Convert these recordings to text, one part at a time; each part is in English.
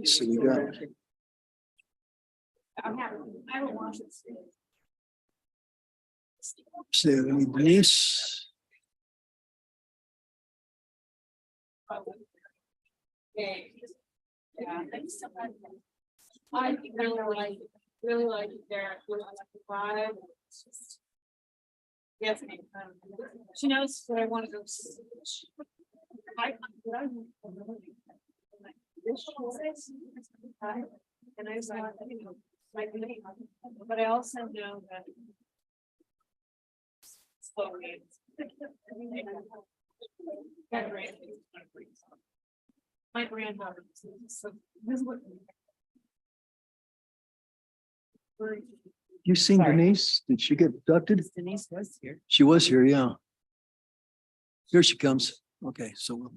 So we got I will watch it. Denise. Yeah, thanks so much. I really like it there. Really like the vibe. It's just. Yes, she knows what I want to go. And I was like, but I also know that. Slowly. My granddaughter. So this is what. You seen Sorry. Denise? Did she get abducted? Denise was here. She was here, yeah. Here she comes. Okay, so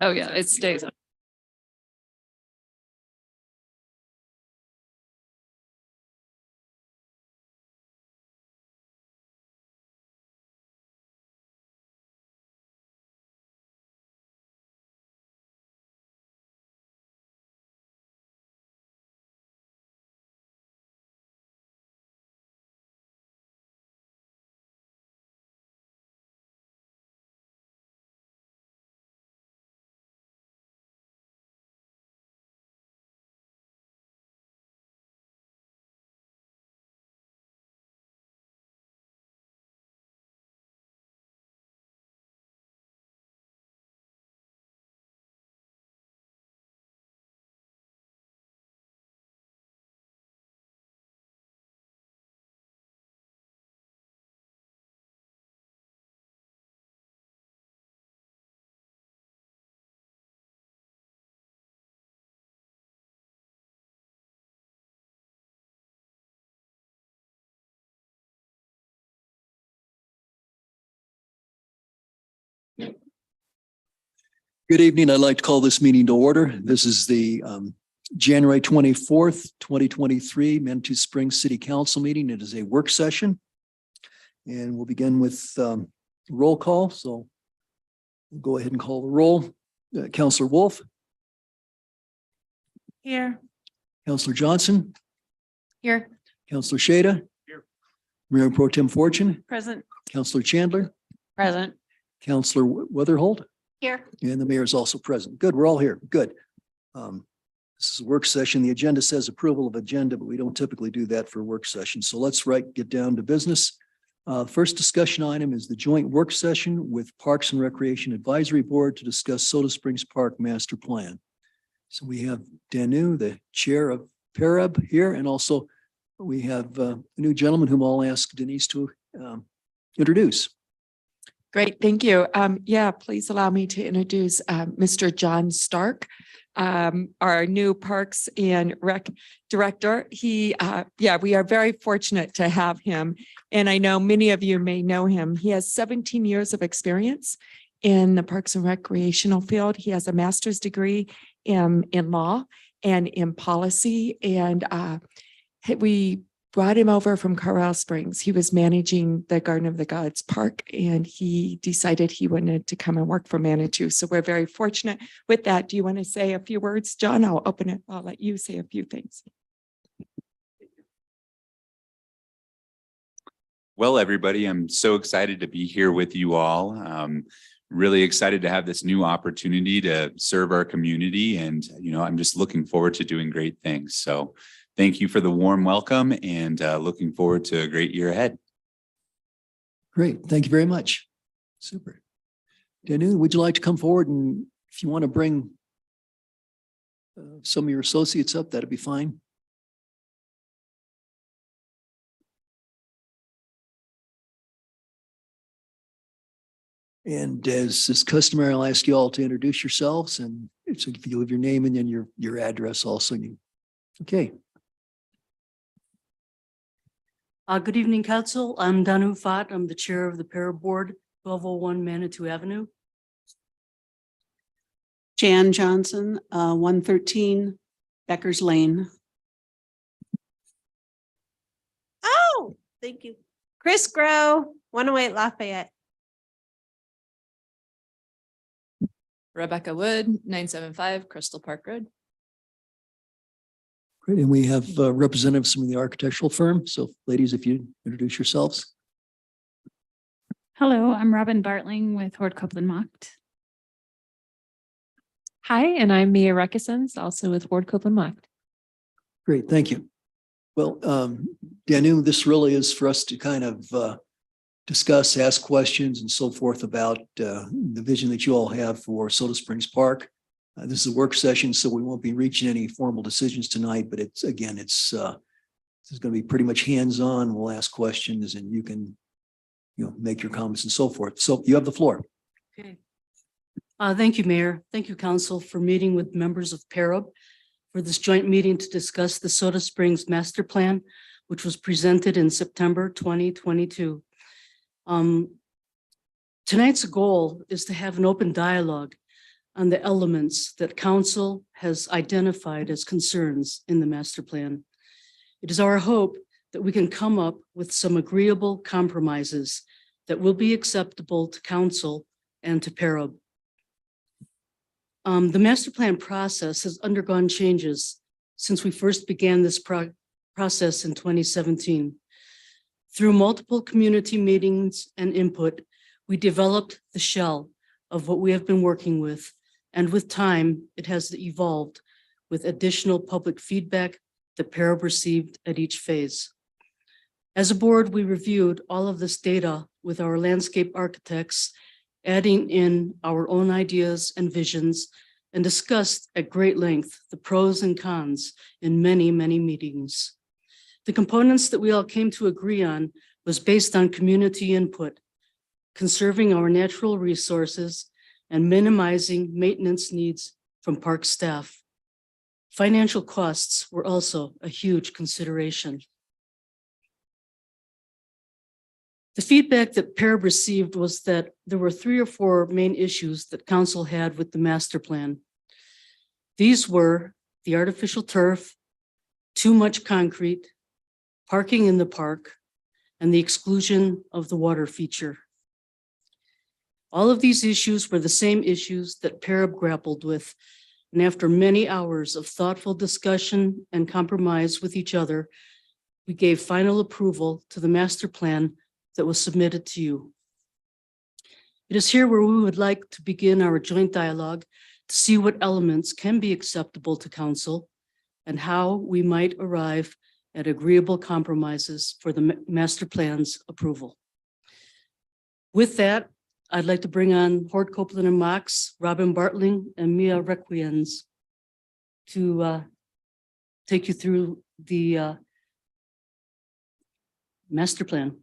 Oh, yeah, it stays. good evening. I'd like to call this meeting to order. This is the January 24th, 2023 Manitou Springs City Council meeting. It is a work session. And we'll begin with roll call. So we'll go ahead and call the roll. Councillor Wolf, Here. Councillor Johnson, Here. Councillor Shada. Here. Mayor Pro Tem Fortune, Present. Councillor Chandler, Present. Councillor Weatherholt, Here. and the mayor is also present. Good, we're all here. Good. This is a work session. The agenda says approval of agenda, but we don't typically do that for work sessions. So let's get down to business. First discussion item is the joint work session with Parks and Recreation Advisory Board to discuss Soda Springs Park Master Plan. So we have Danu, the chair of PARAB here, and also we have a new gentleman whom I'll ask Denise to introduce. Great, thank you. Yeah, please allow me to introduce Mr. John Stark, our new Parks and Rec Director. We are very fortunate to have him. And I know many of you may know him. He has 17 years of experience in the Parks and Recreational field. He has a master's degree in law and in policy. And we brought him over from Coral Springs. He was managing the Garden of the Gods Park, and he decided he wanted to come and work for Manitou. So we're very fortunate with that. Do you want to say a few words, John? I'll open it. I'll let you say a few things. Well, everybody, I'm so excited to be here with you all. Really excited to have this new opportunity to serve our community. And, I'm just looking forward to doing great things. So thank you for the warm welcome and looking forward to a great year ahead. Great. Thank you very much. Super. Danu, would you like to come forward, and if you want to bring some of your associates up, that'd be fine. And as is customary, I'll ask you all to introduce yourselves, and so if you leave your name and then your address also. Okay. Good evening, Council. I'm Danu Fat. I'm the Chair of the Para Board, 1201 Manitou Avenue. Jan Johnson, 113 Becker's Lane. Oh, thank you. Chris Grow, 108 Lafayette. Rebecca Wood, 975 Crystal Park Road. Great. And we have representatives from the architectural firm. So ladies, if you introduce yourselves. Hello, I'm Robin Bartling with Horde Copeland Macht. Hi, and I'm Mia Reckesons, also with Ward Copeland Macht. Great. Thank you. Well, Danu, this really is for us to kind of discuss, ask questions and so forth about the vision that you all have for Soda Springs Park. This is a work session, so we won't be reaching any formal decisions tonight, but it's going to be pretty much hands-on. We'll ask questions and you can, make your comments and so forth. So you have the floor. Okay. Thank you, Mayor. Thank you, Council, for meeting with members of PARAB for this joint meeting to discuss the Soda Springs Master Plan, which was presented in September 2022. Tonight's goal is to have an open dialogue on the elements that Council has identified as concerns in the master plan. It is our hope that we can come up with some agreeable compromises that will be acceptable to Council and to PARAB. The master plan process has undergone changes since we first began this process in 2017. Through multiple community meetings and input, we developed the shell of what we have been working with, and with time, it has evolved with additional public feedback that PARAB received at each phase. As a board, we reviewed all of this data with our landscape architects, adding in our own ideas and visions, and discussed at great length the pros and cons in many, many meetings. The components that we all came to agree on was based on community input, conserving our natural resources and minimizing maintenance needs from park staff. Financial costs were also a huge consideration. The feedback that PARAB received was that there were 3 or 4 main issues that Council had with the master plan. These were the artificial turf, too much concrete, parking in the park, and the exclusion of the water feature. All of these issues were the same issues that PARAB grappled with, and after many hours of thoughtful discussion and compromise with each other, we gave final approval to the master plan that was submitted to you. It is here where we would like to begin our joint dialogue to see what elements can be acceptable to Council and how we might arrive at agreeable compromises for the master plan's approval. With that, I'd like to bring on Horde Copeland and Macht's, Robin Bartling and Mia Requiens to take you through the master plan.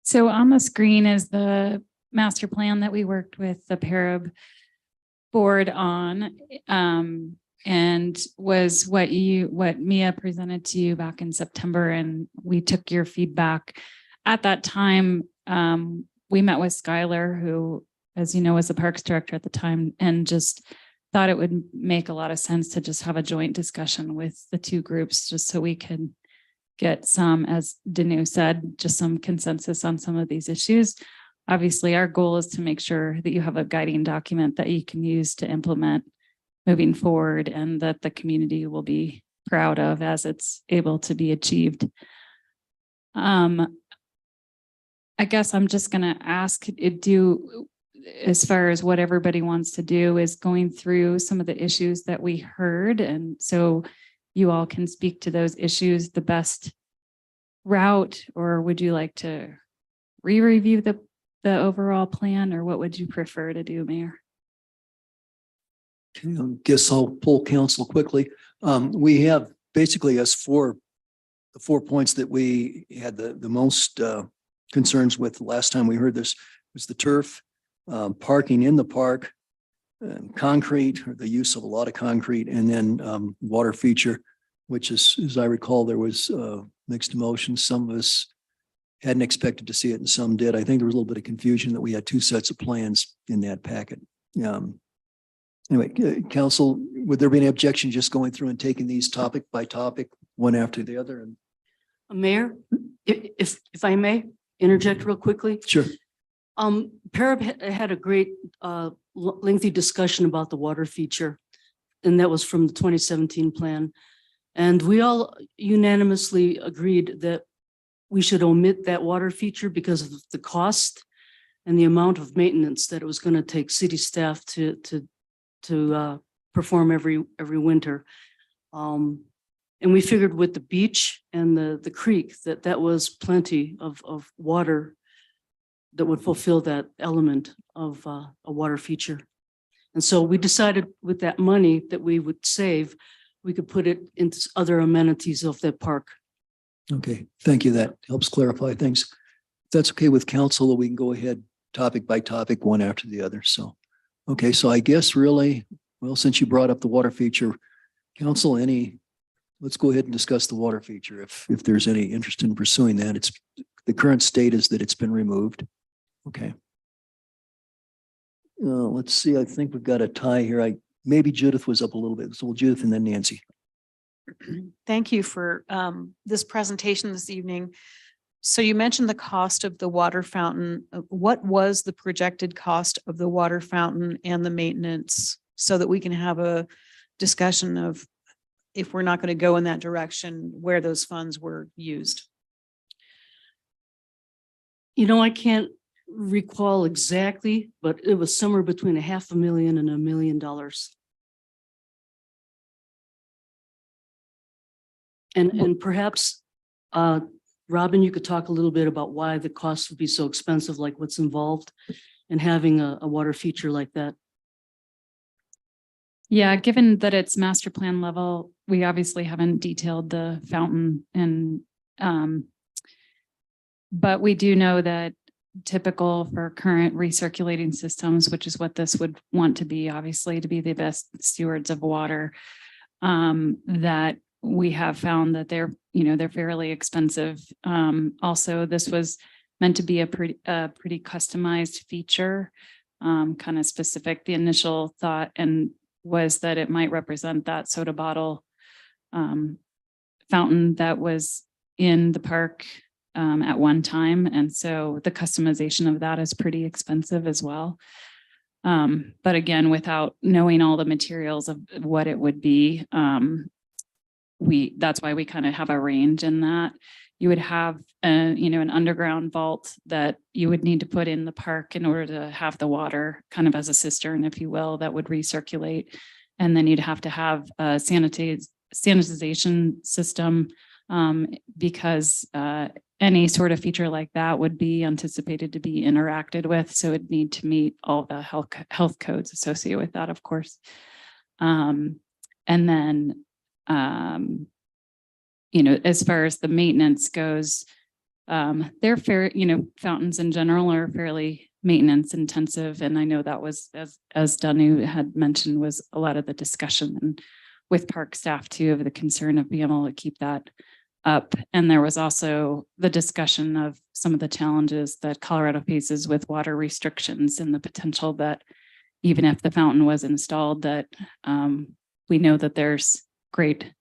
So on the screen is the master plan that we worked with the PARAB board on, and was what Mia presented to you back in September, and we took your feedback. At that time, we met with Skylar, who as you know, was the Parks Director at the time, and just thought it would make a lot of sense to just have a joint discussion with the two groups, just so we can get some, as Danu said, just some consensus on some of these issues. Obviously, our goal is to make sure that you have a guiding document that you can use to implement moving forward, and that the community will be proud of as it's able to be achieved. I guess I'm just going to ask as far as what everybody wants to do is going through some of the issues that we heard. And so you all can speak to those issues, the best route, or would you like to re-review the overall plan, or what would you prefer to do, Mayor? Okay, I guess I'll pull council quickly. We have basically the 4 points that we had the most concerns with the last time we heard this was the turf, parking in the park, concrete, or the use of a lot of concrete, and then water feature, which is, as I recall, there was mixed emotions. Some of us hadn't expected to see it and some did. I think there was a little bit of confusion that we had 2 sets of plans in that packet. Anyway, council, would there be any objection just going through and taking these topic by topic, one after the other? And Mayor, if I may interject real quickly. sure. Parab had a great lengthy discussion about the water feature, and that was from the 2017 plan. And we all unanimously agreed that we should omit that water feature because of the cost and the amount of maintenance that it was going to take city staff to perform every winter. And we figured with the beach and the creek that was plenty of water that would fulfill that element of a water feature. And so we decided with that money that we would save, we could put it into other amenities of that park. Okay, thank you. That helps clarify things. If that's okay with council, we can go ahead topic by topic, one after the other. So, okay, so I guess really, well, since you brought up the water feature, council, let's go ahead and discuss the water feature. If there's any interest in pursuing that, the current state is that it's been removed. Okay. Let's see, I think we've got a tie here. Maybe Judith was up a little bit. So Judith and then Nancy. Thank you for this presentation this evening. So you mentioned the cost of the water fountain. What was the projected cost of the water fountain and the maintenance, so that we can have a discussion of, if we're not going to go in that direction, where those funds were used? I can't recall exactly, but it was somewhere between $500,000 and $1 million. And perhaps, Robin, you could talk a little bit about why the cost would be so expensive, like what's involved in having a water feature like that. Yeah, given that it's master plan level, we obviously haven't detailed the fountain, and but we do know that typical for current recirculating systems, which is what this would want to be, obviously, to be the best stewards of water, that we have found that they're fairly expensive. Also, this was meant to be a pretty customized feature, kind of specific. The initial thought was that it might represent that soda bottle fountain that was in the park at one time. And so the customization of that is pretty expensive as well. But again, without knowing all the materials of what it would be, that's why we kind of have a range in that. You would have an underground vault that you would need to put in the park in order to have the water kind of as a cistern, if you will, that would recirculate. And then you'd have to have a sanitization system, because any sort of feature like that would be anticipated to be interacted with. So it'd need to meet all the health codes associated with that, of course. And then, as far as the maintenance goes, they're fair, fountains in general are fairly maintenance intensive. And I know that was, as Danu had mentioned, was a lot of the discussion and with park staff too, of the concern of being able to keep that up. And there was also the discussion of some of the challenges that Colorado faces with water restrictions and the potential that even if the fountain was installed, that we know that there's great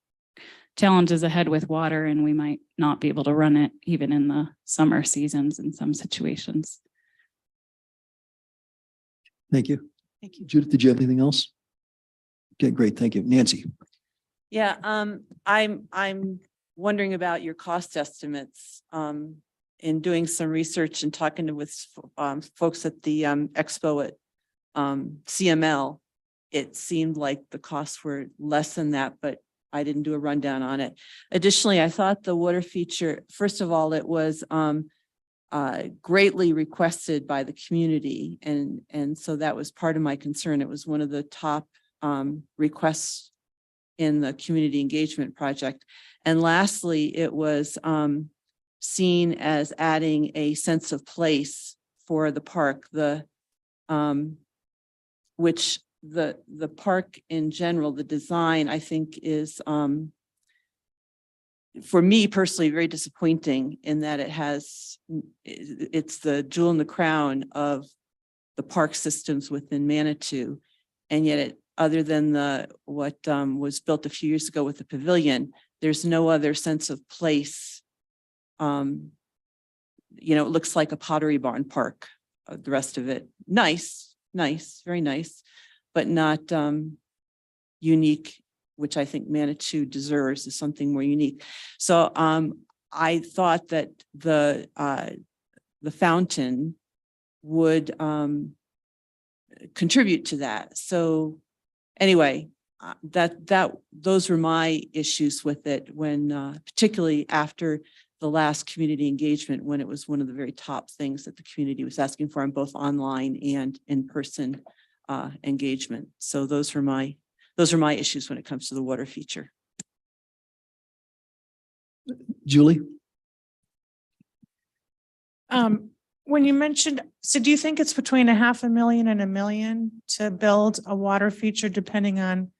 challenges ahead with water and we might not be able to run it even in the summer seasons in some situations. Thank you. Thank you. Judith, did you have anything else? Okay, great. Thank you. Nancy. Yeah, I'm wondering about your cost estimates. In doing some research and talking with folks at the expo at CML, it seemed like the costs were less than that, but I didn't do a rundown on it. Additionally, I thought the water feature, first of all, it was greatly requested by the community, and so that was part of my concern. It was one of the top requests in the community engagement project. And lastly, it was seen as adding a sense of place for the park, which the park in general, the design, I think is for me personally, very disappointing in that it's the jewel in the crown of the park systems within Manitou. And yet other than what was built a few years ago with the pavilion, there's no other sense of place. It looks like a Pottery Barn park. The rest of it, nice, very nice, but not unique, which I think Manitou deserves, is something more unique. So I thought that the fountain would contribute to that. So anyway, those were my issues with it when, particularly after the last community engagement, when it was one of the very top things that the community was asking for on both online and in-person engagement. So those are my issues when it comes to the water feature. Julie? When you mentioned, so do you think it's between $500,000 and $1 million to build a water feature depending on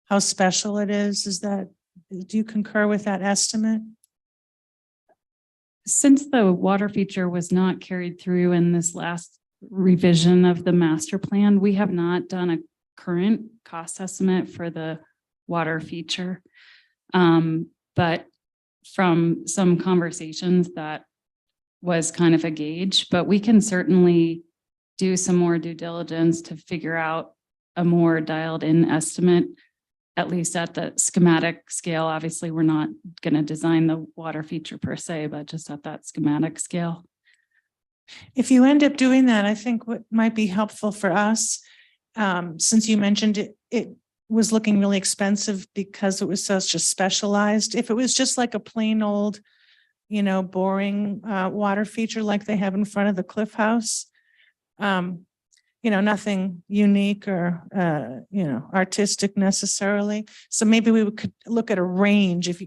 how special it is? Do you concur with that estimate? Since the water feature was not carried through in this last revision of the master plan, we have not done a current cost estimate for the water feature. But from some conversations, that was kind of a gauge, but we can certainly do some more due diligence to figure out a more dialed in estimate, at least at the schematic scale. Obviously, we're not going to design the water feature per se, but just at that schematic scale. If you end up doing that, I think what might be helpful for us, since you mentioned it was looking really expensive because it was such a specialized. If it was just like a plain old, boring water feature like they have in front of the Cliff House, nothing unique or, artistic necessarily. So maybe we could look at a range if,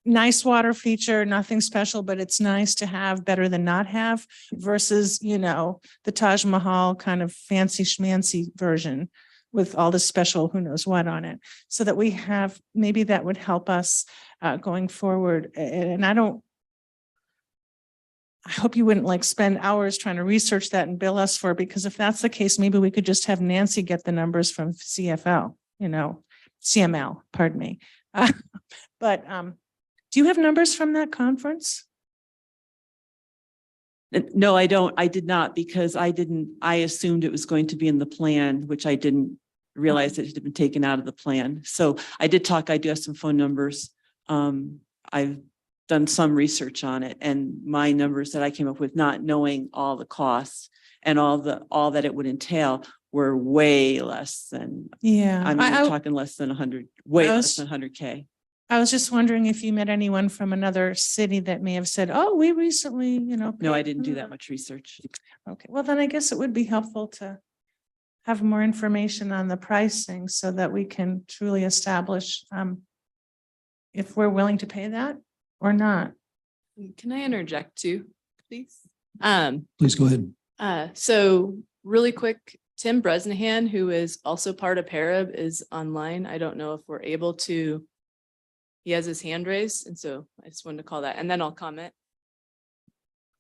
nice water feature, nothing special, but it's nice to have, better than not have, versus, the Taj Mahal kind of fancy schmancy version with all the special who knows what on it. So that we have, maybe that would help us going forward. And I hope you wouldn't spend hours trying to research that and bill us for it, because if that's the case, maybe we could just have Nancy get the numbers from CML, pardon me. But do you have numbers from that conference? No, I don't. I did not, because I assumed it was going to be in the plan, which I didn't realize it had been taken out of the plan. So I do have some phone numbers. I've done some research on it, and my numbers that I came up with, not knowing all the costs and all that it would entail, were way less than, Yeah. we're talking less than 100, less than 100K. I was just wondering if you met anyone from another city that may have said, oh, we recently, No, I paid didn't do for that much research. Okay, well, then I guess it would be helpful to have more information on the pricing so that we can truly establish if we're willing to pay that or not. Can I interject too, please? Please go ahead. So really quick, Tim Bresnahan, who is also part of Parab, is online. I don't know if we're able to he has his hand raised, and so I just wanted to call that, and then I'll comment.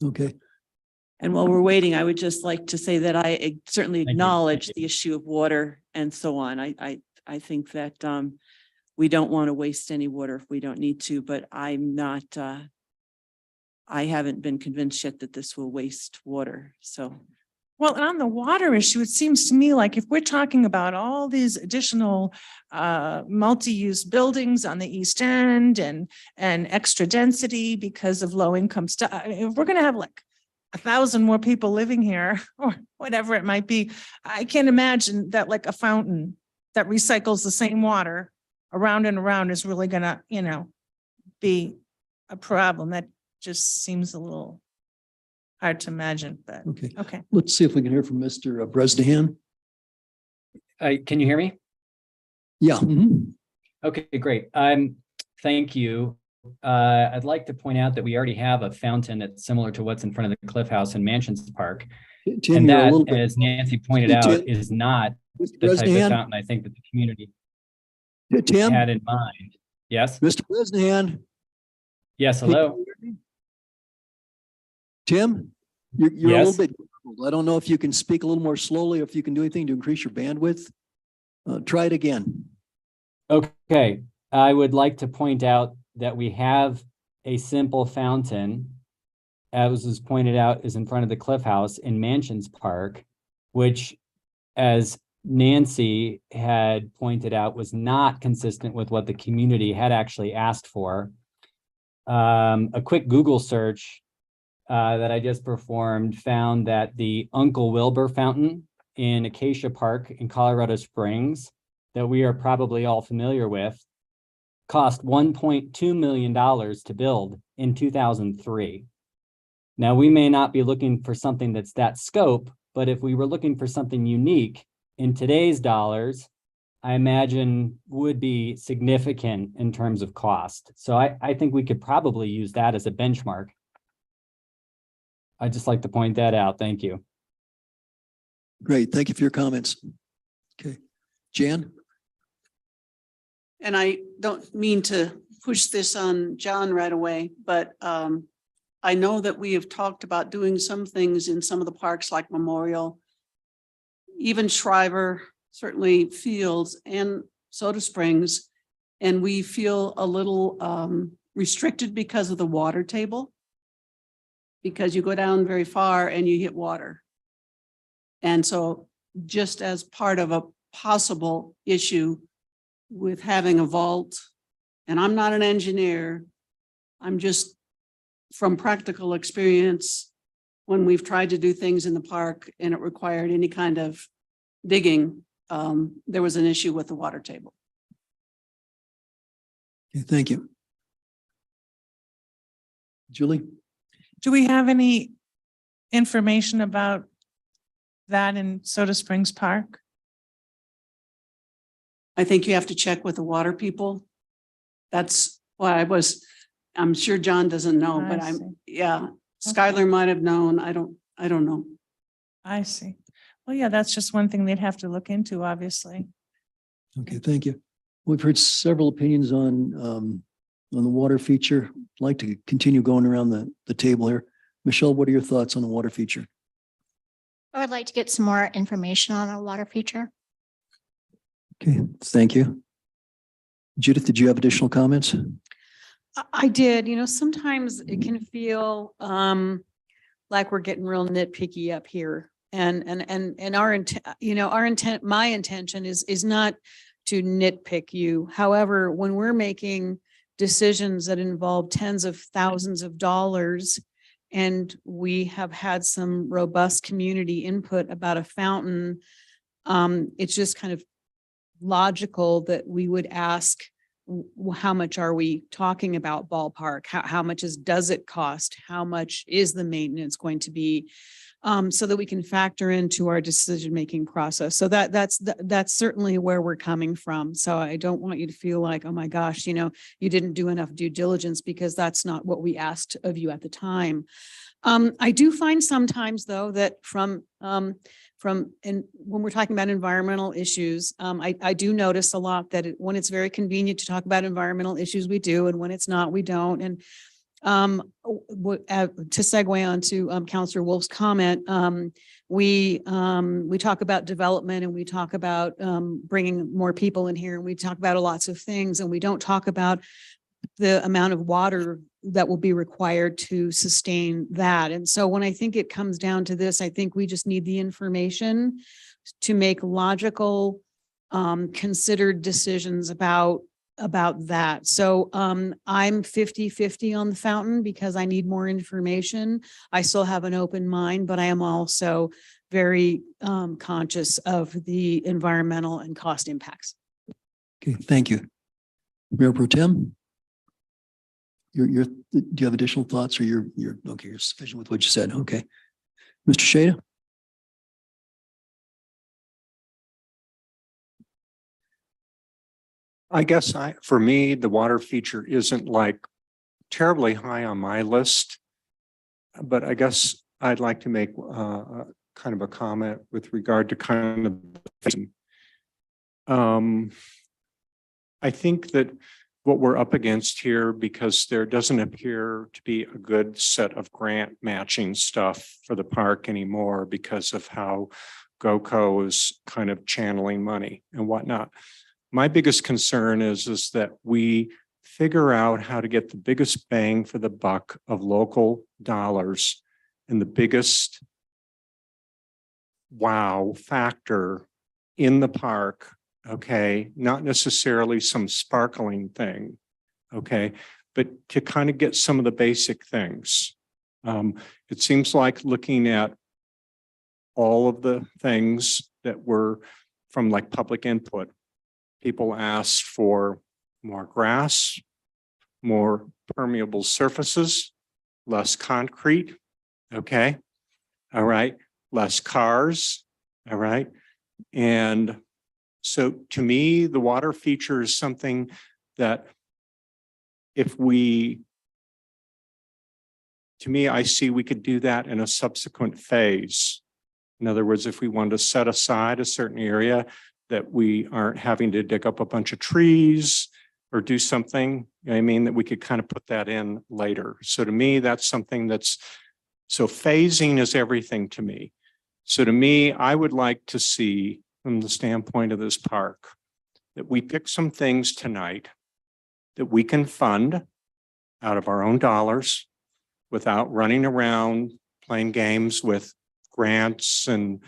Okay, And while we're waiting, I would just like to say that I certainly you. acknowledge Thank the issue of water and so on. I think that we don't want to waste any water if we don't need to, but I'm not, I haven't been convinced yet that this will waste water, so. Well, and on the water issue, it seems to me like if we're talking about all these additional multi-use buildings on the east end and extra density because of low income stuff, if we're gonna have like 1,000 more people living here or whatever it might be, I can't imagine that like a fountain that recycles the same water around and around is really gonna, be a problem. That just seems a little hard to imagine, but okay. okay. Let's see if we can hear from Mr. Bresnahan. Can you hear me? Yeah. mhm. Okay, great. Thank you. I'd like to point out that we already have a fountain that's similar to what's in front of the Cliff House in Mansions Park. Tim, And you're a that, little bit. as Nancy pointed Hey, out, Tim. is not Mr. the type of Bresnahan, fountain I think that the community Tim, had in mind. Yes, Mr. Bresnahan. yes, Hey, hello. can you hear me? Tim, you're a Yes. little bit, garbled. I don't know if you can speak a little more slowly or if you can do anything to increase your bandwidth. Try it again. Okay, I would like to point out that we have a simple fountain, as was pointed out, is in front of the Cliff House in Mansions Park, which, as Nancy had pointed out, was not consistent with what the community had actually asked for. A quick Google search that I just performed found that the Uncle Wilbur Fountain in Acacia Park in Colorado Springs, that we are probably all familiar with, cost $1.2 million to build in 2003. Now, we may not be looking for something that's that scope, but if we were looking for something unique in today's dollars, I imagine would be significant in terms of cost. So I think we could probably use that as a benchmark. I'd just like to point that out. Thank you. Great. Thank you for your comments. Okay. Jan? And I don't mean to push this on John right away, but I know that we have talked about doing some things in some of the parks like Memorial, even Shriver, certainly Fields and Soda Springs. And we feel a little restricted because of the water table. Because you go down very far and you hit water. And so just as part of a possible issue with having a vault, and I'm not an engineer, I'm just from practical experience, when we've tried to do things in the park and it required any kind of digging, there was an issue with the water table. Okay, thank you. Julie? Do we have any information about that in Soda Springs Park? I think you have to check with the water people. That's why I'm sure John doesn't know, but I see. yeah, Skylar might have known. I don't know. I see. Well, yeah, that's just one thing they'd have to look into, obviously. Okay, thank you. We've heard several opinions on the water feature. I'd like to continue going around the table here. Michelle, what are your thoughts on the water feature? I would like to get some more information on a water feature. Okay, thank you. Judith, did you have additional comments? I did, sometimes it can feel like we're getting real nitpicky up here. And our intent, my intention is not to nitpick you. However, when we're making decisions that involve tens of thousands of dollars, and we have had some robust community input about a fountain, it's just kind of logical that we would ask, how much are we talking about ballpark? How much does it cost? How much is the maintenance going to be? So that we can factor into our decision-making process. So that's certainly where we're coming from. So I don't want you to feel like, oh my gosh, you didn't do enough due diligence, because that's not what we asked of you at the time. I do find sometimes though that and when we're talking about environmental issues, I do notice a lot that when it's very convenient to talk about environmental issues, we do, and when it's not, we don't. And to segue on to Counselor Wolf's comment, we talk about development and we talk about bringing more people in here and we talk about lots of things and we don't talk about the amount of water that will be required to sustain that. And so when I think it comes down to this, I think we just need the information to make logical, considered decisions about that. So I'm 50-50 on the fountain because I need more information. I still have an open mind, but I am also very conscious of the environmental and cost impacts. Okay, thank you. Mayor Pro Tem? Do you have additional thoughts or you're okay, you're sufficient with what you said? Okay. Mr. Shada? I guess for me, the water feature isn't like terribly high on my list, but I guess I'd like to make kind of a comment with regard to kind of I think that what we're up against here, because there doesn't appear to be a good set of grant matching stuff for the park anymore because of how GOCO is kind of channeling money and whatnot. My biggest concern is that we figure out how to get the biggest bang for the buck of local dollars and the biggest wow factor in the park. Okay, not necessarily some sparkling thing, okay, but to kind of get some of the basic things. It seems like looking at all of the things that were from like public input, people asked for more grass, more permeable surfaces, less concrete, okay, all right, less cars, all right, and so to me, the water feature is something that to me, I see we could do that in a subsequent phase. In other words, if we wanted to set aside a certain area that we aren't having to dig up a bunch of trees or do something, I mean, that we could kind of put that in later. So to me, that's something so phasing is everything to me. So to me, I would like to see from the standpoint of this park, that we pick some things tonight that we can fund out of our own dollars without running around playing games with grants and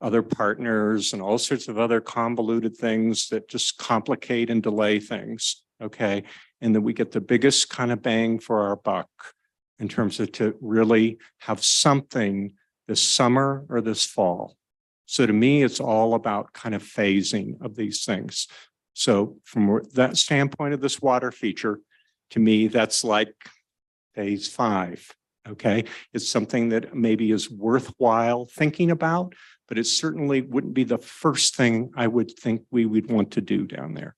other partners and all sorts of other convoluted things that just complicate and delay things, okay? And that we get the biggest kind of bang for our buck in terms of to really have something this summer or this fall. So to me, it's all about kind of phasing of these things. So from that standpoint of this water feature, to me, that's like phase 5, okay? It's something that maybe is worthwhile thinking about, but it certainly wouldn't be the first thing I would think we would want to do down there.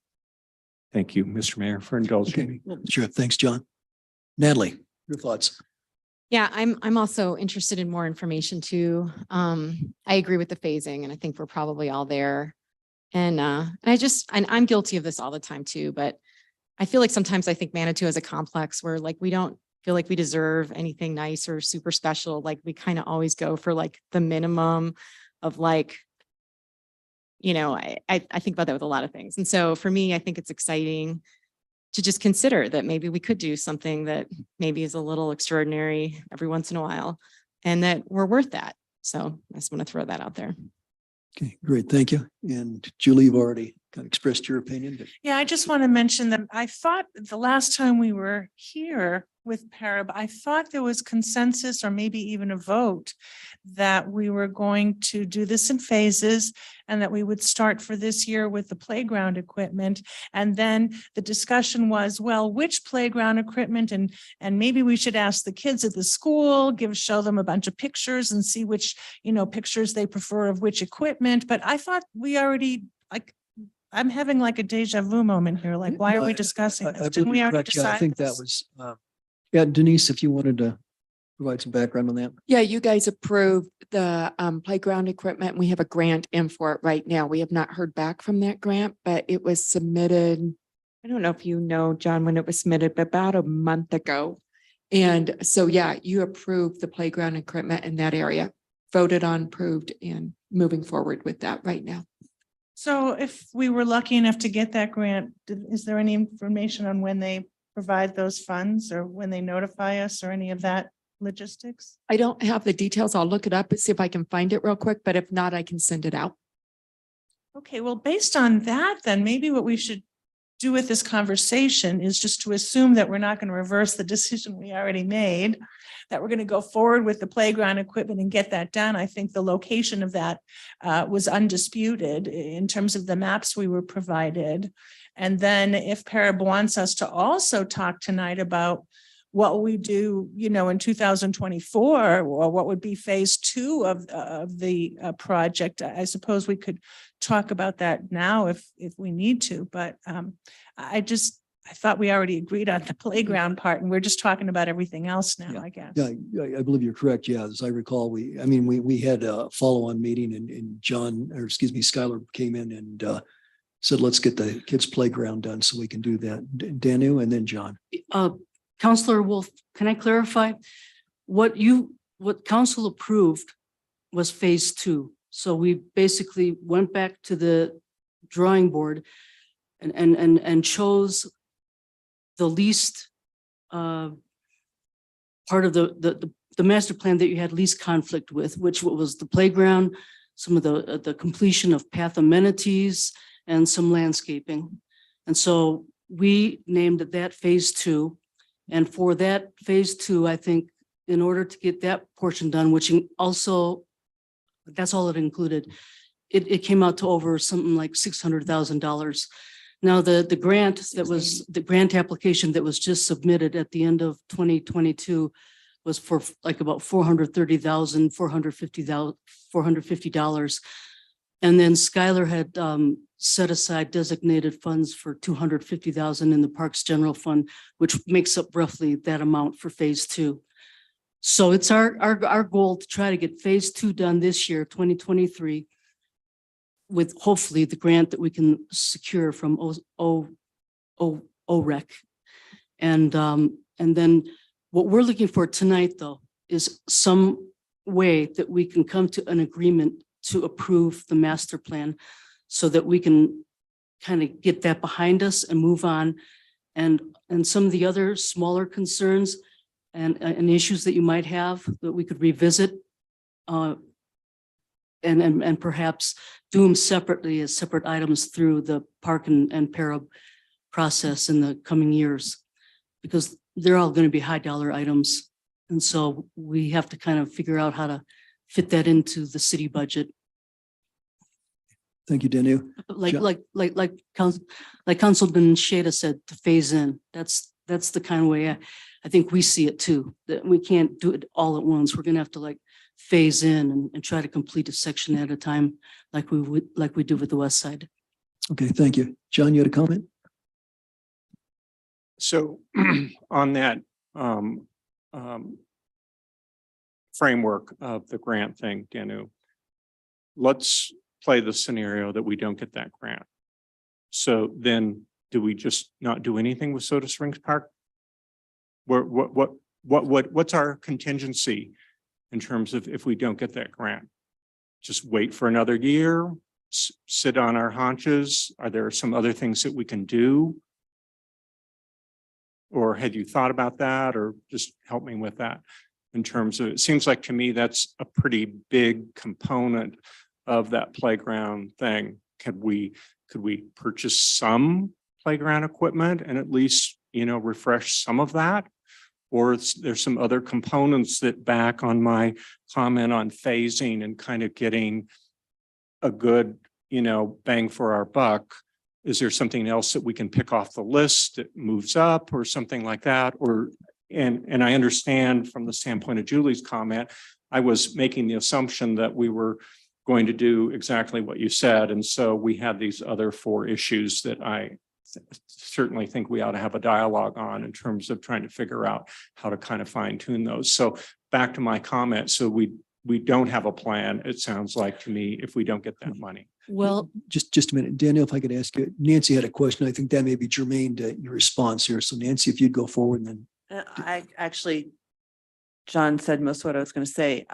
Thank you, Mr. Mayor, for indulging me. Sure, thanks, John. Natalie, your thoughts? Yeah, I'm also interested in more information too. I agree with the phasing and I think we're probably all there. And I'm guilty of this all the time too, but I feel like sometimes I think Manitou is a complex where like we don't feel like we deserve anything nice or super special. Like we kind of always go for like the minimum of like, I think about that with a lot of things. And so for me, I think it's exciting to just consider that maybe we could do something that maybe is a little extraordinary every once in a while and that we're worth that. So I just want to throw that out there. Okay, great. Thank you. And Julie, you've already kind of expressed your opinion. But Yeah, I just want to mention that I thought the last time we were here with Parab, I thought there was consensus or maybe even a vote that we were going to do this in phases and that we would start for this year with the playground equipment. And then the discussion was, well, which playground equipment and maybe we should ask the kids at the school, show them a bunch of pictures and see which, pictures they prefer of which equipment. But I thought we already I'm having like a deja vu moment here. Like, why are we discussing this? Didn't we already correct. Yeah, I decide? think that this? was, yeah, Denise, if you wanted to provide some background on that? Yeah, you guys approved the playground equipment. We have a grant in for it right now. We have not heard back from that grant, but it was submitted. I don't know if you know, John, when it was submitted, but about a month ago. And so, yeah, you approved the playground equipment in that area, voted on, approved, and moving forward with that right now. So if we were lucky enough to get that grant, is there any information on when they provide those funds or when they notify us or any of that logistics? I don't have the details. I'll look it up and see if I can find it real quick, but if not, I can send it out. Okay, well, based on that, then maybe what we should do with this conversation is just to assume that we're not going to reverse the decision we already made, that we're going to go forward with the playground equipment and get that done. I think the location of that was undisputed in terms of the maps we were provided. And then if Parab wants us to also talk tonight about what we do, you know, in 2024, or what would be phase 2 of the project, I suppose we could talk about that now if we need to. But I thought we already agreed on the playground part, and we're just talking about everything else now, I guess. Yeah, I believe you're correct. Yeah, as I recall, we had a follow-on meeting and Skylar came in and said, let's get the kids' playground done so we can do that. Danu and then John. Counselor Wolf, can I clarify? What council approved was phase 2. So we basically went back to the drawing board and chose the least part of the master plan that you had least conflict with, which was the playground, some of the completion of path amenities and some landscaping. And so we named that phase 2. And for that phase 2, I think in order to get that portion done, which also, that's all it included, it came out to over something like $600,000. Now, the grant application that was just submitted at the end of 2022 was for like about $430,450. And then Skylar had set aside designated funds for $250,000 in the Parks General Fund, which makes up roughly that amount for phase 2. So it's our goal to try to get phase 2 done this year, 2023, with hopefully the grant that we can secure from OREC. And then what we're looking for tonight, though, is some way that we can come to an agreement to approve the master plan so that we can kind of get that behind us and move on. And some of the other smaller concerns and issues that you might have that we could revisit and perhaps do them separately as separate items through the park and Parab process in the coming years, because they're all going to be high dollar items. And so we have to kind of figure out how to fit that into the city budget. Thank you, Danu. Like Councilman Shada said, to phase in. That's the kind of way I think we see it too, that we can't do it all at once. We're going to have to like phase in and try to complete a section at a time like we do with the west side. Okay, thank you. John, you had a comment? So on that framework of the grant thing, Danu, let's play the scenario that we don't get that grant. So then do we just not do anything with Soda Springs Park? What's our contingency in terms of if we don't get that grant? Just wait for another year, sit on our haunches? Are there some other things that we can do? Or had you thought about that, or just help me with that in terms of, it seems like to me that's a pretty big component of that playground thing. Could we purchase some playground equipment and at least, refresh some of that? Or there's some other components that back on my comment on phasing and kind of getting a good, bang for our buck. Is there something else that we can pick off the list that moves up or something like that? And I understand from the standpoint of Julie's comment, I was making the assumption that we were going to do exactly what you said. And so we had these other 4 issues that I certainly think we ought to have a dialogue on in terms of trying to figure out how to kind of fine tune those. So back to my comment. So we don't have a plan, it sounds like to me, if we don't get that money. Well, Just a minute. Daniel, if I could ask you, Nancy had a question. I think that may be germane to your response here. So Nancy, if you'd go forward and then. I actually, John said most of what I was going to say.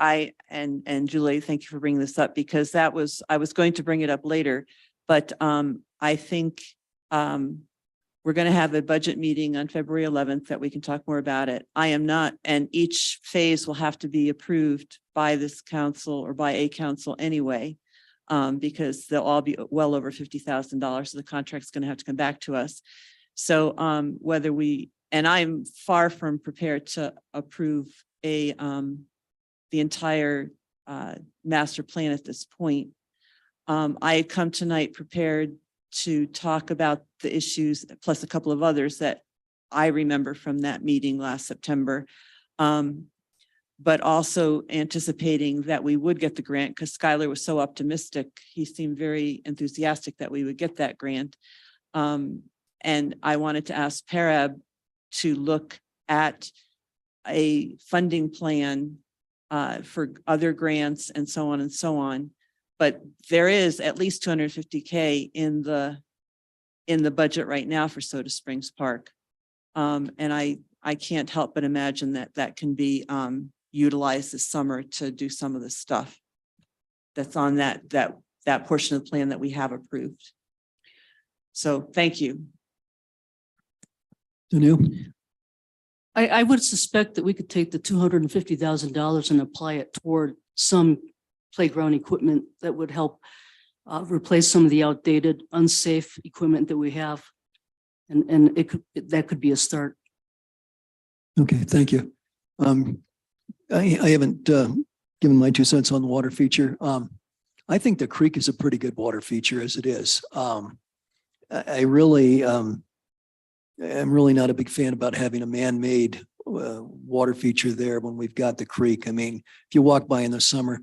And Julie, thank you for bringing this up because I was going to bring it up later. But I think we're going to have a budget meeting on February 11th that we can talk more about it. I am not, and each phase will have to be approved by this council or by a council anyway, because they'll all be well over $50,000. So the contract's going to have to come back to us. So and I'm far from prepared to approve the entire master plan at this point. I had come tonight prepared to talk about the issues, plus a couple of others that I remember from that meeting last September. But also anticipating that we would get the grant because Skylar was so optimistic. He seemed very enthusiastic that we would get that grant. And I wanted to ask Parab to look at a funding plan for other grants and so on and so on. But there is at least $250K in the budget right now for Soda Springs Park. And I can't help but imagine that can be utilized this summer to do some of the stuff that's on that portion of the plan that we have approved. So thank you. Daniel? I would suspect that we could take the $250,000 and apply it toward some playground equipment that would help replace some of the outdated, unsafe equipment that we have. And that could be a start. Okay, thank you. I haven't given my 2 cents on the water feature. I think the creek is a pretty good water feature as it is. I really, I'm really not a big fan about having a man-made water feature there when we've got the creek. I mean, if you walk by in the summer,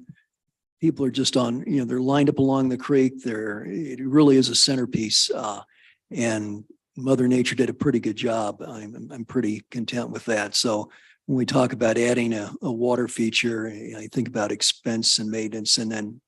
people are just on, they're lined up along the creek. It really is a centerpiece. And Mother Nature did a pretty good job. I'm pretty content with that. So when we talk about adding a water feature, I think about expense and maintenance. And then,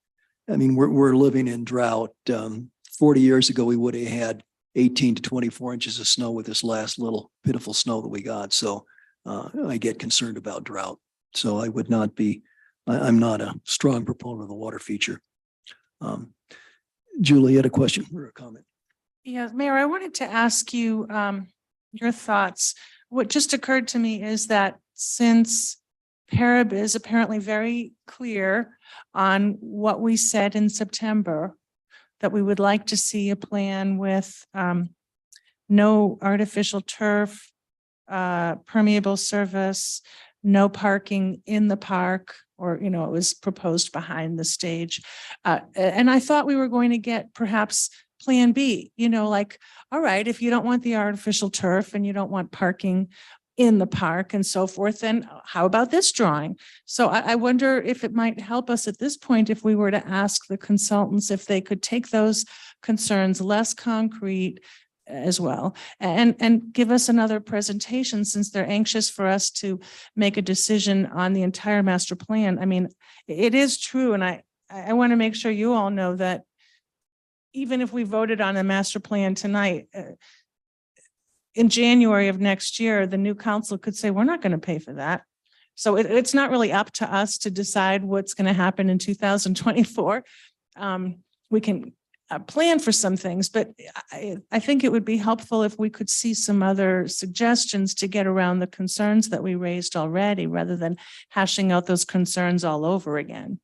I mean, we're living in drought. 40 years ago, we would have had 18 to 24 inches of snow with this last little pitiful snow that we got. So I get concerned about drought. So I would not be, I'm not a strong proponent of the water feature. Julie, you had a question or a comment? Yeah, Mayor, I wanted to ask you your thoughts. What just occurred to me is that since Parab is apparently very clear on what we said in September, that we would like to see a plan with no artificial turf, permeable surface, no parking in the park, or, it was proposed behind the stage. And I thought we were going to get perhaps Plan B, like, all right, if you don't want the artificial turf and you don't want parking in the park and so forth, then how about this drawing? So I wonder if it might help us at this point if we were to ask the consultants if they could take those concerns less concrete as well and give us another presentation since they're anxious for us to make a decision on the entire master plan. I mean, it is true. And I want to make sure you all know that even if we voted on a master plan tonight, in January of next year, the new council could say, we're not going to pay for that. So it's not really up to us to decide what's going to happen in 2024. We can plan for some things, but I think it would be helpful if we could see some other suggestions to get around the concerns that we raised already, rather than hashing out those concerns all over again.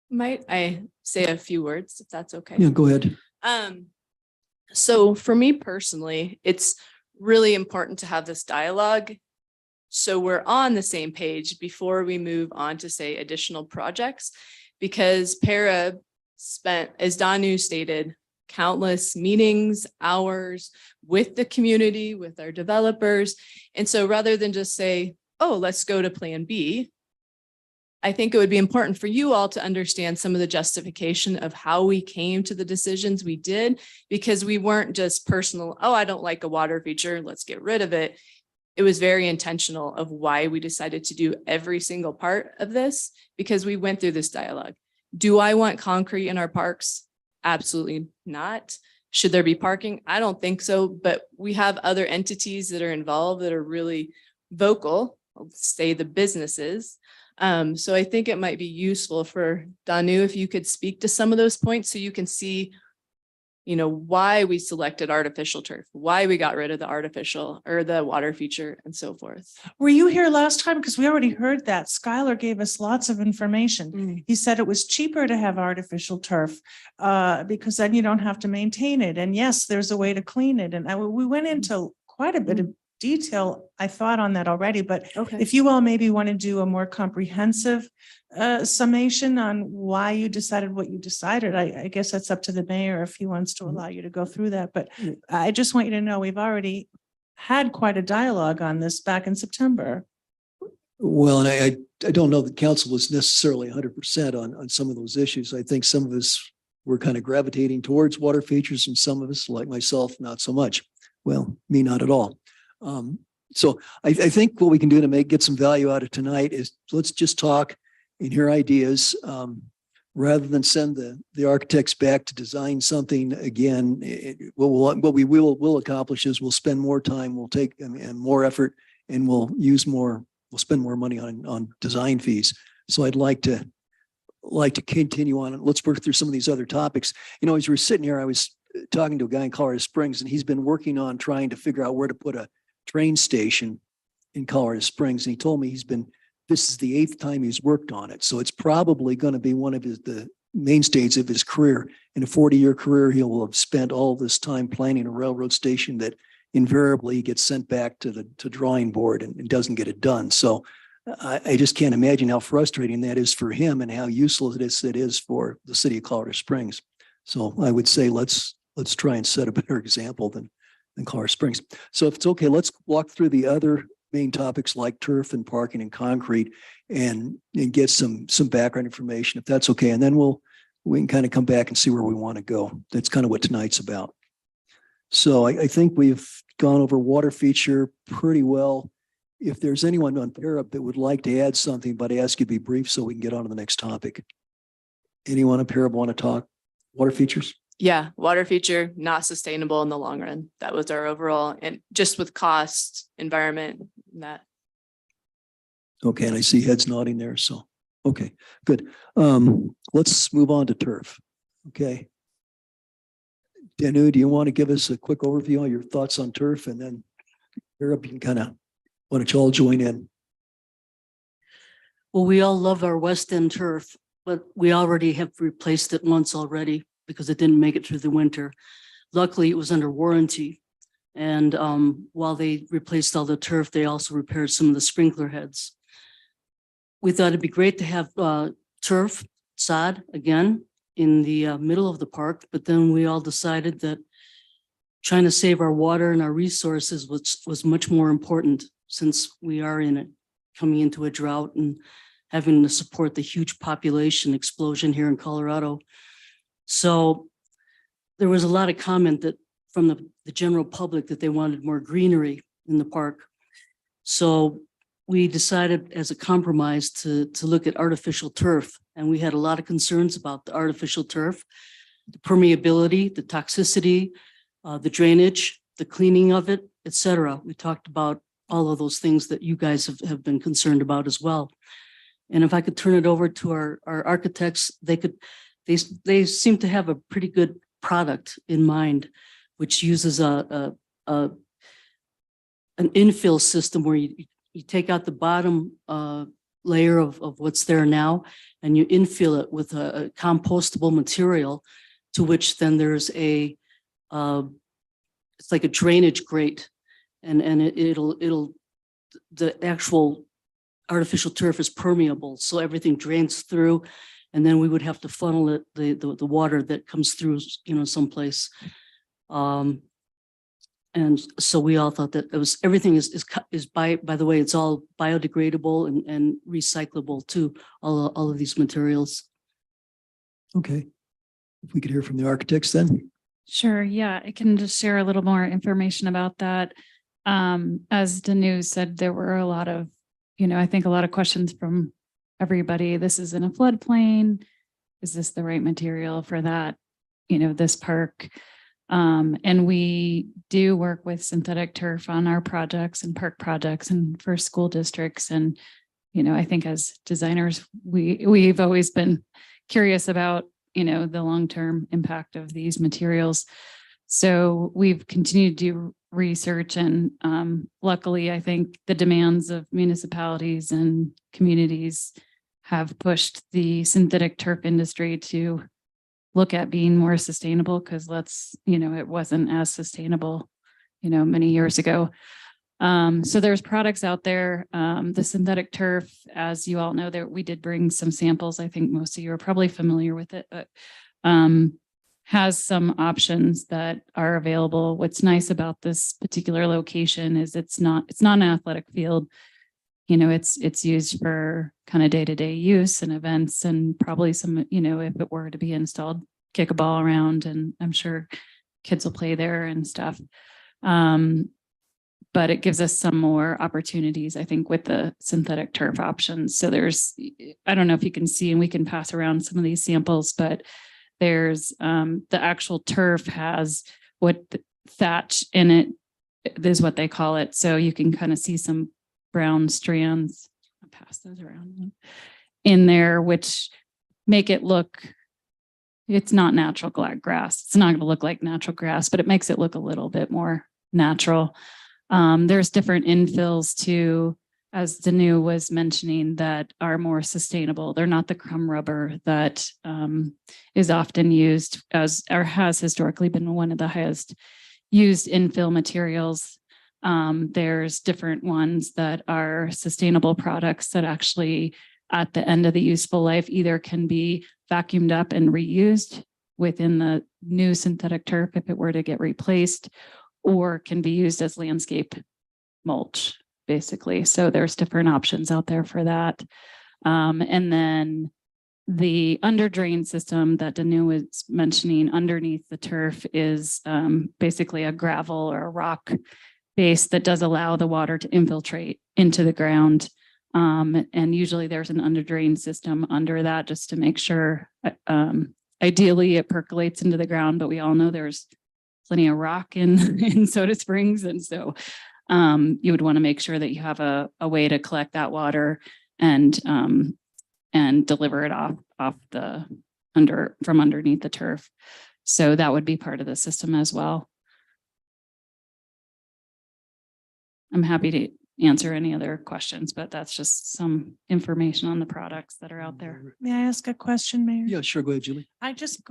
Might I say a few words, if that's okay? Yeah, go ahead. So for me personally, it's really important to have this dialogue so we're on the same page before we move on to say additional projects, because Parab spent, as Danu stated, countless meetings, hours with the community, with our developers. And so rather than just say, oh, let's go to Plan B, I think it would be important for you all to understand some of the justification of how we came to the decisions we did, because we weren't just personal, oh, I don't like a water feature, let's get rid of it. it was very intentional of why we decided to do every single part of this, because we went through this dialogue. Do I want concrete in our parks? Absolutely not. Should there be parking? I don't think so, but we have other entities that are involved that are really vocal, I'll say the businesses. So I think it might be useful for Danu if you could speak to some of those points so you can see, why we selected artificial turf, why we got rid of the artificial or the water feature and so forth. Were you here last time? Because we already heard that. Skylar gave us lots of information. He said it was cheaper to have artificial turf because then you don't have to maintain it. And yes, there's a way to clean it. And we went into quite a bit of detail, I thought, on that already. But if you all maybe want to do a more comprehensive summation on why you decided what you decided, I guess that's up to the mayor if he wants to allow you to go through that. But I just want you to know we've already had quite a dialogue on this back in September. Well, and I don't know that council was necessarily 100% on some of those issues. I think some of us were kind of gravitating towards water features and some of us, like myself, not so much. Well, me, not at all. So I think what we can do to get some value out of tonight is let's just talk and hear ideas rather than send the architects back to design something again. What we will accomplish is we'll spend more time, we'll take and more effort, and we'll spend more money on design fees. So I'd like to continue on and let's work through some of these other topics. As we're sitting here, I was talking to a guy in Colorado Springs, and he's been working on trying to figure out where to put a train station in Colorado Springs. And he told me this is the 8th time he's worked on it. So it's probably going to be one of the mainstays of his career. In a 40-year career, he will have spent all this time planning a railroad station that invariably gets sent back to drawing board and doesn't get it done. So I just can't imagine how frustrating that is for him and how useless it is for the city of Colorado Springs. So I would say let's try and set a better example than Colorado Springs. So if it's okay, let's walk through the other main topics like turf and parking and concrete and get some background information, if that's okay. And then we can kind of come back and see where we want to go. That's kind of what tonight's about. So I think we've gone over water feature pretty well. If there's anyone on PARAB that would like to add something, but I ask you to be brief so we can get on to the next topic. Anyone on PARAB want to talk water features? Yeah, water feature, not sustainable in the long run. That was our overall, and just with cost, environment, that. Okay, and I see heads nodding there. So, okay, good. Let's move on to turf. Okay. Danu, do you want to give us a quick overview on your thoughts on turf, and then Europe, you can why don't you all join in? Well, we all love our West End turf, but we already have replaced it once already because it didn't make it through the winter. Luckily, it was under warranty. And while they replaced all the turf, they also repaired some of the sprinkler heads. We thought it'd be great to have turf, sod again in the middle of the park, but then we all decided that trying to save our water and our resources was much more important since we are coming into a drought and having to support the huge population explosion here in Colorado. So there was a lot of comment from the general public that they wanted more greenery in the park. So we decided as a compromise to look at artificial turf. And we had a lot of concerns about the artificial turf, the permeability, the toxicity, the drainage, the cleaning of it, et cetera. We talked about all of those things that you guys have been concerned about as well. And if I could turn it over to our architects, they seem to have a pretty good product in mind, which uses an infill system where you take out the bottom layer of what's there now, and you infill it with a compostable material, to which then there's it's like a drainage grate, and the actual artificial turf is permeable, so everything drains through, and then we would have to funnel it the water that comes through, someplace. And so we all thought that everything is by the way, it's all biodegradable and recyclable too, all of these materials. Okay. If we could hear from the architects then. Sure. Yeah, I can just share a little more information about that. as Danu said, there were a lot of, I think a lot of questions from everybody. This is in a floodplain. Is this the right material for that, this park? And we do work with synthetic turf on our projects and park projects and for school districts. And, I think as designers, we've always been curious about, the long-term impact of these materials. So we've continued to do research, and luckily, I think the demands of municipalities and communities have pushed the synthetic turf industry to look at being more sustainable, because it wasn't as sustainable, many years ago. So there's products out there. The synthetic turf, as you all know, that we did bring some samples. I think most of you are probably familiar with it, but has some options that are available. What's nice about this particular location is it's not an athletic field. It's used for kind of day-to-day use and events, and probably some, if it were to be installed, kick a ball around, and I'm sure kids will play there and stuff. But it gives us some more opportunities, I think, with the synthetic turf options. So I don't know if you can see, and we can pass around some of these samples, but there's the actual turf has thatch in it, is what they call it. So you can kind of see some brown strands. I'll pass those around in there, which make it look, it's not natural grass. It's not going to look like natural grass, but it makes it look a little bit more natural. There's different infills too, as Danu was mentioning, that are more sustainable. They're not the crumb rubber that is often used has historically been one of the highest used infill materials. There's different ones that are sustainable products that actually at the end of the useful life either can be vacuumed up and reused within the new synthetic turf if it were to get replaced, or can be used as landscape mulch, basically. So there's different options out there for that. And then the under drain system that Danu was mentioning underneath the turf is basically a gravel or a rock base that does allow the water to infiltrate into the ground. And usually there's an under drain system under that just to make sure, ideally it percolates into the ground, but we all know there's plenty of rock in Soda Springs. And so you would want to make sure that you have a way to collect that water and deliver it from underneath the turf. So that would be part of the system as well. I'm happy to answer any other questions, but that's just some information on the products that are out there. May I ask a question, Mayor? Yeah, sure. Go ahead, Julie. I just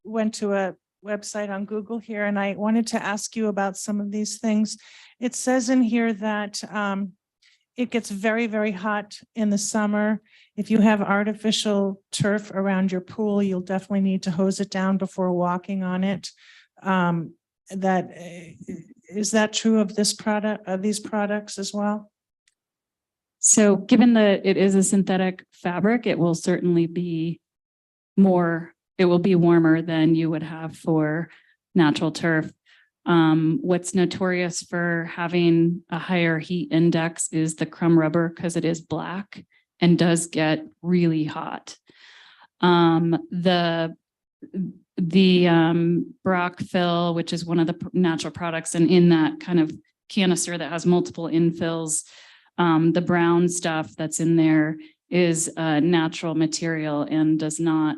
went to a website on Google here, and I wanted to ask you about some of these things. It says in here that it gets very, very hot in the summer. If you have artificial turf around your pool, you'll definitely need to hose it down before walking on it. Is that true of these products as well? So given that it is a synthetic fabric, it will certainly be warmer than you would have for natural turf. What's notorious for having a higher heat index is the crumb rubber, because it is black and does get really hot. The Brock fill, which is one of the natural products, and in that kind of canister that has multiple infills, the brown stuff that's in there is a natural material and does not,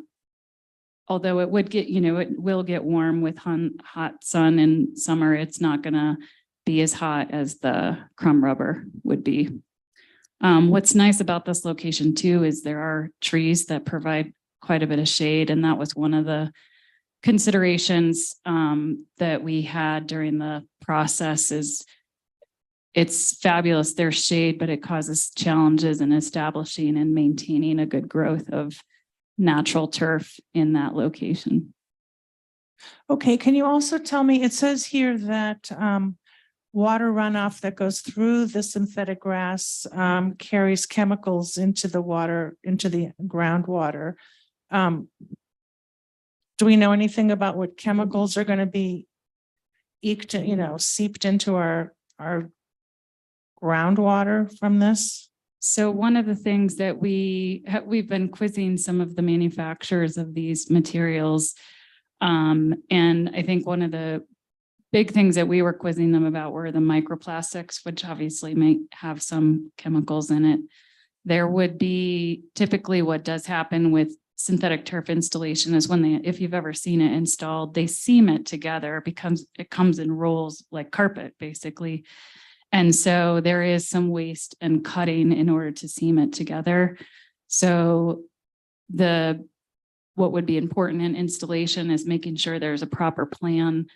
although it would get, it will get warm with hot sun in summer, it's not going to be as hot as the crumb rubber would be. What's nice about this location too is there are trees that provide quite a bit of shade, and that was one of the considerations that we had during the process. Is it's fabulous, there's shade, but it causes challenges in establishing and maintaining a good growth of natural turf in that location. Okay, can you also tell me, it says here that water runoff that goes through the synthetic grass carries chemicals into the water, into the groundwater. Do we know anything about what chemicals are going to be eked, seeped into our groundwater from this? So one of the things that we've been quizzing some of the manufacturers of these materials. And I think one of the big things that we were quizzing them about were the microplastics, which obviously may have some chemicals in it. There would be typically what does happen with synthetic turf installation is when if you've ever seen it installed, they seam it together because it comes in rolls like carpet, basically. And so there is some waste and cutting in order to seam it together. So what would be important in installation is making sure there's a proper plan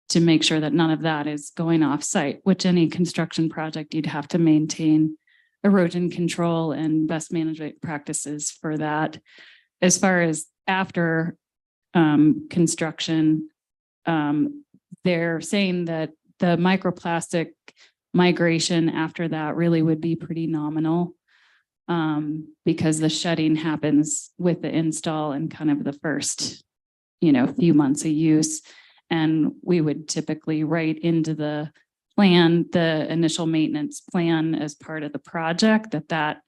to make sure that none of that is going off site, which any construction project you'd have to maintain erosion control and best management practices for that. As far as after construction, they're saying that the microplastic migration after that really would be pretty nominal because the shedding happens with the install and kind of the first, few months of use. And we would typically write into the plan, the initial maintenance plan as part of the project that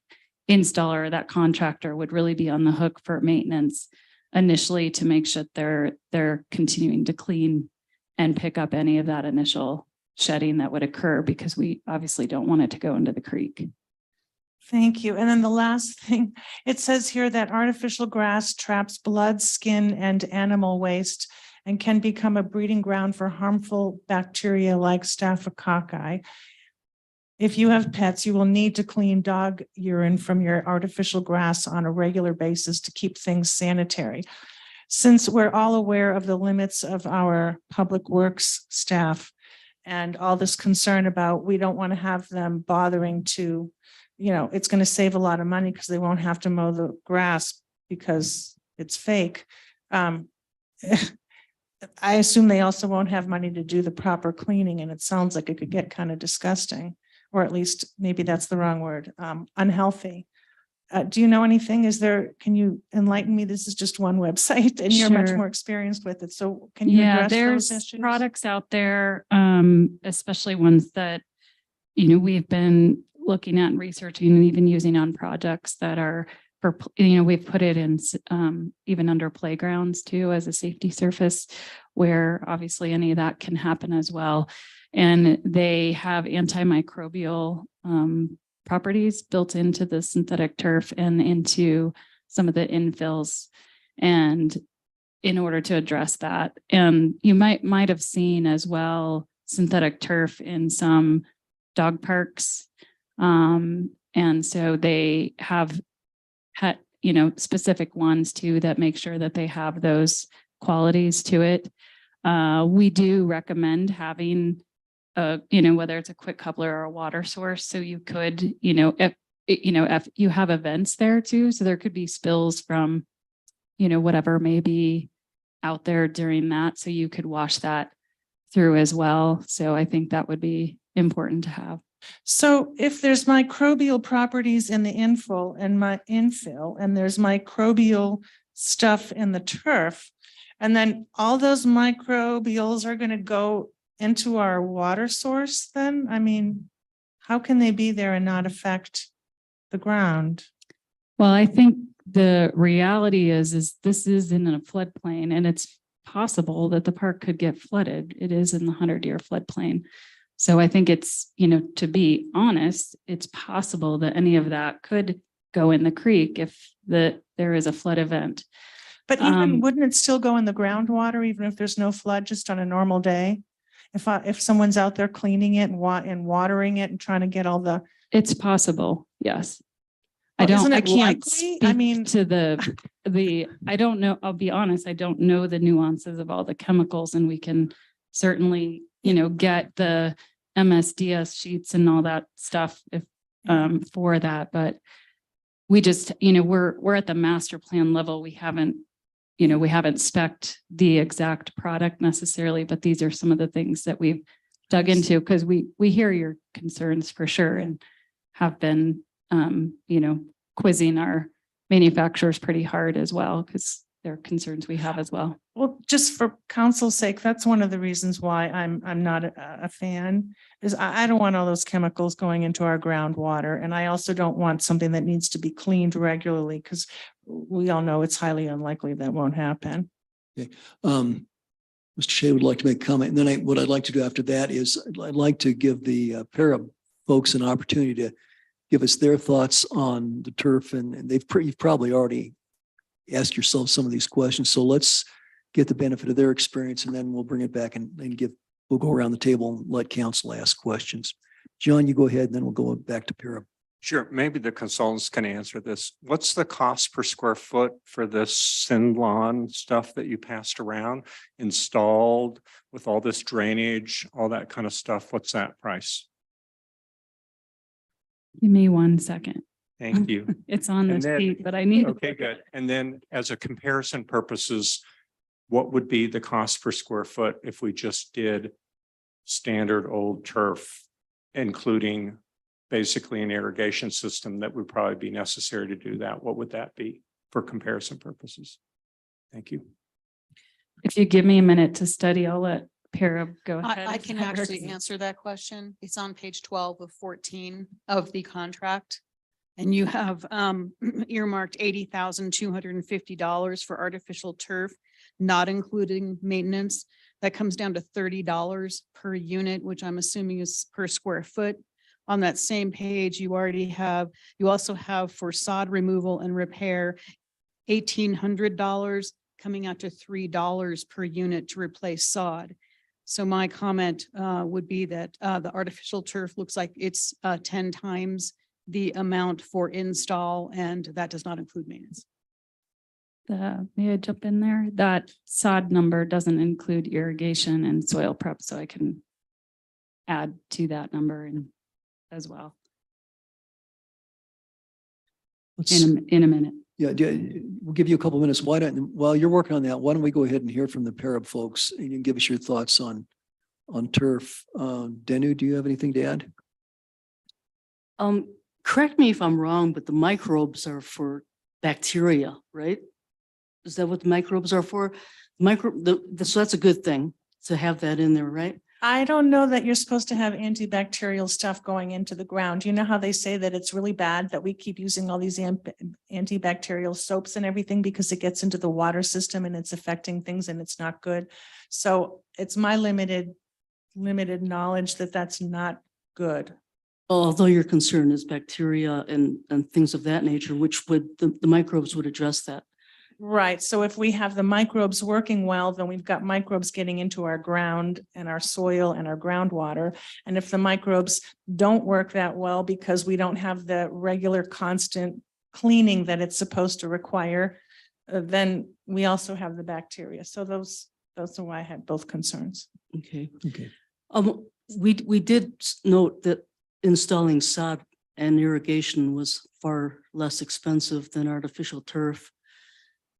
installer, that contractor would really be on the hook for maintenance initially to make sure they're continuing to clean and pick up any of that initial shedding that would occur because we obviously don't want it to go into the creek. Thank you. And then the last thing, it says here that artificial grass traps blood, skin, and animal waste and can become a breeding ground for harmful bacteria like Staphylococci. If you have pets, you will need to clean dog urine from your artificial grass on a regular basis to keep things sanitary. Since we're all aware of the limits of our public works staff and all this concern about, we don't want to have them bothering to, it's going to save a lot of money because they won't have to mow the grass because it's fake. I assume they also won't have money to do the proper cleaning, and it sounds like it could get kind of disgusting, or at least maybe that's the wrong word, unhealthy. Do you know anything? Can you enlighten me? This is just one website and you're much Sure. more experienced with it. So can you address those there's issues? products out there, especially ones that, we've been looking at and researching and even using on projects that are for, we've put it in even under playgrounds too as a safety surface where obviously any of that can happen as well. And they have antimicrobial properties built into the synthetic turf and into some of the infills. And in order to address that, and you might have seen as well synthetic turf in some dog parks. And so they have had, specific ones too that make sure that they have those qualities to it. We do recommend having whether it's a quick coupler or a water source. So you could, if you have events there too, so there could be spills from, whatever may be out there during that. So you could wash that through as well. So I think that would be important to have. So if there's microbial properties in the infill and there's microbial stuff in the turf, and then all those microbials are going to go into our water source, then, how can they be there and not affect the ground? Well, I think the reality is this is in a floodplain and it's possible that the park could get flooded. It is in the 100-year floodplain. So I think it's, to be honest, it's possible that any of that could go in the creek if there is a flood event. But even wouldn't it still go in the groundwater, even if there's no flood, just on a normal day? If someone's out there cleaning it and watering it and trying to get all the. It's possible, yes. Well, isn't I it can't likely? speak to I don't know, I'll be honest, I don't know the nuances of all the chemicals, and we can certainly, get the MSDS sheets and all that stuff if for that, but we just, we're at the master plan level. We haven't spec'd the exact product necessarily, but these are some of the things that we've dug into because we hear your concerns for sure and have been, quizzing our manufacturers pretty hard as well, because they're concerns we have as well. Well, just for council's sake, that's one of the reasons why I'm not a fan, is I don't want all those chemicals going into our groundwater. And I also don't want something that needs to be cleaned regularly, because we all know it's highly unlikely that won't happen. Mr. Shea would like to make a comment, and then what I'd like to do after that is I'd like to give the Para folks an opportunity to give us their thoughts on the turf, and you've probably already asked yourself some of these questions. So let's get the benefit of their experience, and then we'll bring it back and we'll go around the table and let council ask questions. John, you go ahead, and then we'll go back to Para. Sure, maybe the consultants can answer this. What's the cost per square foot for this Sindlon stuff that you passed around, installed with all this drainage, all that kind of stuff? What's that price? Give me 1 second. Thank you. It's on the And then- sheet, but I need. Okay, good. And then as a comparison purposes, what would be the cost per square foot if we just did standard old turf, including basically an irrigation system that would probably be necessary to do that? What would that be for comparison purposes? Thank you. If you give me a minute to study, I'll let Para go ahead. I if can that actually works. answer that question. It's on page 12 of 14 of the contract. And you have earmarked $80,250 for artificial turf, not including maintenance. That comes down to $30 per unit, which I'm assuming is per square foot. On that same page, you also have for sod removal and repair, $1,800 coming out to $3 per unit to replace sod. So my comment would be that the artificial turf looks like it's 10 times the amount for install, and that does not include maintenance. May I jump in there? That sod number doesn't include irrigation and soil prep, so I can add to that number and as well in a minute. Yeah, we'll give you a couple minutes. While you're working on that, why don't we go ahead and hear from the Para folks, and you can give us your thoughts on turf. Denu, do you have anything to add? Correct me if I'm wrong, but the microbes are for bacteria, right? Is that what the microbes are for? So that's a good thing to have that in there, right? I don't know that you're supposed to have antibacterial stuff going into the ground. You know how they say that it's really bad that we keep using all these antibacterial soaps and everything because it gets into the water system and it's affecting things and it's not good. So it's my limited knowledge that that's not good. Although your concern is bacteria and things of that nature, which would, the microbes would address that. Right. So if we have the microbes working well, then we've got microbes getting into our ground and our soil and our groundwater. And if the microbes don't work that well because we don't have the regular constant cleaning that it's supposed to require, then we also have the bacteria. So those are why I had both concerns. Okay. Okay. We did note that installing sod and irrigation was far less expensive than artificial turf.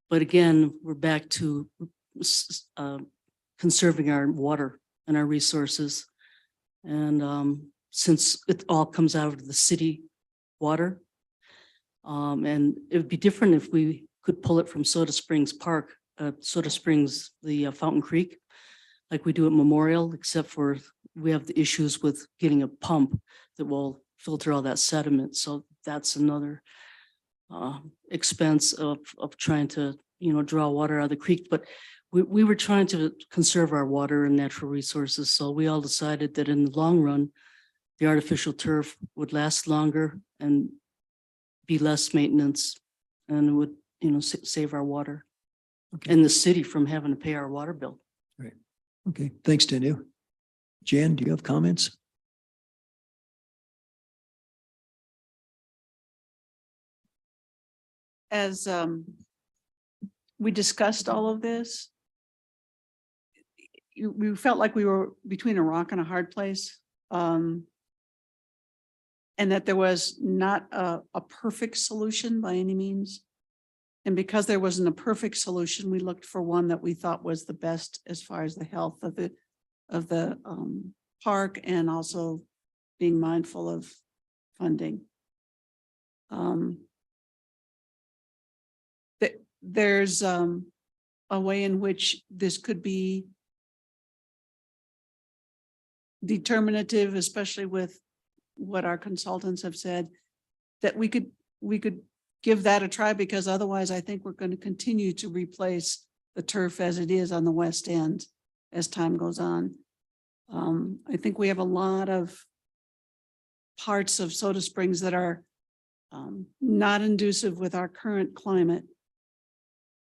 But again, we're back to conserving our water and our resources. And since it all comes out of the city water, and it would be different if we could pull it from Soda Springs Park, Soda Springs, the Fountain Creek, like we do at Memorial, except for we have the issues with getting a pump that will filter all that sediment. So that's another expense of trying to, draw water out of the creek. But we were trying to conserve our water and natural resources. So we all decided that in the long run, the artificial turf would last longer and be less maintenance and would, save our water and the city from having to pay our water bill. Right. Okay. Thanks, Denu. Jan, do you have comments? As we discussed all of this, we felt like we were between a rock and a hard place. And that there was not a perfect solution by any means. And because there wasn't a perfect solution, we looked for one that we thought was the best as far as the health of the park and also being mindful of funding. There's a way in which this could be determinative, especially with what our consultants have said, that we could give that a try, because otherwise I think we're going to continue to replace the turf as it is on the west end as time goes on. I think we have a lot of parts of Soda Springs that are not conducive with our current climate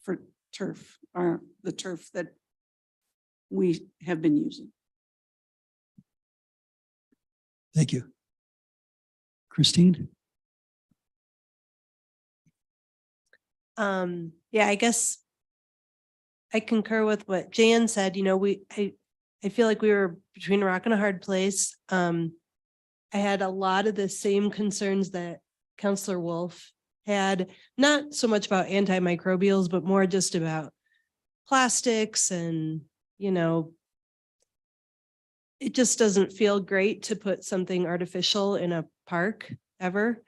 for turf, or the turf that we have been using. Thank you. Christine? Yeah, I guess I concur with what Jan said. You know, I feel like we were between a rock and a hard place. I had a lot of the same concerns that Counselor Wolf had, not so much about antimicrobials, but more just about plastics and, you know, it just doesn't feel great to put something artificial in a park ever,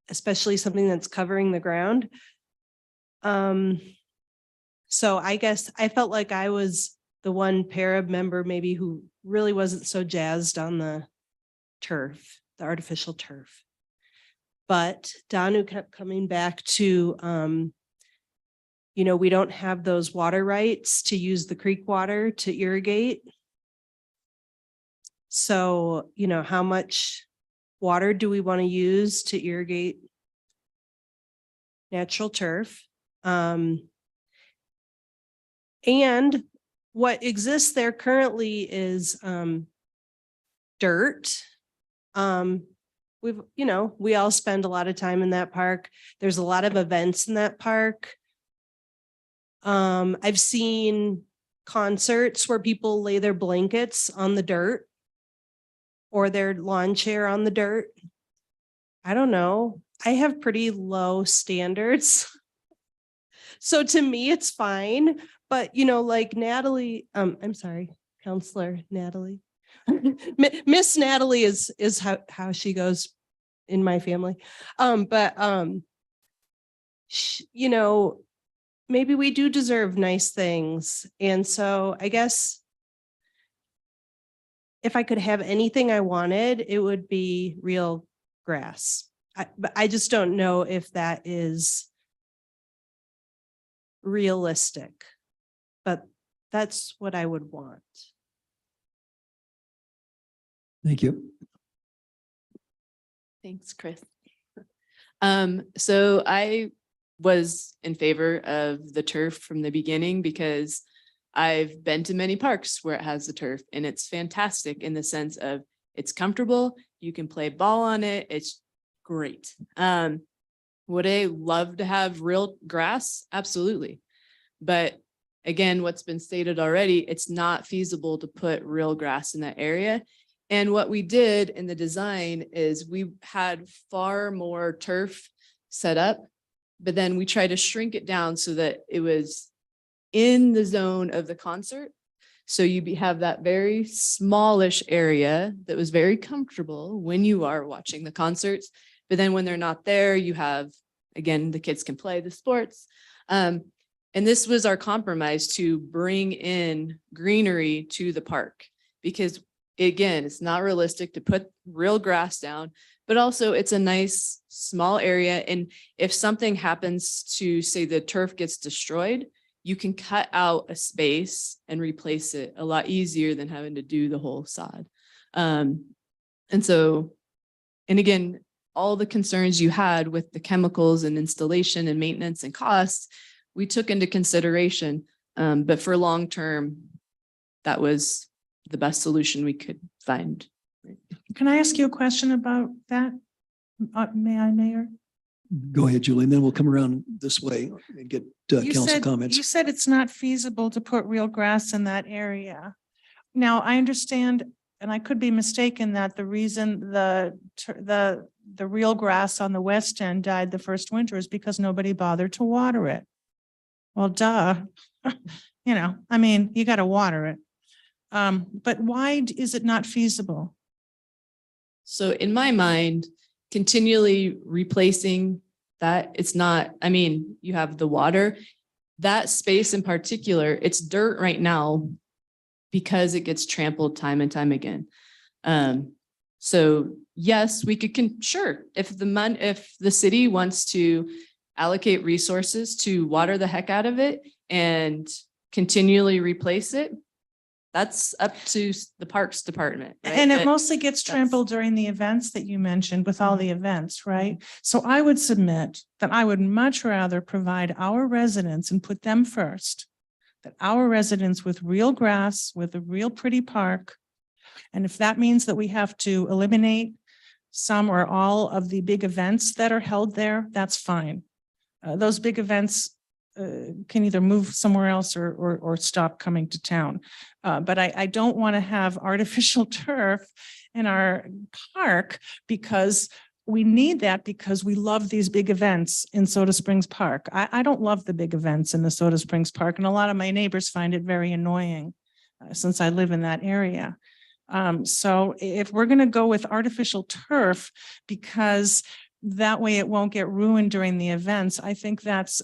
especially something that's covering the ground. So I guess I felt like I was the one PARAB member maybe who really wasn't so jazzed on the turf, the artificial turf. But Danu kept coming back to, you know, we don't have those water rights to use the creek water to irrigate. So, you know, how much water do we want to use to irrigate natural turf? And what exists there currently is dirt. We all spend a lot of time in that park. There's a lot of events in that park. I've seen concerts where people lay their blankets on the dirt or their lawn chair on the dirt. I don't know. I have pretty low standards. So to me, it's fine. But, you know, like Natalie, I'm sorry, Counselor Natalie. Miss Natalie is how she goes in my family. You know, maybe we do deserve nice things. And so I guess if I could have anything I wanted, it would be real grass. But I just don't know if that is realistic, but that's what I would want. Thank you. Thanks, Chris. So I was in favor of the turf from the beginning because I've been to many parks where it has the turf and it's fantastic in the sense of it's comfortable. You can play ball on it. It's great. Would I love to have real grass? Absolutely. But again, what's been stated already, it's not feasible to put real grass in that area. And what we did in the design is we had far more turf set up, but then we tried to shrink it down so that it was in the zone of the concert. So you have that very smallish area that was very comfortable when you are watching the concerts. But then when they're not there, you have, again, the kids can play the sports. And this was our compromise to bring in greenery to the park because again, it's not realistic to put real grass down, but also it's a nice small area. And if something happens to say the turf gets destroyed, you can cut out a space and replace it a lot easier than having to do the whole sod. And again, all the concerns you had with the chemicals and installation and maintenance and costs, we took into consideration. But for long term, that was the best solution we could find. Can I ask you a question about that? May I, Mayor? Go ahead, Julie, and then we'll come around this way and get council comments. You said it's not feasible to put real grass in that area. Now, I understand, and I could be mistaken, that the reason the real grass on the west end died the first winter is because nobody bothered to water it. Well, duh. You know, I mean, you got to water it. But why is it not feasible? So in my mind, continually replacing that, it's not, I mean, you have the water. that space in particular, it's dirt right now because it gets trampled time and time again. So yes, we could, sure, if the city wants to allocate resources to water the heck out of it and continually replace it, that's up to the Parks Department. right? And it But mostly gets trampled during the events that you mentioned with all the events, right? So I would submit that I would much rather provide our residents and put them first. That our residents with real grass, with a real pretty park. And if that means that we have to eliminate some or all of the big events that are held there, that's fine. Those big events can either move somewhere else or stop coming to town. But I don't want to have artificial turf in our park because we need that because we love these big events in Soda Springs Park. I don't love the big events in the Soda Springs Park, and a lot of my neighbors find it very annoying since I live in that area. So if we're going to go with artificial turf because that way it won't get ruined during the events, I think that's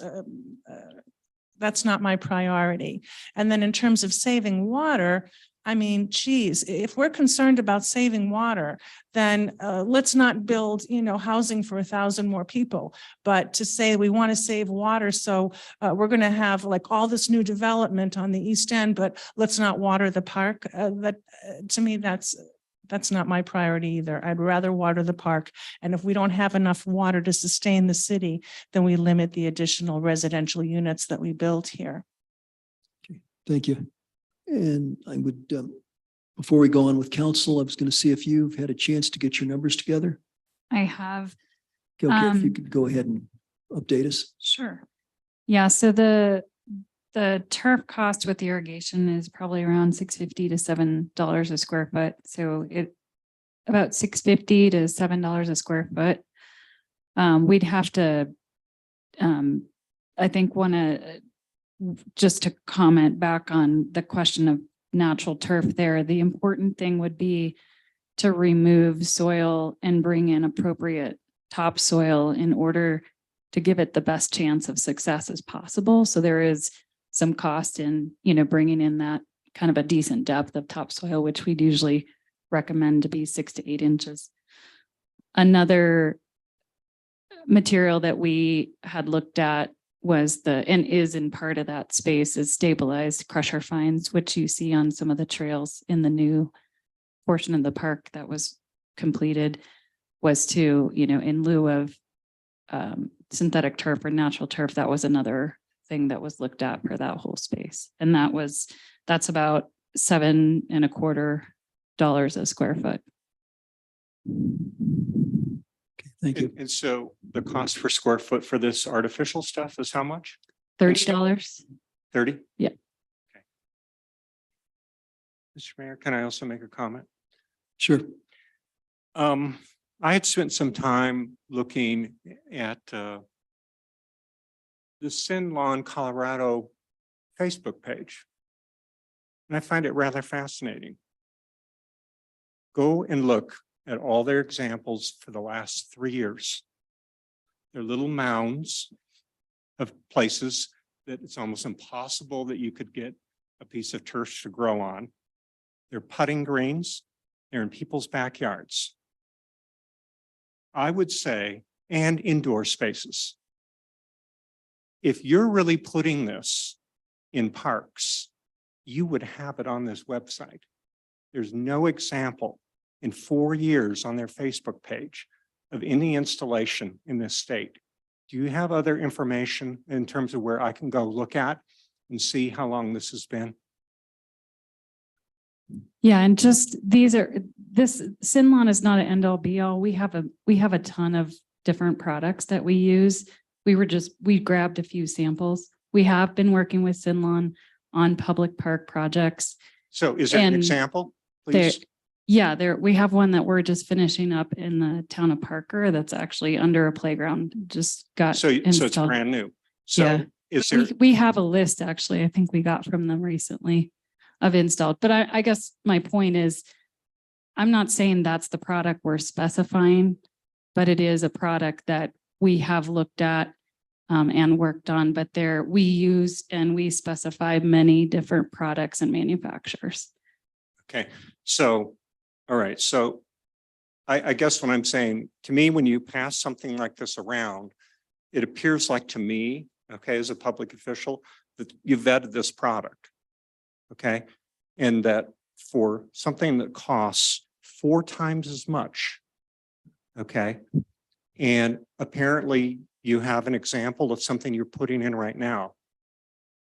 not my priority. And then in terms of saving water, I mean, geez, if we're concerned about saving water, then let's not build, housing for 1,000 more people. But to say we want to save water, so we're going to have like all this new development on the East End, but let's not water the park. To me, that's not my priority either. I'd rather water the park. And if we don't have enough water to sustain the city, then we limit the additional residential units that we build here. Okay, thank you. And I would, before we go on with council, I was going to see if you've had a chance to get your numbers together. I have. Okay, if you could go ahead and update us. Sure. Yeah, so the turf cost with irrigation is probably around $6.50 to $7 a square foot. So about $6.50 to $7 a square foot. We'd have to, I think, just to comment back on the question of natural turf there, the important thing would be to remove soil and bring in appropriate topsoil in order to give it the best chance of success as possible. So there is some cost in, bringing in that kind of a decent depth of topsoil, which we'd usually recommend to be 6 to 8 inches. Another material that we had looked at was and is in part of that space is stabilized crusher fines, which you see on some of the trails in the new portion of the park that was completed, was to, in lieu of synthetic turf or natural turf, that was another thing that was looked at for that whole space. And that's about $7.25 a square foot. Thank you. And so the cost per square foot for this artificial stuff is how much? $30. 30? Yeah. Okay. Mr. Mayor, can I also make a comment? Sure. I had spent some time looking at the Sin Lawn Colorado Facebook page. And I find it rather fascinating. Go and look at all their examples for the last 3 years. They're little mounds of places that it's almost impossible that you could get a piece of turf to grow on. They're putting greens. They're in people's backyards. I would say, and indoor spaces. If you're really putting this in parks, you would have it on this website. There's no example in 4 years on their Facebook page of any installation in this state. Do you have other information in terms of where I can go look at and see how long this has been? Yeah, and just this Sin Lawn is not an end all be all. We have a ton of different products that we use. We grabbed a few samples. We have been working with Sin Lawn on public park projects. So is there an And example, There, please? yeah, we have one that we're just finishing up in the town of Parker that's actually under a playground, just got So it's installed. brand new. So Yeah. is there, We have a list, actually, I think we got from them recently of installed, but I guess my point is, I'm not saying that's the product we're specifying, but it is a product that we have looked at and worked on, but we use and we specify many different products and manufacturers. Okay, so, all right, so I guess what I'm saying, to me, when you pass something like this around, it appears like to me, okay, as a public official, that you vetted this product. Okay, and that for something that costs 4 times as much. Okay, and apparently you have an example of something you're putting in right now,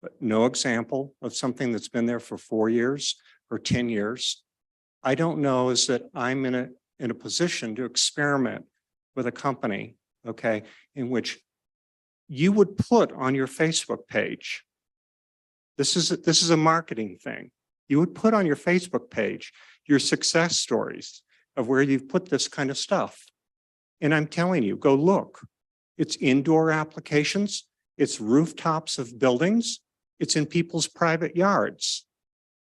but no example of something that's been there for 4 years or 10 years. I don't know is that I'm in a position to experiment with a company, okay, in which you would put on your Facebook page. This is a marketing thing. You would put on your Facebook page your success stories of where you've put this kind of stuff. And I'm telling you, go look. It's indoor applications. It's rooftops of buildings. It's in people's private yards.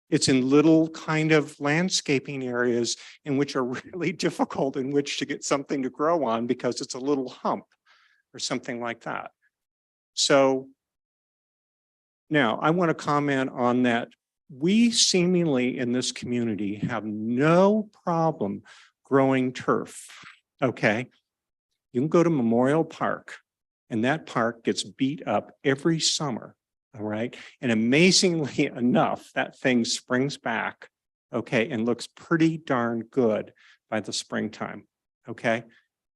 It's in little kind of landscaping areas in which are really difficult in which to get something to grow on because it's a little hump or something like that. So now I want to comment on that. We seemingly in this community have no problem growing turf. Okay. You can go to Memorial Park and that park gets beat up every summer. All right. And amazingly enough, that thing springs back. Okay. And looks pretty darn good by the springtime. Okay.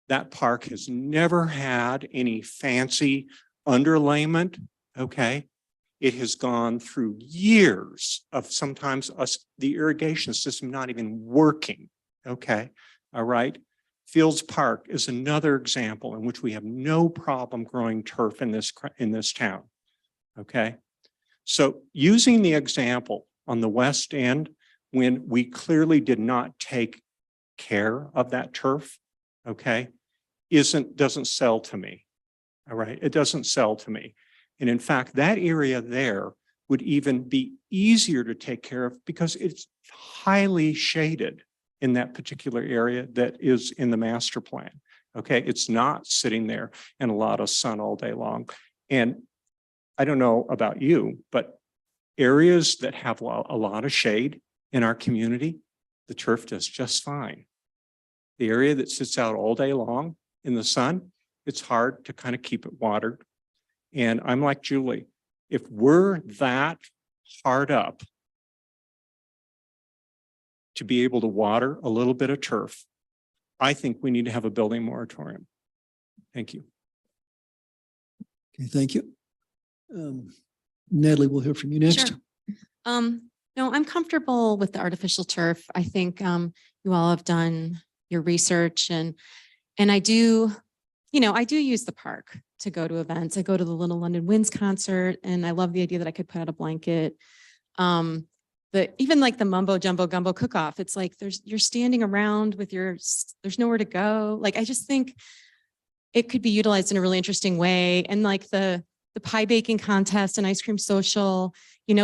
That park has never had any fancy underlayment. Okay. It has gone through years of sometimes the irrigation system not even working. Okay. All right. Fields Park is another example in which we have no problem growing turf in this town. Okay. So using the example on the west end, when we clearly did not take care of that turf, okay, doesn't sell to me. All right. It doesn't sell to me. And in fact, that area there would even be easier to take care of because it's highly shaded in that particular area that is in the master plan. Okay. It's not sitting there in a lot of sun all day long. And I don't know about you, but areas that have a lot of shade in our community, the turf does just fine. The area that sits out all day long in the sun, it's hard to kind of keep it watered. And I'm like Julie, if we're that hard up to be able to water a little bit of turf, I think we need to have a building moratorium. Thank you. Okay, thank you. Natalie, we'll hear from you next. Sure. No, I'm comfortable with the artificial turf. I think you all have done your research and I do, I do use the park to go to events. I go to the Little London Winds concert and I love the idea that I could put out a blanket. Even like the Mumbo Jumbo Gumbo cook-off, it's like you're standing around with there's nowhere to go. Like, I just think it could be utilized in a really interesting way. And like the pie baking contest and ice cream social,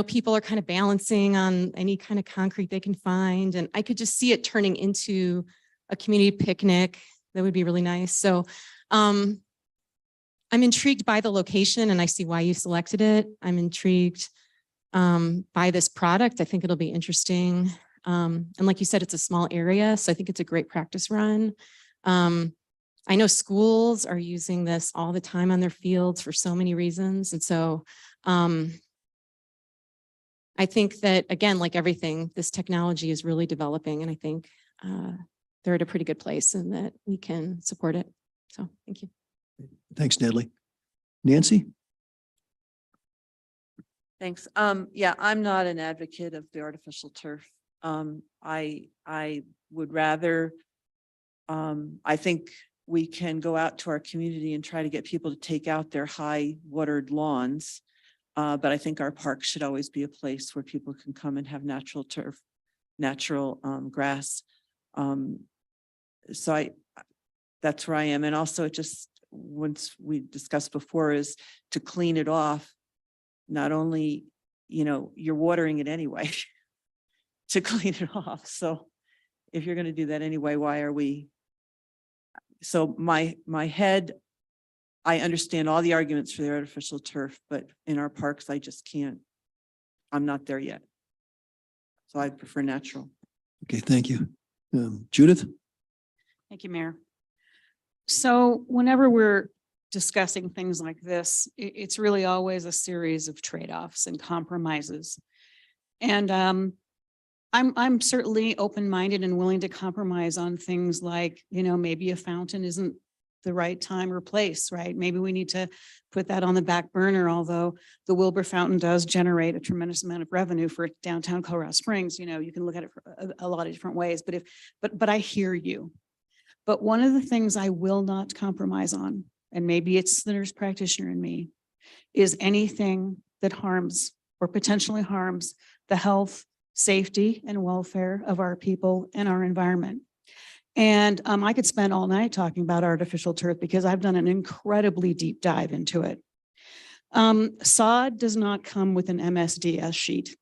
people are kind of balancing on any kind of concrete they can find. And I could just see it turning into a community picnic. That would be really nice. So I'm intrigued by the location and I see why you selected it. I'm intrigued by this product. I think it'll be interesting. And like you said, it's a small area. So I think it's a great practice run. I know schools are using this all the time on their fields for so many reasons. And so I think that, again, like everything, this technology is really developing. And I think they're at a pretty good place and that we can support it. So thank you. Thanks, Natalie. Nancy? Thanks. Yeah, I'm not an advocate of the artificial turf. I would rather, I think we can go out to our community and try to get people to take out their high watered lawns. But I think our park should always be a place where people can come and have natural turf, natural grass. So that's where I am. And also just once we discussed before is to clean it off. Not only, you're watering it anyway to clean it off. So if you're going to do that anyway, why are we? So my head I understand all the arguments for the artificial turf, but in our parks, I just can't. I'm not there yet. So I prefer natural. Okay, thank you. Judith? Thank you, Mayor. So whenever we're discussing things like this, it's really always a series of trade-offs and compromises. And I'm certainly open-minded and willing to compromise on things like, you know, maybe a fountain isn't the right time or place, right? Maybe we need to put that on the back burner, although the Wilbur Fountain does generate a tremendous amount of revenue for downtown Colorado Springs. You know, you can look at it for a lot of different ways, but I hear you. But one of the things I will not compromise on, and maybe it's the nurse practitioner in me, is anything that harms or potentially harms the health, safety, and welfare of our people and our environment. And I could spend all night talking about artificial turf because I've done an incredibly deep dive into it. sod does not come with an MSDS sheet.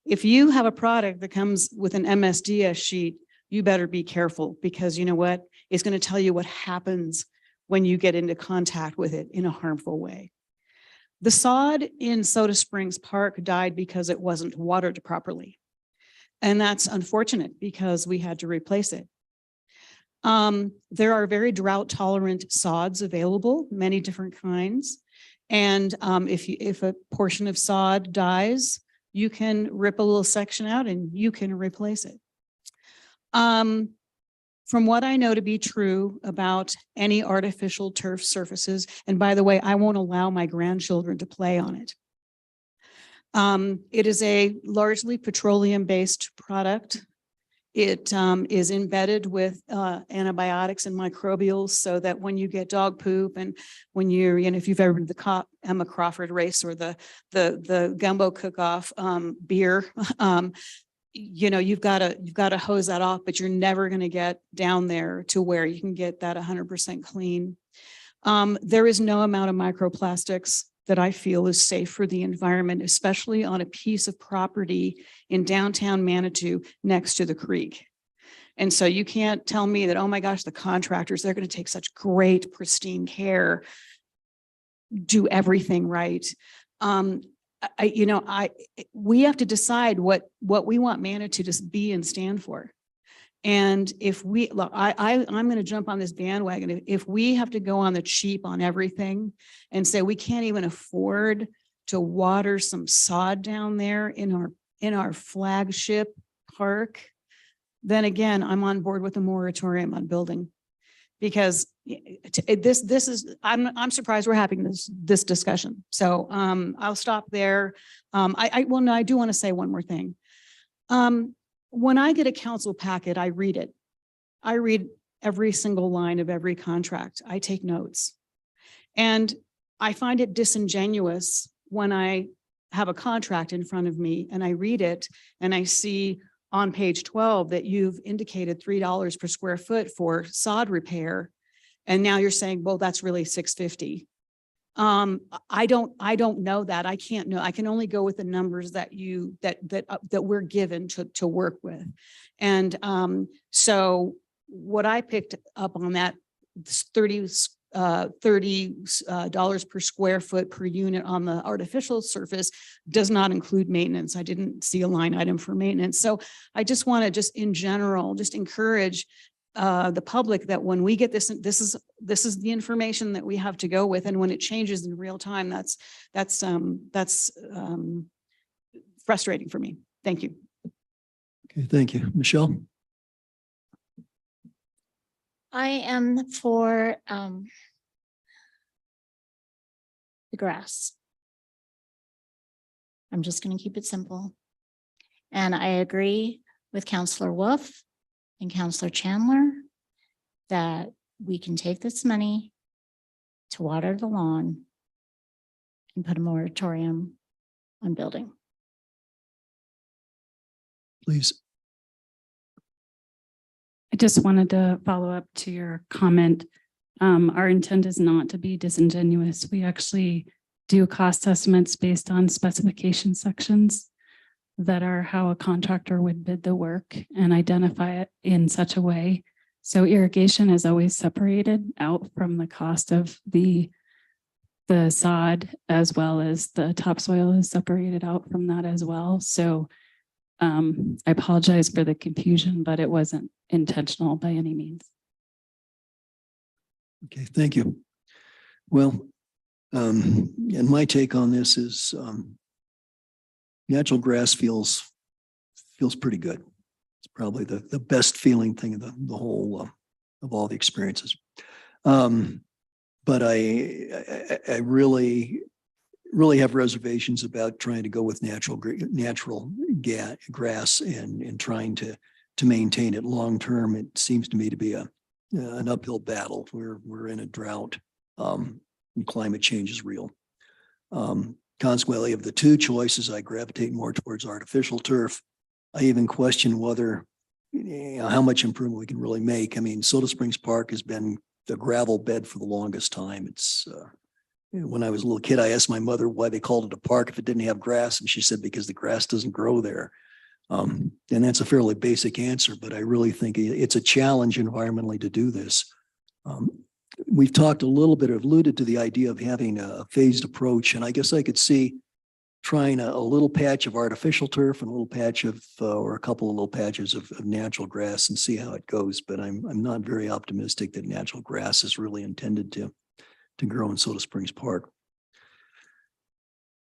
If you have a product that comes with an MSDS sheet, you better be careful, because you know what? It's going to tell you what happens when you get into contact with it in a harmful way. The sod in Soda Springs Park died because it wasn't watered properly. And that's unfortunate because we had to replace it. There are very drought tolerant sods available, many different kinds. And if a portion of sod dies, you can rip a little section out and you can replace it. From what I know to be true about any artificial turf surfaces, and by the way, I won't allow my grandchildren to play on it. It is a largely petroleum-based product. It is embedded with antibiotics and microbials, so that when you get dog poop and when you're, you know, if you've ever been to the Emma Crawford race or the gumbo cook-off beer, you know, you've got to hose that off, but you're never going to get down there to where you can get that 100% clean. There is no amount of microplastics that I feel is safe for the environment, especially on a piece of property in downtown Manitou next to the creek. And so you can't tell me that, oh my gosh, the contractors, they're going to take such great, pristine care, do everything right. We have to decide what we want Manitou to be and stand for. And if we, look, I'm going to jump on this bandwagon. If we have to go on the cheap on everything and say we can't even afford to water some sod down there in our flagship park, then again, I'm on board with a moratorium on building. Because this is, I'm surprised we're having this discussion. So I'll stop there. I do want to say one more thing. When I get a council packet, I read it. I read every single line of every contract. I take notes. And I find it disingenuous when I have a contract in front of me and I read it and I see on page 12 that you've indicated $3 per square foot for sod repair. And now you're saying, well, that's really $6.50. I don't know that. I can't know. I can only go with the numbers that we're given to work with. And so what I picked up on that $30 per square foot per unit on the artificial surface does not include maintenance. I didn't see a line item for maintenance. So I just want to just in general, just encourage the public that when we get this is the information that we have to go with. And when it changes in real time, that's frustrating for me. Thank you. Okay, thank you. Michelle? I am for the grass. I'm just going to keep it simple. And I agree with Councillor Wolf and Councillor Chandler that we can take this money to water the lawn and put a moratorium on building. Please. I just wanted to follow up to your comment. Our intent is not to be disingenuous. We actually do cost estimates based on specification sections that are how a contractor would bid the work and identify it in such a way. So irrigation is always separated out from the cost of the the sod as well as the topsoil is separated out from that as well. So I apologize for the confusion, but it wasn't intentional by any means. Okay, thank you. Well, and my take on this is natural grass feels pretty good. It's probably the best feeling thing of the whole of all the experiences. But I really have reservations about trying to go with natural grass and trying to maintain it long term. It seems to me to be an uphill battle. We're in a drought. And climate change is real. Consequently, of the two choices, I gravitate more towards artificial turf. I even question whether, how much improvement we can really make. I mean, Soda Springs Park has been the gravel bed for the longest time. It's when I was a little kid, I asked my mother why they called it a park if it didn't have grass, and she said because the grass doesn't grow there. And that's a fairly basic answer, but I really think it's a challenge environmentally to do this. We've talked a little bit, or alluded to the idea of having a phased approach, and I guess I could see trying a little patch of artificial turf and a little patch of, or a couple of little patches of natural grass and see how it goes. But I'm not very optimistic that natural grass is really intended to grow in Soda Springs Park.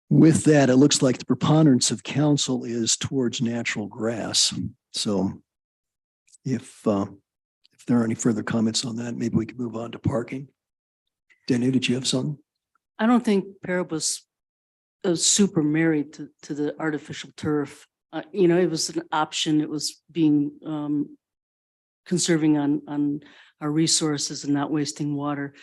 With that, it looks like the preponderance of council is towards natural grass. So if there are any further comments on that, maybe we can move on to parking. Daniel, did you have something? I don't think Para was super married to the artificial turf. It was an option. It was being conserving on our resources and not wasting water.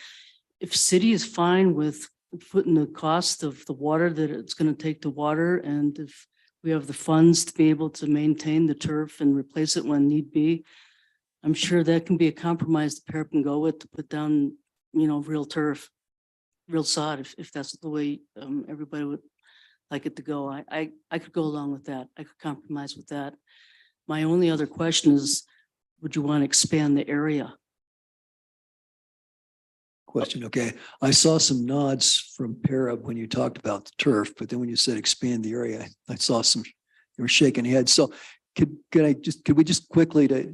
If city is fine with putting the cost of the water that it's going to take to water, and if we have the funds to be able to maintain the turf and replace it when need be, I'm sure that can be a compromise the pair can go with to put down, real turf, real sod, if that's the way everybody would like it to go. I could go along with that. I could compromise with that. My only other question is, would you want to expand the area? Question. Okay. I saw some nods from Para when you talked about the turf, but then when you said expand the area, I saw some, you were shaking heads. So could we just quickly to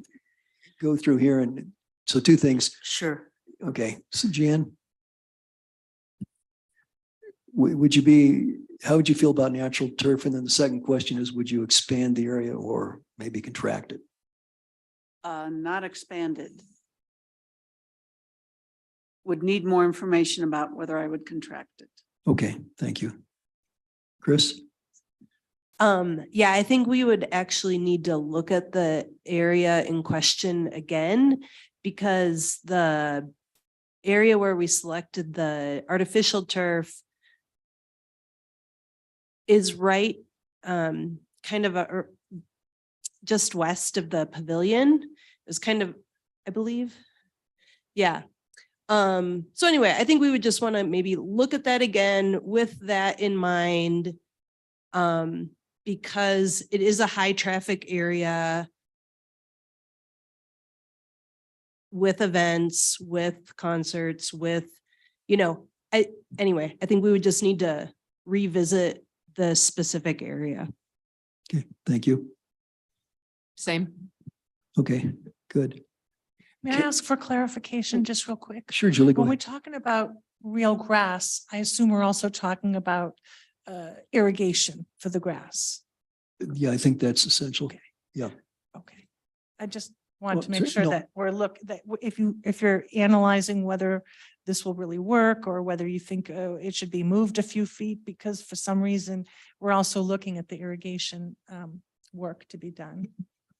go through here? And so two things. Sure. Okay. So Jan, how would you feel about natural turf? And then the second question is, would you expand the area or maybe contract it? Not expanded. Would need more information about whether I would contract it. Okay, thank you. Chris? Yeah, I think we would actually need to look at the area in question again, because the area where we selected the artificial turf is right kind of just west of the pavilion. It was kind of, I believe. Yeah. So anyway, I think we would just want to maybe look at that again with that in mind. Because it is a high traffic area with events, with concerts, anyway, I think we would just need to revisit the specific area. Okay, thank you. Same. Okay, good. May I ask for clarification just real quick? Sure, Julie, go When we're ahead. talking about real grass, I assume we're also talking about irrigation for the grass. Yeah, I think that's essential. Yeah. Okay. I just want to Well, make sure no. that if you're analyzing whether this will really work or whether you think it should be moved a few feet, because for some reason, we're also looking at the irrigation work to be done.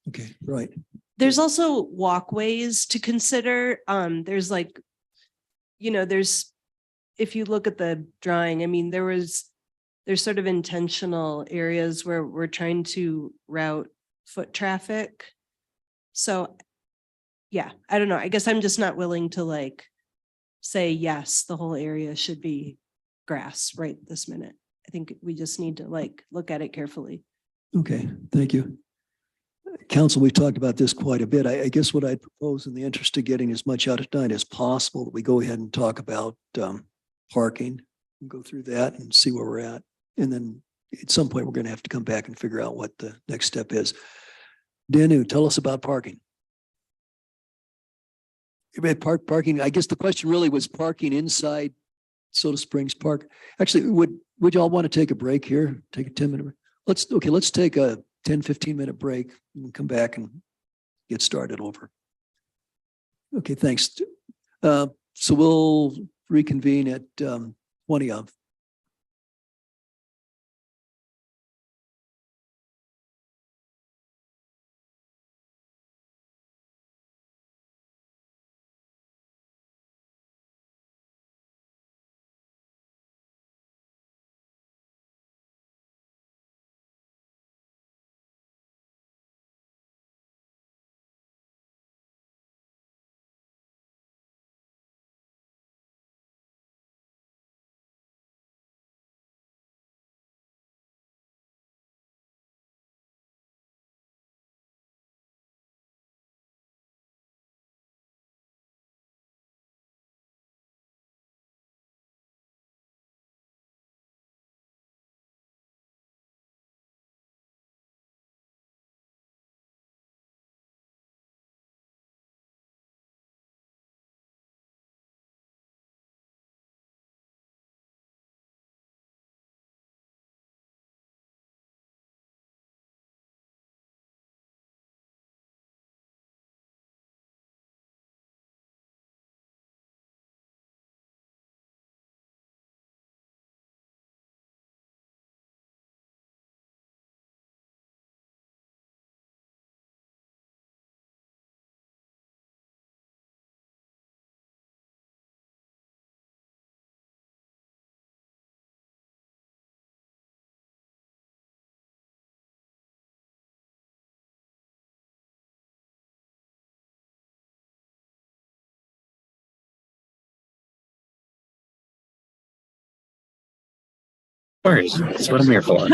Okay, right. There's also walkways to consider. There's if you look at the drawing, I mean, there's sort of intentional areas where we're trying to route foot traffic. So yeah, I don't know. I guess I'm just not willing to say, yes, the whole area should be grass right this minute. I think we just need to look at it carefully. Okay, thank you. Council, we've talked about this quite a bit. I guess what I'd propose, in the interest of getting as much out of tonight as possible, that we go ahead and talk about parking. We'll go through that and see where we're at. And then at some point, we're going to have to come back and figure out what the next step is. Danu, tell us about parking. Parking, I guess the question really was parking inside Soda Springs Park. Actually, would y'all want to take a break here? Take a 10-minute break? Let's take a 10, 15-minute break and come back and get started over. Okay, thanks. So we'll reconvene at 20 of. That's what I'm here for.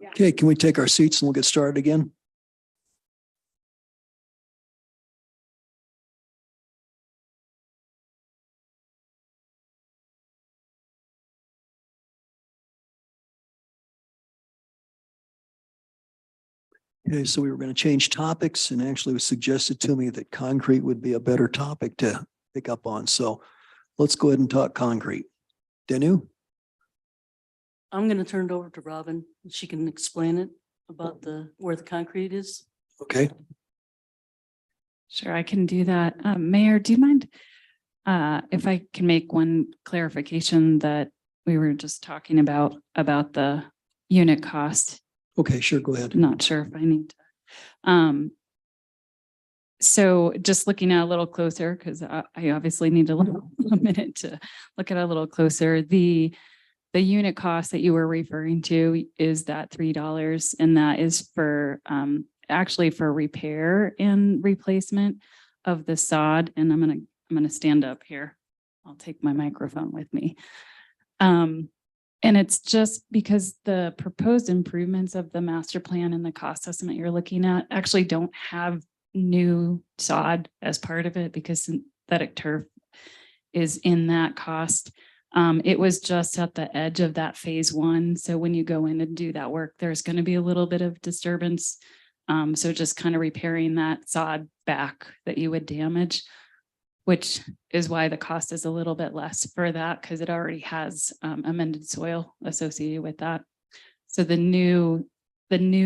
Okay, can we take our seats and we'll get started again? Okay, so we were going to change topics and actually it was suggested to me that concrete would be a better topic to pick up on. So let's go ahead and talk concrete. Danu? I'm gonna turn it over to Robin. She can explain it about where the concrete is. Okay. Sure, I can do that. Mayor, do you mind if I can make one clarification that we were just talking about the unit cost? Okay, sure, go ahead. Not sure if I need to. So just looking at a little closer, because I obviously need a minute to look at a little closer. The unit cost that you were referring to is that $3, and that is for actually for repair and replacement of the sod. And I'm gonna stand up here. I'll take my microphone with me. And it's just because the proposed improvements of the master plan and the cost estimate you're looking at actually don't have new sod as part of it because synthetic turf is in that cost. It was just at the edge of that phase one. So when you go in and do that work, there's going to be a little bit of disturbance. So just kind of repairing that sod back that you would damage, which is why the cost is a little bit less for that because it already has amended soil associated with that. So the new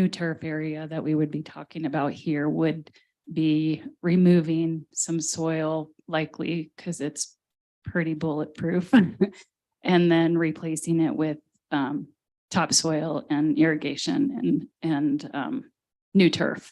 turf area that we would be talking about here would be removing some soil likely because it's pretty bulletproof and then replacing it with topsoil and irrigation and new turf.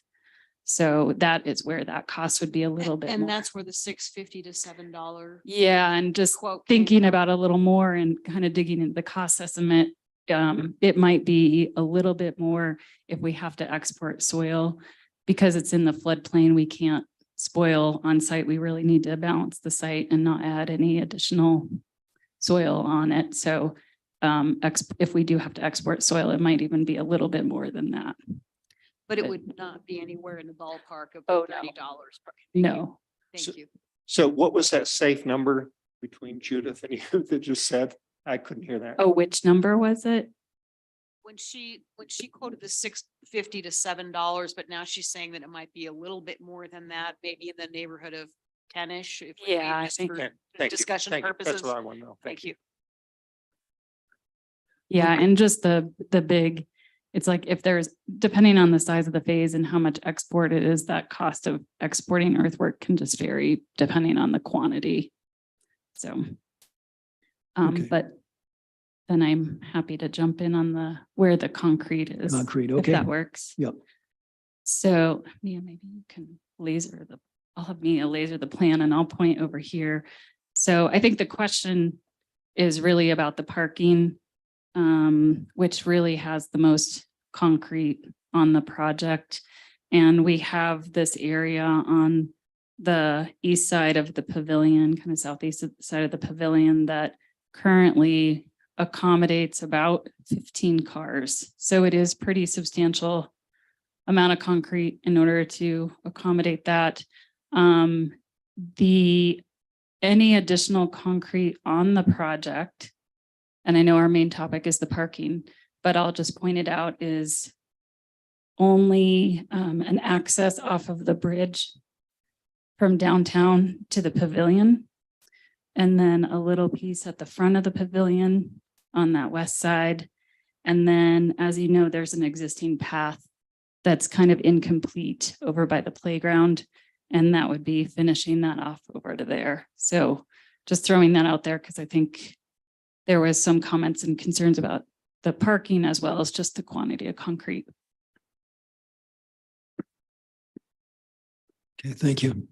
So that is where that cost would be a little bit And more. that's where the $6.50 to $7. Yeah, and just quote came thinking from. about a little more and kind of digging into the cost estimate, it might be a little bit more if we have to export soil because it's in the floodplain. We can't spoil on site. We really need to balance the site and not add any additional soil on it. So if we do have to export soil, it might even be a little bit more than that. But it would not be anywhere in the ballpark of Oh, $30. No. Thank you. So what was that safe number between Judith and you that just said? I couldn't hear that. Oh, which number was it? When she quoted the $6.50 to $7, but now she's saying that it might be a little bit more than that, maybe in the neighborhood of 10-ish. Yeah, I just think- for Okay, thank you. discussion Thank you. purposes. That's what I want to know. Thank you. Yeah, and just the big, it's like if there's, depending on the size of the phase and how much export it is, that cost of exporting earthwork can just vary depending on the quantity. So, Okay. but then I'm happy to jump in on where the concrete is. Concrete, If okay. that works. Yep. So Mia, maybe you can I'll have Mia laser the plan and I'll point over here. So I think the question is really about the parking, which really has the most concrete on the project. And we have this area on the east side of the pavilion, kind of southeast side of the pavilion that currently accommodates about 15 cars. So it is pretty substantial amount of concrete in order to accommodate that. Any additional concrete on the project, and I know our main topic is the parking, but I'll just point it out, is only an access off of the bridge from downtown to the pavilion. And then a little piece at the front of the pavilion on that west side. And then, as you know, there's an existing path that's kind of incomplete over by the playground. And that would be finishing that off over to there. So just throwing that out there because I think there was some comments and concerns about the parking as well as just the quantity of concrete. Okay, thank you.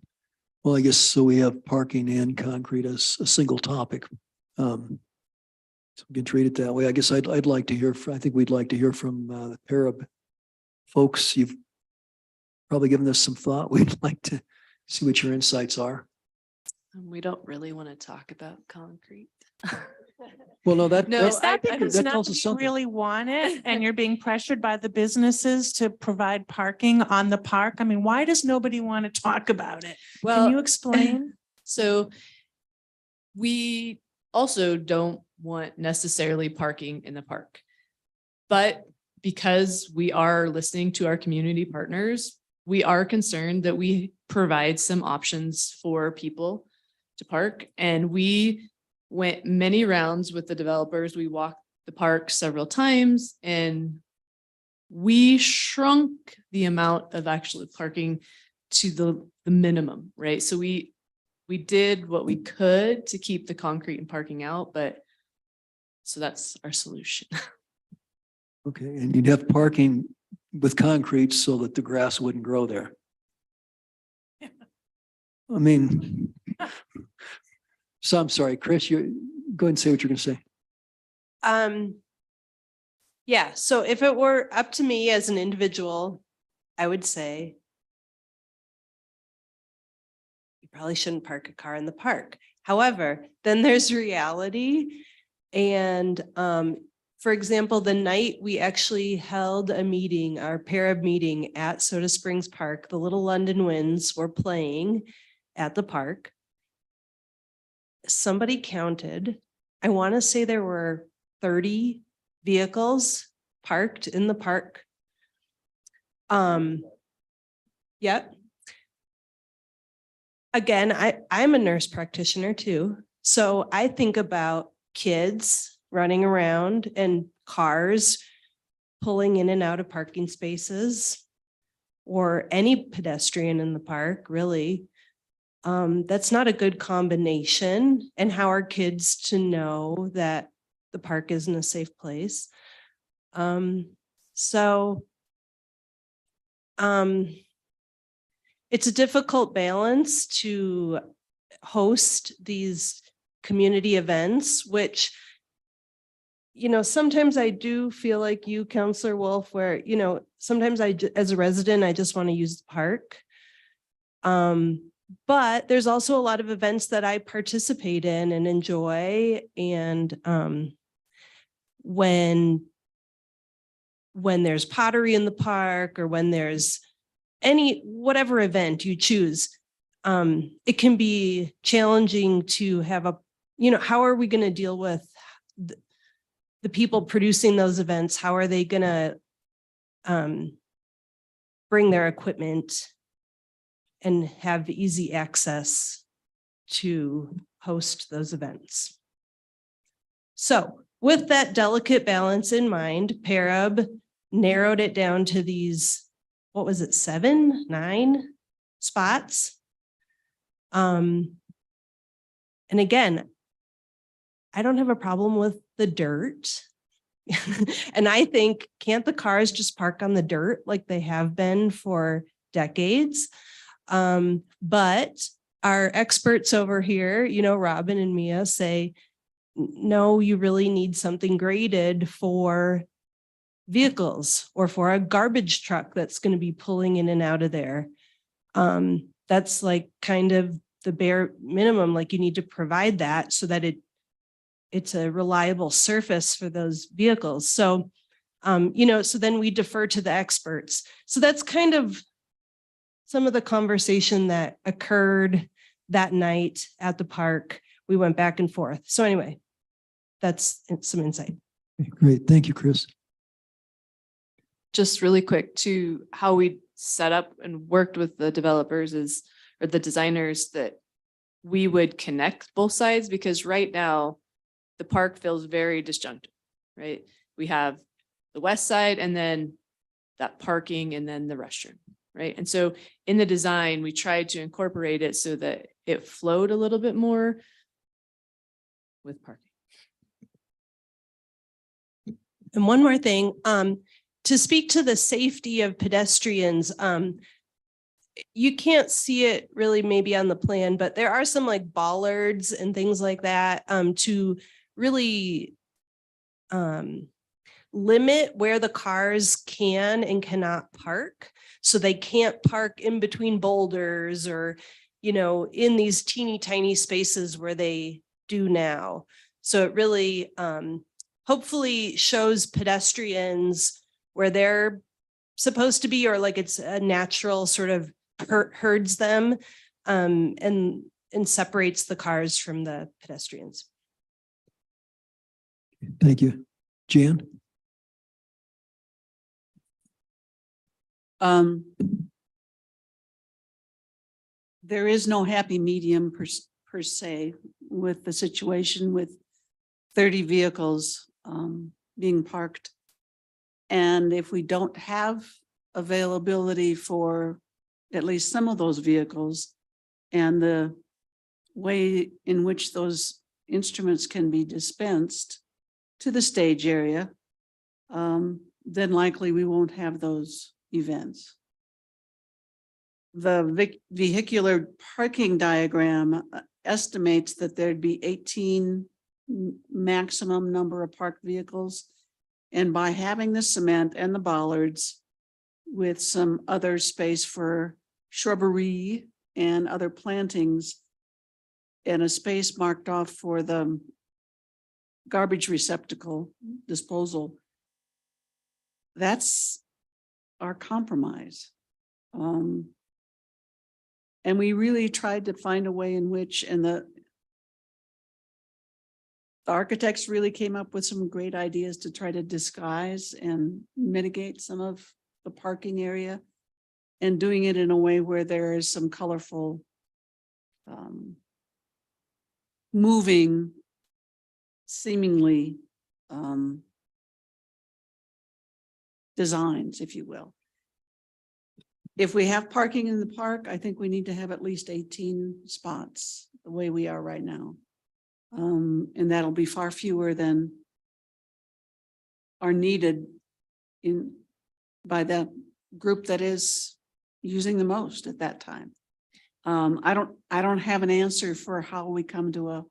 Well, I guess so we have parking and concrete as a single topic. So we can treat it that way. I guess I'd like to hear, I think we'd like to hear from the Parab folks. You've probably given this some thought. We'd like to see what your insights are. We don't really want to talk about concrete. Well, no, that, No, Is that I- because that none tells of us you something. really want it and you're being pressured by the businesses to provide parking on the park? I mean, why does nobody want to talk about it? Can Well, you explain? So we also don't want necessarily parking in the park. But because we are listening to our community partners, we are concerned that we provide some options for people to park. And we went many rounds with the developers. We walked the park several times and we shrunk the amount of actually parking to the minimum, right? So we did what we could to keep the concrete and parking out, but so that's our solution. Okay, and you'd have parking with concrete so that the grass wouldn't grow there. I mean, so I'm sorry, Chris, you go ahead and say what you're going to say. Yeah, so if it were up to me as an individual, I would say you probably shouldn't park a car in the park. However, then there's reality. And for example, the night we actually held a meeting, our Parab meeting at Soda Springs Park, the Little London Winds were playing at the park. Somebody counted, I want to say there were 30 vehicles parked in the park. Yep. Again, I'm a nurse practitioner too. So I think about kids running around and cars pulling in and out of parking spaces or any pedestrian in the park, really. That's not a good combination. And how are kids to know that the park isn't a safe place? It's a difficult balance to host these community events, which, sometimes I do feel like you, Counselor Wolf, where, sometimes as a resident, I just want to use the park. But there's also a lot of events that I participate in and enjoy. And when there's pottery in the park or when there's whatever event you choose, it can be challenging to have how are we going to deal with the people producing those events? How are they going to bring their equipment and have easy access to host those events? So with that delicate balance in mind, Parab narrowed it down to these, what was it, 7, 9 spots? And again, I don't have a problem with the dirt. And I think, can't the cars just park on the dirt like they have been for decades? But our experts over here, Robin and Mia say, no, you really need something graded for vehicles or for a garbage truck that's going to be pulling in and out of there. That's like kind of the bare minimum, like you need to provide that so that it's a reliable surface for those vehicles. So, so then we defer to the experts. So that's kind of some of the conversation that occurred that night at the park. We went back and forth. So anyway, that's some insight. Great. Thank you, Chris. Just really quick to how we set up and worked with the developers or the designers, that we would connect both sides, because right now the park feels very disjunctive, right? We have the west side and then that parking and then the restroom, right? And so in the design, we tried to incorporate it so that it flowed a little bit more with parking. And one more thing, to speak to the safety of pedestrians, you can't see it really maybe on the plan, but there are some like bollards and things like that to really limit where the cars can and cannot park. So they can't park in between boulders or, in these teeny tiny spaces where they do now. So it really hopefully shows pedestrians where they're supposed to be, or like it's a natural sort of herds them and separates the cars from the pedestrians. Thank you. Jan? There is no happy medium per se with the situation with 30 vehicles being parked. And if we don't have availability for at least some of those vehicles and the way in which those instruments can be dispensed to the stage area, then likely we won't have those events. The vehicular parking diagram estimates that there'd be 18 maximum number of parked vehicles. And by having the cement and the bollards with some other space for shrubbery and other plantings and a space marked off for the garbage receptacle disposal, that's our compromise. And we really tried to find a way in which, and the architects really came up with some great ideas to try to disguise and mitigate some of the parking area, and doing it in a way where there is some colorful moving, seemingly designs, if you will. If we have parking in the park, I think we need to have at least 18 spots the way we are right now. And that'll be far fewer than are needed by the group that is using the most at that time. I don't have an answer for how we come to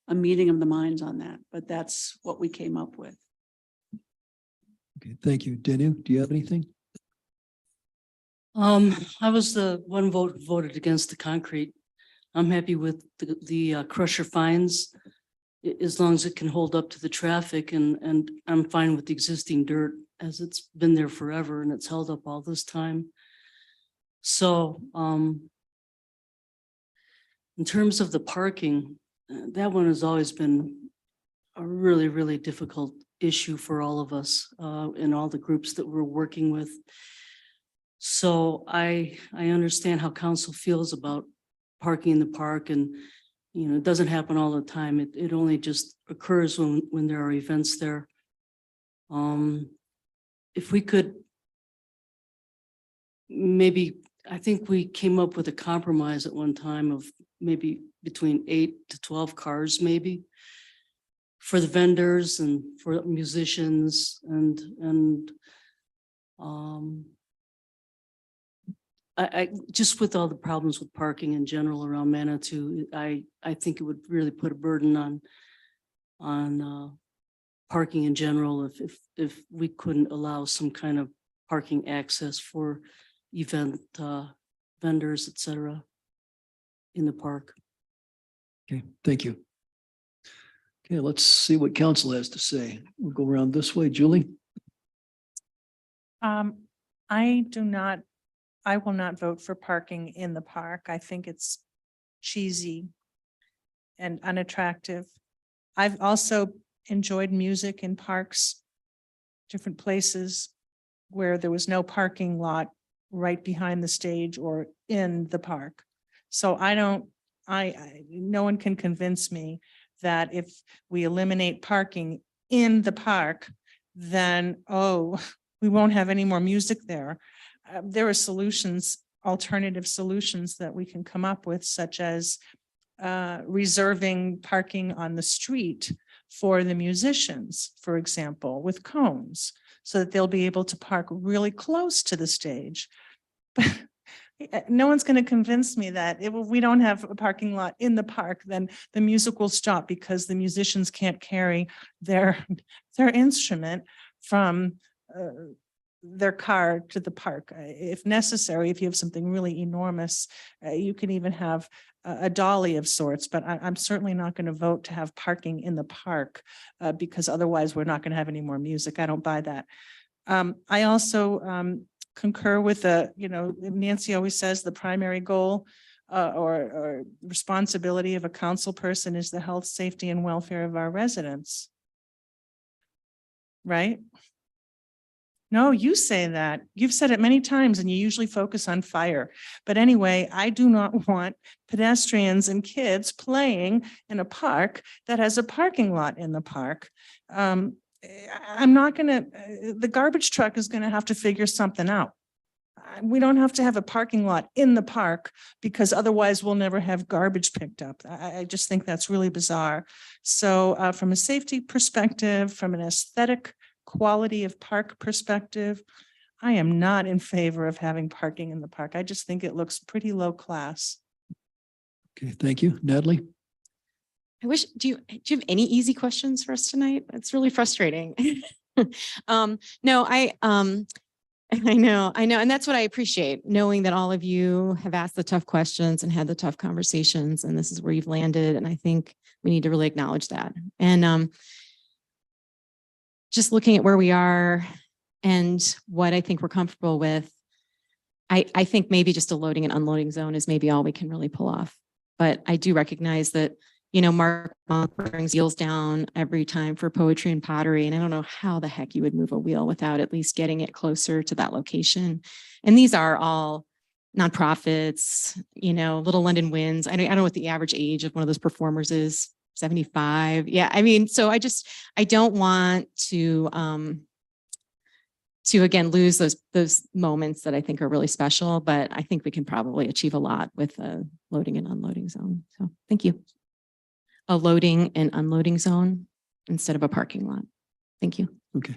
a meeting of the minds on that, but that's what we came up with. Okay, thank you. Danu, do you have anything? I was the one voted against the concrete. I'm happy with the crusher fines as long as it can hold up to the traffic, and I'm fine with the existing dirt as it's been there forever and it's held up all this time. So in terms of the parking, that one has always been a really, really difficult issue for all of us and all the groups that we're working with. So I understand how council feels about parking in the park, and it doesn't happen all the time. It only just occurs when there are events there. If we could maybe, I think we came up with a compromise at one time of maybe between 8 to 12 cars, maybe for the vendors and for musicians and I just with all the problems with parking in general around Manitou, I think it would really put a burden on parking in general if we couldn't allow some kind of parking access for event vendors, et cetera, in the park. Okay, thank you. Okay, let's see what council has to say. We'll go around this way. Julie? I will not vote for parking in the park. I think it's cheesy and unattractive. I've also enjoyed music in parks, different places where there was no parking lot right behind the stage or in the park. So no one can convince me that if we eliminate parking in the park, then, we won't have any more music there. There are solutions, alternative solutions that we can come up with, such as reserving parking on the street for the musicians, for example, with cones, so that they'll be able to park really close to the stage. But no one's going to convince me that if we don't have a parking lot in the park, then the music will stop because the musicians can't carry their instrument from their car to the park. If necessary, if you have something really enormous, you can even have a dolly of sorts, but I'm certainly not going to vote to have parking in the park because otherwise we're not going to have any more music. I don't buy that. I also concur with Nancy always says the primary goal or responsibility of a council person is the health, safety, and welfare of our residents. Right? No, you say that. You've said it many times and you usually focus on fire. But anyway, I do not want pedestrians and kids playing in a park that has a parking lot in the park. I'm not going to, the garbage truck is going to have to figure something out. We don't have to have a parking lot in the park because otherwise we'll never have garbage picked up. I just think that's really bizarre. So from a safety perspective, from an aesthetic quality of park perspective, I am not in favor of having parking in the park. I just think it looks pretty low class. Okay, thank you. Natalie? I wish, do you have any easy questions for us tonight? It's really frustrating. No, I know. And that's what I appreciate, knowing that all of you have asked the tough questions and had the tough conversations, and this is where you've landed. And I think we need to really acknowledge that. And just looking at where we are and what I think we're comfortable with, I think maybe just a loading and unloading zone is maybe all we can really pull off. But I do recognize that, Mark brings wheels down every time for poetry and pottery. And I don't know how the heck you would move a wheel without at least getting it closer to that location. And these are all nonprofits, Little London Winds. I don't know what the average age of one of those performers is, 75. Yeah. I mean, so I don't want to again, lose those moments that I think are really special, but I think we can probably achieve a lot with a loading and unloading zone. So thank you. A loading and unloading zone instead of a parking lot. Thank you. Okay.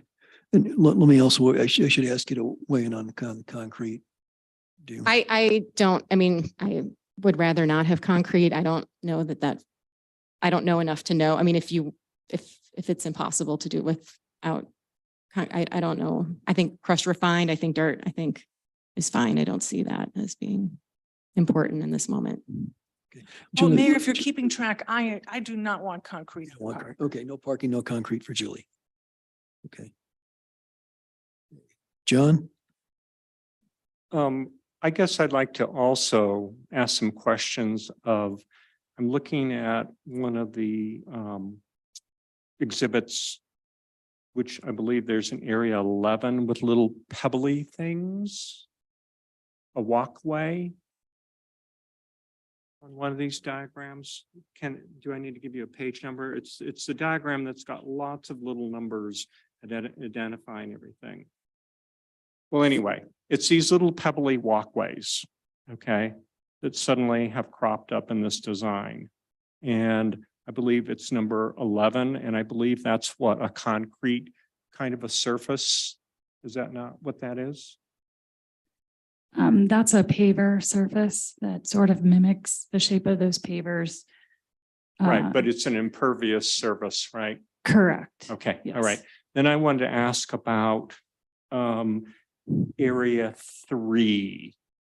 And let me also, I should ask you to weigh in on the concrete. I would rather not have concrete. I don't know I don't know enough to know. I mean, if it's impossible to do without, I don't know. I think crushed refined, I think dirt, I think is fine. I don't see that as being important in this moment. Okay. Oh, Mayor, if you're keeping track, I do not want concrete. in the park. Okay, no parking, no concrete for Julie. Okay. John? I guess I'd like to also ask some questions of, I'm looking at one of the exhibits, which I believe there's an area 11 with little pebbly things, a walkway on one of these diagrams. Do I need to give you a page number? It's the diagram that's got lots of little numbers identifying everything. Well, anyway, it's these little pebbly walkways, okay, that suddenly have cropped up in this design. And I believe it's number 11, and I believe that's what, a concrete kind of a surface. Is that not what that is? That's a paver surface that sort of mimics the shape of those pavers. Right, but it's an impervious surface, right? Correct. Okay, Yes. all right. Then I wanted to ask about area 3,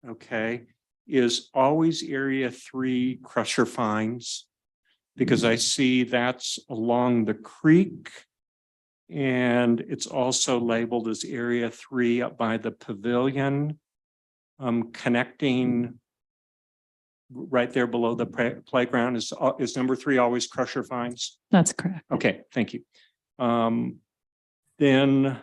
okay? Is always area 3 crusher fines? Because I see that's along the creek, and it's also labeled as area 3 up by the pavilion, connecting right there below the playground. Is number 3 always crusher fines? That's correct. Okay, thank you. Then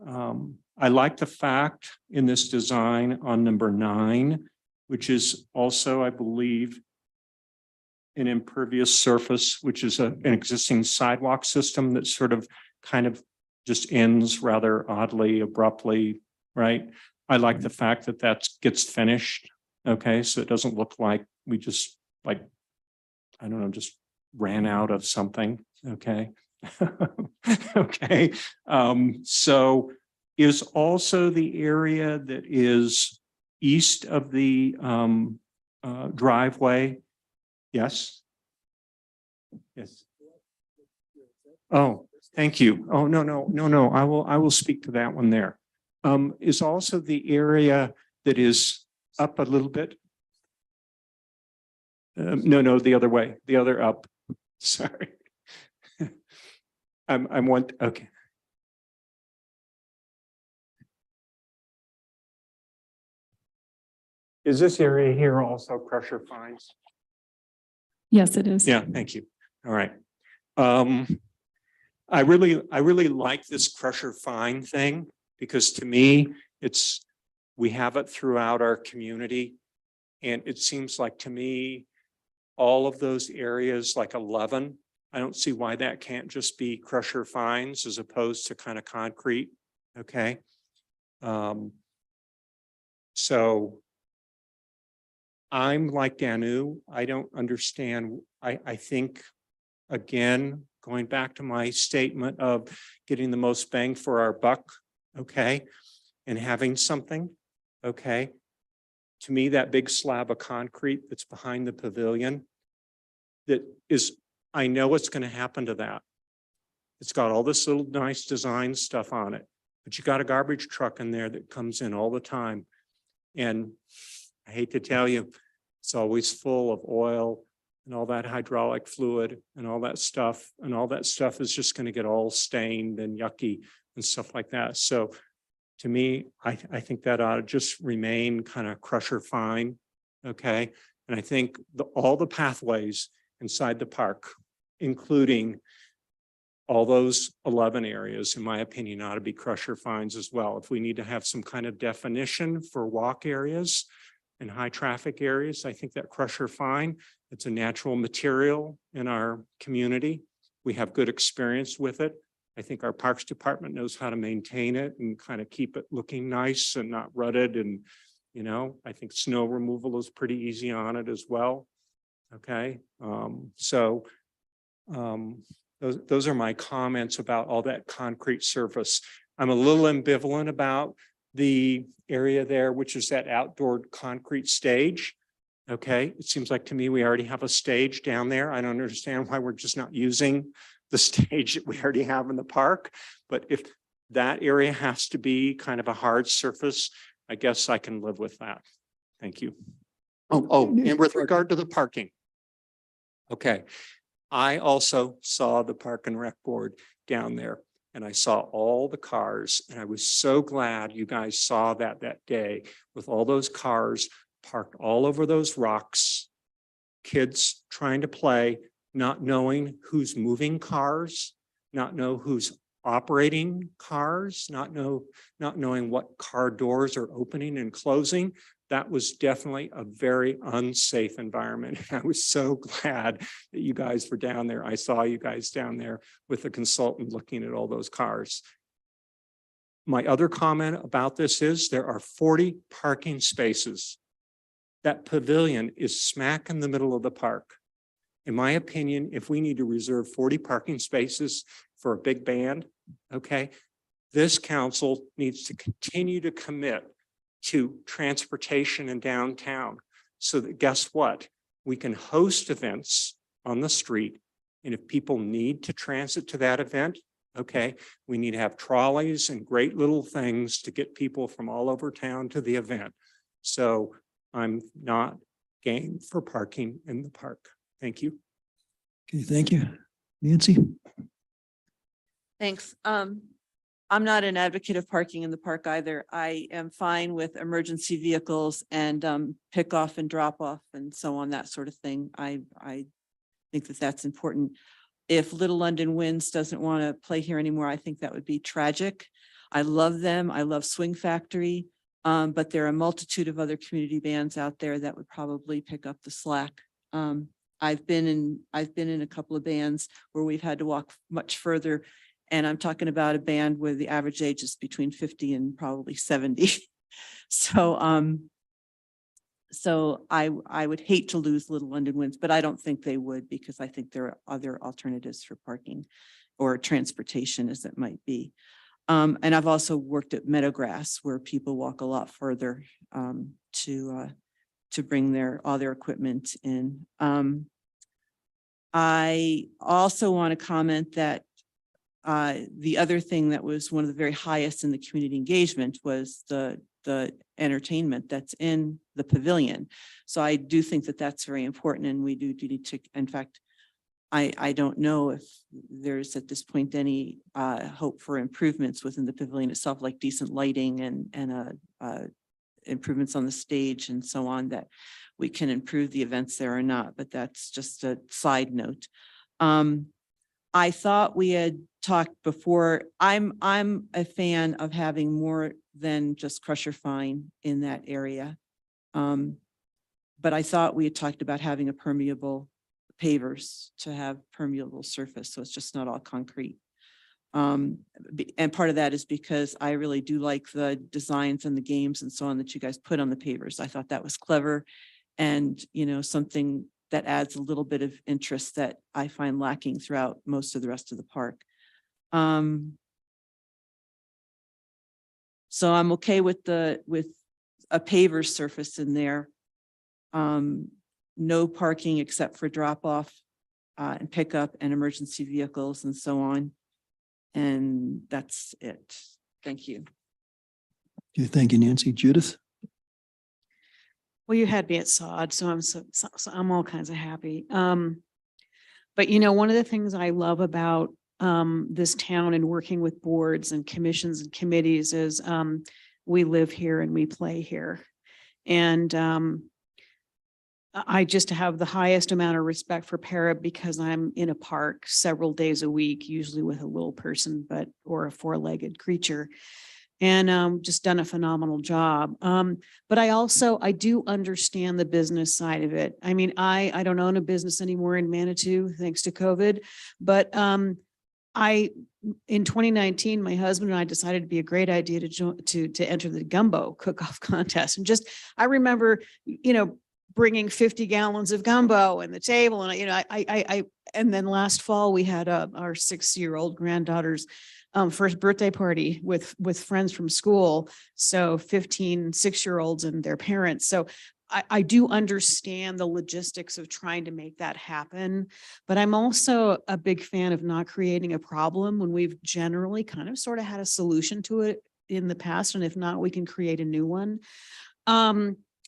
I like the fact in this design on number 9, which is also, I believe, an impervious surface, which is an existing sidewalk system that sort of kind of just ends rather oddly, abruptly, right? I like the fact that that gets finished. Okay, so it doesn't look like we just I don't know, just ran out of something. Okay. Okay. So is also the area that is east of the driveway. Yes. Yes. Oh, Thank you. Oh, no. I will speak to that one there. Is also the area that is up a little bit. No, the other way, the other up. Sorry. I'm one, okay. Is this area here also pressure fines? Yes, it is. Yeah, thank you. All right. I really like this crusher fine thing because to me, we have it throughout our community. And it seems like to me, all of those areas like 11, I don't see why that can't just be crusher fines as opposed to kind of concrete. Okay. So I'm like Danu. I don't understand. I think, again, going back to my statement of getting the most bang for our buck, okay, and having something, okay. To me, that big slab of concrete that's behind the pavilion, that is, I know what's going to happen to that. It's got all this little nice design stuff on it, but you got a garbage truck in there that comes in all the time. And I hate to tell you, it's always full of oil and all that hydraulic fluid and all that stuff. And all that stuff is just going to get all stained and yucky and stuff like that. So to me, I think that ought to just remain kind of crusher fine. Okay. And I think all the pathways inside the park, including all those 11 areas, in my opinion, ought to be crusher fines as well. If we need to have some kind of definition for walk areas and high traffic areas, I think that crusher fine, it's a natural material in our community. We have good experience with it. I think our Parks Department knows how to maintain it and kind of keep it looking nice and not rutted. And, you know, I think snow removal is pretty easy on it as well. Okay. Those are my comments about all that concrete surface. I'm a little ambivalent about the area there, which is that outdoor concrete stage. Okay. It seems like to me, we already have a stage down there. I don't understand why we're just not using the stage that we already have in the park. But if that area has to be kind of a hard surface, I guess I can live with that. Thank you. And with regard to the parking. Okay. I also saw the Park and Rec Board down there and I saw all the cars and I was so glad you guys saw that day with all those cars parked all over those rocks, kids trying to play, not knowing who's moving cars, not know who's operating cars, not knowing what car doors are opening and closing. That was definitely a very unsafe environment. I was so glad that you guys were down there. I saw you guys down there with the consultant looking at all those cars. My other comment about this is there are 40 parking spaces. That pavilion is smack in the middle of the park. In my opinion, if we need to reserve 40 parking spaces for a big band, okay, this council needs to continue to commit to transportation in downtown so that guess what? We can host events on the street. And if people need to transit to that event, okay, we need to have trolleys and great little things to get people from all over town to the event. So I'm not game for parking in the park. Thank you. Okay, thank you. Nancy? Thanks. I'm not an advocate of parking in the park either. I am fine with emergency vehicles and pick off and drop off and so on, that sort of thing. I think that that's important. If Little London Winds doesn't want to play here anymore, I think that would be tragic. I love them. I love Swing Factory. But there are a multitude of other community bands out there that would probably pick up the slack. I've been in a couple of bands where we've had to walk much further. And I'm talking about a band where the average age is between 50 and probably 70. So I would hate to lose Little London Winds, but I don't think they would because I think there are other alternatives for parking or transportation as it might be. And I've also worked at Meadowgrass where people walk a lot further to bring all their equipment in. I also want to comment that the other thing that was one of the very highest in the community engagement was the entertainment that's in the pavilion. So I do think that that's very important, and we do need to, in fact, I don't know if there's at this point any hope for improvements within the pavilion itself, like decent lighting and improvements on the stage and so on, that we can improve the events there or not, but that's just a side note. I thought we had talked before. I'm a fan of having more than just crusher fine in that area. But I thought we had talked about having a permeable pavers to have permeable surface, so it's just not all concrete. And part of that is because I really do like the designs and the games and so on that you guys put on the pavers. I thought that was clever, and something that adds a little bit of interest that I find lacking throughout most of the rest of the park. So I'm okay with a paver surface in there. No parking except for drop off and pickup and emergency vehicles and so on. And that's it. Thank you. Okay, thank you, Nancy. Judith? Well, you had me at sod, so I'm all kinds of happy. But one of the things I love about this town and working with boards and commissions and committees is we live here and we play here. And I just have the highest amount of respect for Para because I'm in a park several days a week, usually with a little person, or a four-legged creature, and just done a phenomenal job. But I do understand the business side of it. I mean, I don't own a business anymore in Manitou, thanks to COVID, but in 2019, my husband and I decided it'd be a great idea to enter the gumbo cook-off contest. And I remember, bringing 50 gallons of gumbo and the table. And, and then last fall we had our 6-year-old granddaughter's first birthday party with friends from school. So 15 6-year-olds and their parents. So I do understand the logistics of trying to make that happen, but I'm also a big fan of not creating a problem when we've generally kind of sort of had a solution to it in the past. And if not, we can create a new one.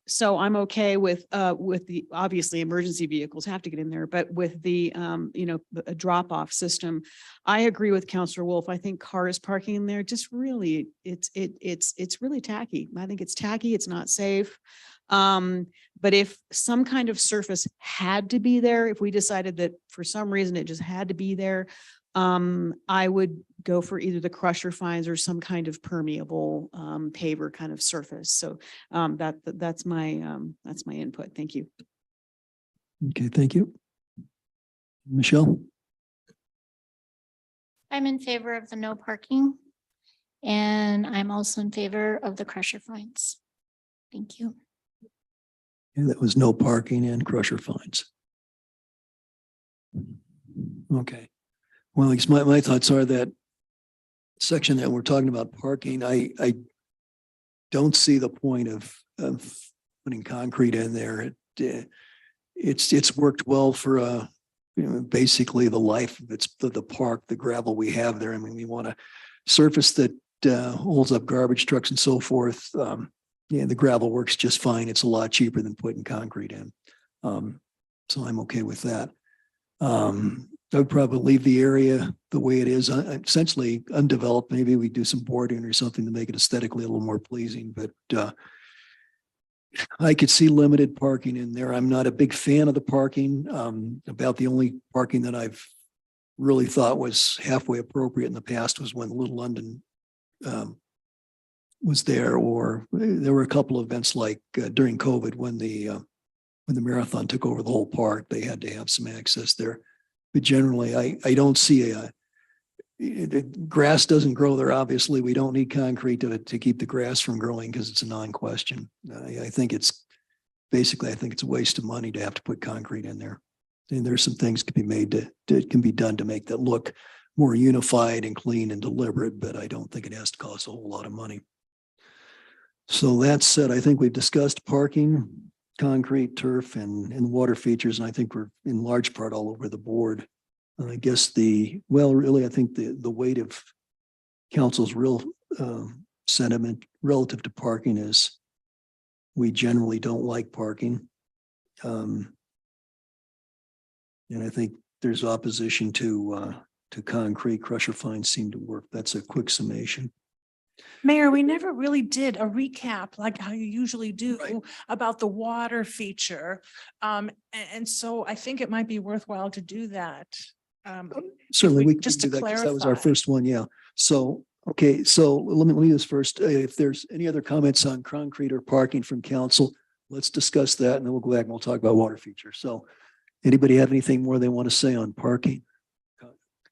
So I'm okay with the, obviously emergency vehicles have to get in there, but with the, a drop-off system, I agree with Councillor Wolf. I think cars parking in there just really, it's really tacky. I think it's tacky. It's not safe. But if some kind of surface had to be there, if we decided that for some reason it just had to be there, I would go for either the crusher fines or some kind of permeable paver kind of surface. So that's my input. Thank you. Okay, thank you. Michelle? I'm in favor of the no parking. And I'm also in favor of the crusher fines. Thank you. Yeah, that was no parking and crusher fines. Okay. Well, I guess my thoughts are that section that we're talking about parking, I don't see the point of putting concrete in there. It's worked well for basically the life of the park, the gravel we have there. I mean, we want a surface that holds up garbage trucks and so forth. Yeah, the gravel works just fine. It's a lot cheaper than putting concrete in. So I'm okay with that. I would probably leave the area the way it is, essentially undeveloped. Maybe we do some boarding or something to make it aesthetically a little more pleasing, but I could see limited parking in there. I'm not a big fan of the parking. About the only parking that I've really thought was halfway appropriate in the past was when Little London was there, or there were a couple of events like during COVID when the marathon took over the whole park, they had to have some access there. But generally, I don't see the grass doesn't grow there. Obviously, we don't need concrete to keep the grass from growing because it's a non-question. I think it's a waste of money to have to put concrete in there. And there's some things can be made can be done to make that look more unified and clean and deliberate, but I don't think it has to cost a whole lot of money. So that said, I think we've discussed parking, concrete, turf, and water features, and I think we're in large part all over the board. I guess really, I think the weight of council's real sentiment relative to parking is we generally don't like parking. And I think there's opposition to concrete. Crusher fines seem to work. That's a quick summation. Mayor, we never really did a recap like how you usually do about the water feature. And so I think it might be worthwhile to do that. Certainly, we can just do to that because that was our clarify. first one. Yeah. So, okay. So let me do this first. If there's any other comments on concrete or parking from council, let's discuss that and then we'll go back and we'll talk about water features. So anybody have anything more they want to say on parking?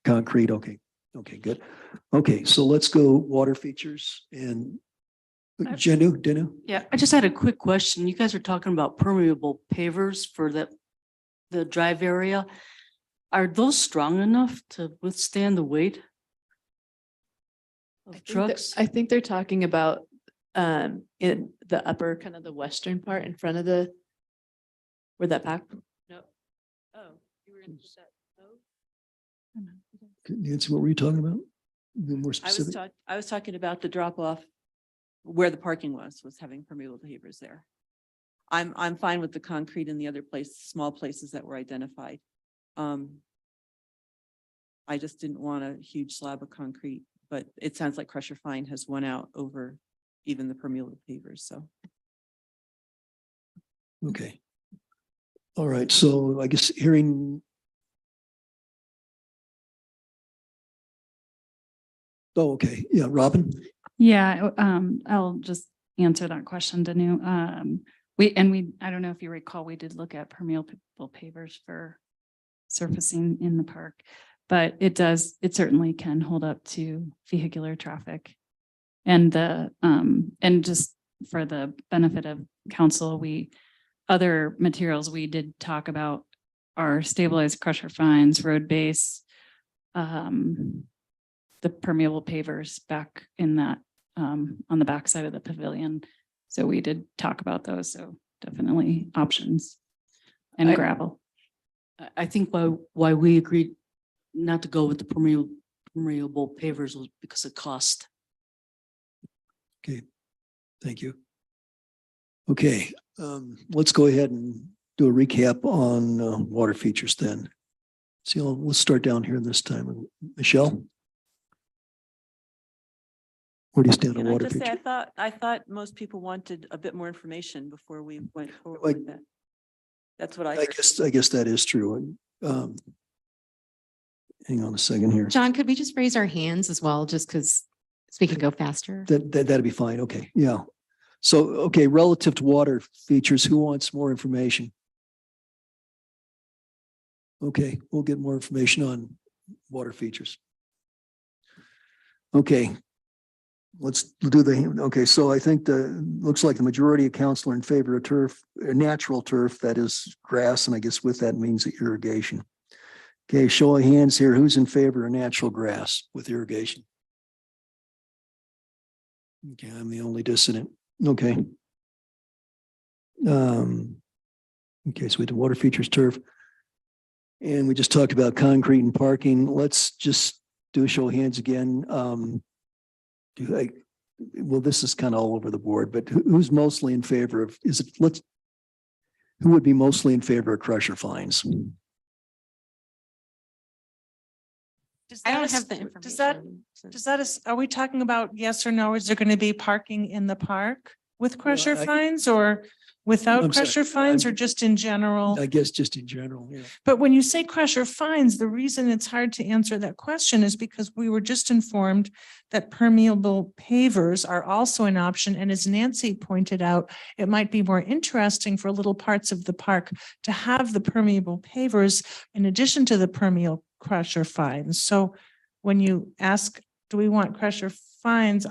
Concrete. Okay. Okay, good. Okay, so let's go water features and Dinu? Yeah, I just had a quick question. You guys are talking about permeable pavers for the drive area. Are those strong enough to withstand the weight of trucks? I think they're talking about in the upper, kind of the western part in front of where that pack. No. Oh, you were in that. Nancy, what were you talking about? Be more I specific. was talking about the drop off where the parking was having permeable pavers there. I'm fine with the concrete in the other small places that were identified. I just didn't want a huge slab of concrete, but it sounds like Crusher Fine has won out over even the permeable pavers, so. Okay. All right, so I guess hearing. Oh, okay. Yeah, Robin? Yeah, I'll just answer that question, Danu. I don't know if you recall, we did look at permeable pavers for surfacing in the park, but it certainly can hold up to vehicular traffic. And and just for the benefit of council, other materials we did talk about are stabilized crusher fines, road base, the permeable pavers back in that on the back side of the pavilion. So we did talk about those. So definitely options and gravel. I think why we agreed not to go with the permeable pavers was because of cost. Okay, thank you. Okay, let's go ahead and do a recap on water features then. So let's start down here this time. Michelle? Where do you stand on Can I water just say, feature? I thought most people wanted a bit more information before we went forward Like- with that. That's what I I heard. guess that is true. Hang on a second here. John, could we just raise our hands as well, just because we can go faster? That'd be fine. Okay, yeah. So, okay, relative to water features, who wants more information? Okay, we'll get more information on water features. Okay. Let's do okay, so I think looks like the majority of council are in favor of turf, natural turf, that is grass, and I guess with that means irrigation. Okay, show of hands here, who's in favor of natural grass with irrigation? Okay, I'm the only dissident. Okay. Okay, so we did water features, turf. And we just talked about concrete and parking. Let's just do a show of hands again. Well, this is kind of all over the board, but who's mostly in favor of, who would be mostly in favor of crusher fines? I don't have the information. Are we talking about yes or no? Is there going to be parking in the park with crusher fines or without I'm sorry, crusher fines or just in general? I guess just in general, yeah. But when you say crusher fines, the reason it's hard to answer that question is because we were just informed that permeable pavers are also an option. And as Nancy pointed out, it might be more interesting for little parts of the park to have the permeable pavers in addition to the permeable crusher fines. So when you ask, do we want crusher fines?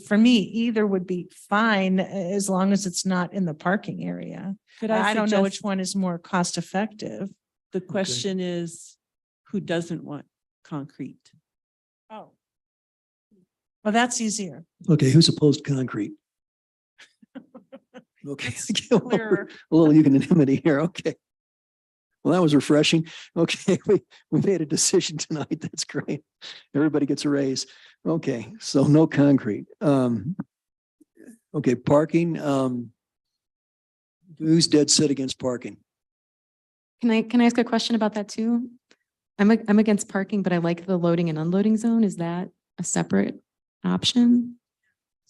For me, either would be fine as long as it's not in the parking area. Could I don't know which suggest- one is more cost effective. The question is, who doesn't want concrete? Oh. Well, that's easier. Okay, who's opposed to concrete? Okay. Clearer. A little unanimity here, okay. Well, that was refreshing. Okay, we made a decision tonight. That's great. Everybody gets a raise. Okay, so no concrete. Okay, parking. Who's dead set against parking? Can I ask a question about that too? I'm against parking, but I like the loading and unloading zone. Is that a separate option?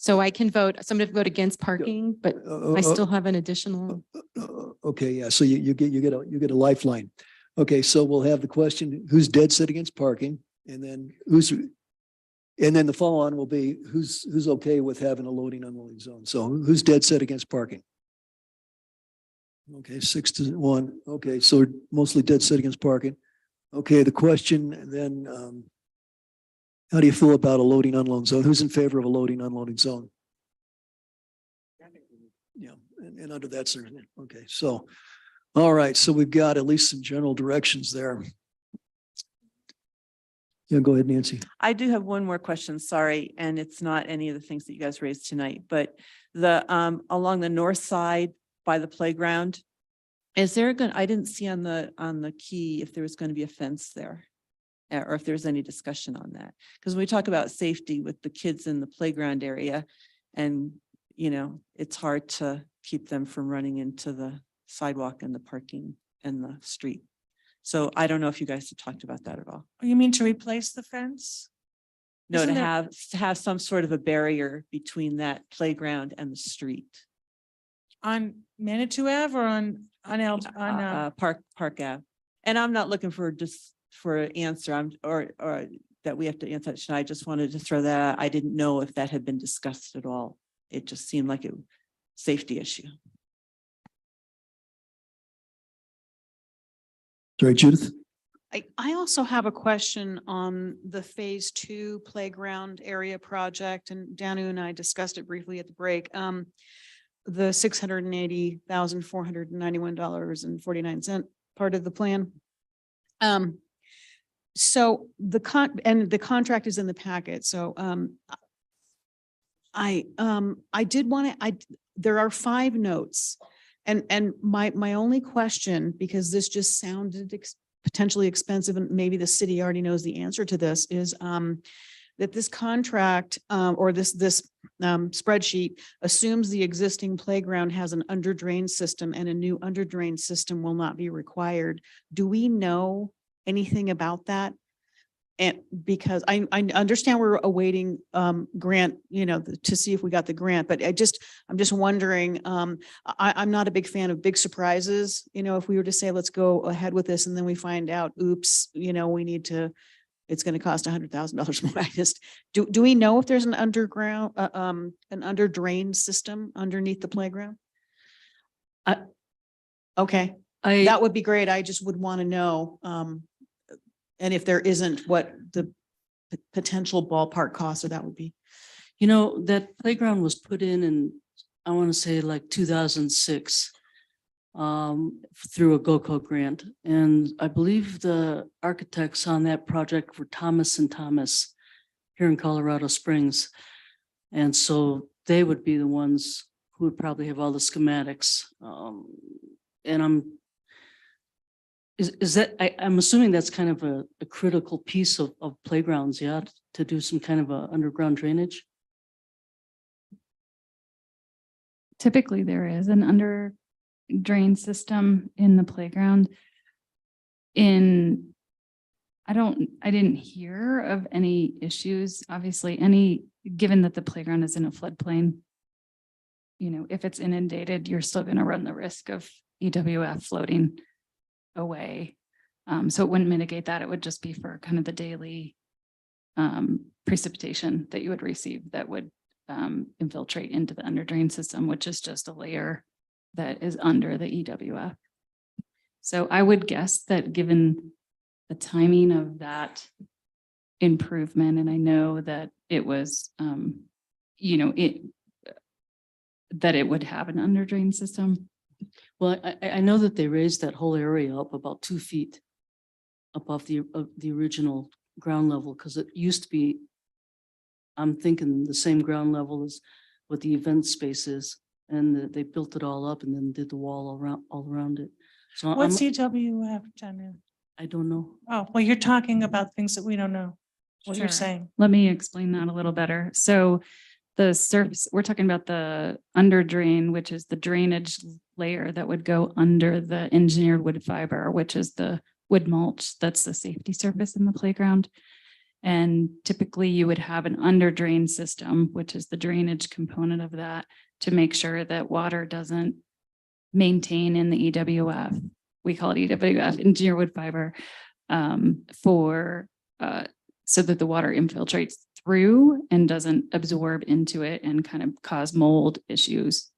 So I can vote, so I'm going to vote against parking, but I still have an additional. Okay, yeah, so you get a lifeline. Okay, so we'll have the question, who's dead set against parking? And then the follow on will be who's okay with having a loading unloading zone. So who's dead set against parking? Okay, 6-1. Okay, so we're mostly dead set against parking. Okay, the question then, how do you feel about a loading unloading zone? Who's in favor of a loading unloading zone? Yeah, and under that certainly. Okay, so, all right, so we've got at least some general directions there. Yeah, go ahead, Nancy. I do have one more question, sorry, and it's not any of the things that you guys raised tonight, but the along the north side by the playground, is there I didn't see on the key if there was going to be a fence there, or if there's any discussion on that. Because when we talk about safety with the kids in the playground area, and it's hard to keep them from running into the sidewalk and the parking and the street. So I don't know if you guys have talked about that at all. You mean to replace the fence? No, Isn't to there- have some sort of a barrier between that playground and the street. On Manitou Ave or on Park Ave. And I'm not looking for an answer. Or that we have to answer it tonight. I just wanted to throw that out. I didn't know if that had been discussed at all. It just seemed like a safety issue. Sorry, Judith. I also have a question on the phase 2 playground area project, and Danu and I discussed it briefly at the break. The $680,491.49 part of the plan. So the contract is in the packet. So I did want to, there are 5 notes. And my only question, because this just sounded potentially expensive, and maybe the city already knows the answer to this, is that this contract or this spreadsheet assumes the existing playground has an under drain system and a new under drain system will not be required. Do we know anything about that? And because I understand we're awaiting grant, to see if we got the grant, but I'm just wondering, I'm not a big fan of big surprises. If we were to say, let's go ahead with this, and then we find out, oops, we need to, it's going to cost $100,000 more. Do we know if there's an underground, an under drain system underneath the playground? Okay, that would be great. I just would want to know. And if there isn't, what the potential ballpark cost of that would be. That playground was put in, I want to say like 2006, through a GOCO grant. And I believe the architects on that project were Thomas and Thomas here in Colorado Springs. And so they would be the ones who would probably have all the schematics. And I'm assuming that's kind of a critical piece of playgrounds, yeah, to do some kind of a underground drainage. Typically, there is an under drain system in the playground. I didn't hear of any issues, obviously, given that the playground is in a floodplain. If it's inundated, you're still going to run the risk of EWF floating away. So it wouldn't mitigate that. It would just be for kind of the daily precipitation that you would receive that would infiltrate into the under drain system, which is just a layer that is under the EWF. So I would guess that given the timing of that improvement, and I know that it was, that it would have an under drain system. Well, I know that they raised that whole area up about 2 feet above the original ground level, because it used to be, I'm thinking, the same ground level as what the event space is, and they built it all up and then did the wall all around it. So What's I'm, EWF, Jenna? I don't know. Oh, well, you're talking about things that we don't know. What you're Sure. saying. Let me explain that a little better. So the surface, we're talking about the under drain, which is the drainage layer that would go under the engineered wood fiber, which is the wood mulch. That's the safety surface in the playground. And typically you would have an under drain system, which is the drainage component of that, to make sure that water doesn't maintain in the EWF. We call it EWF, engineered wood fiber, so that the water infiltrates through and doesn't absorb into it and kind of cause mold issues.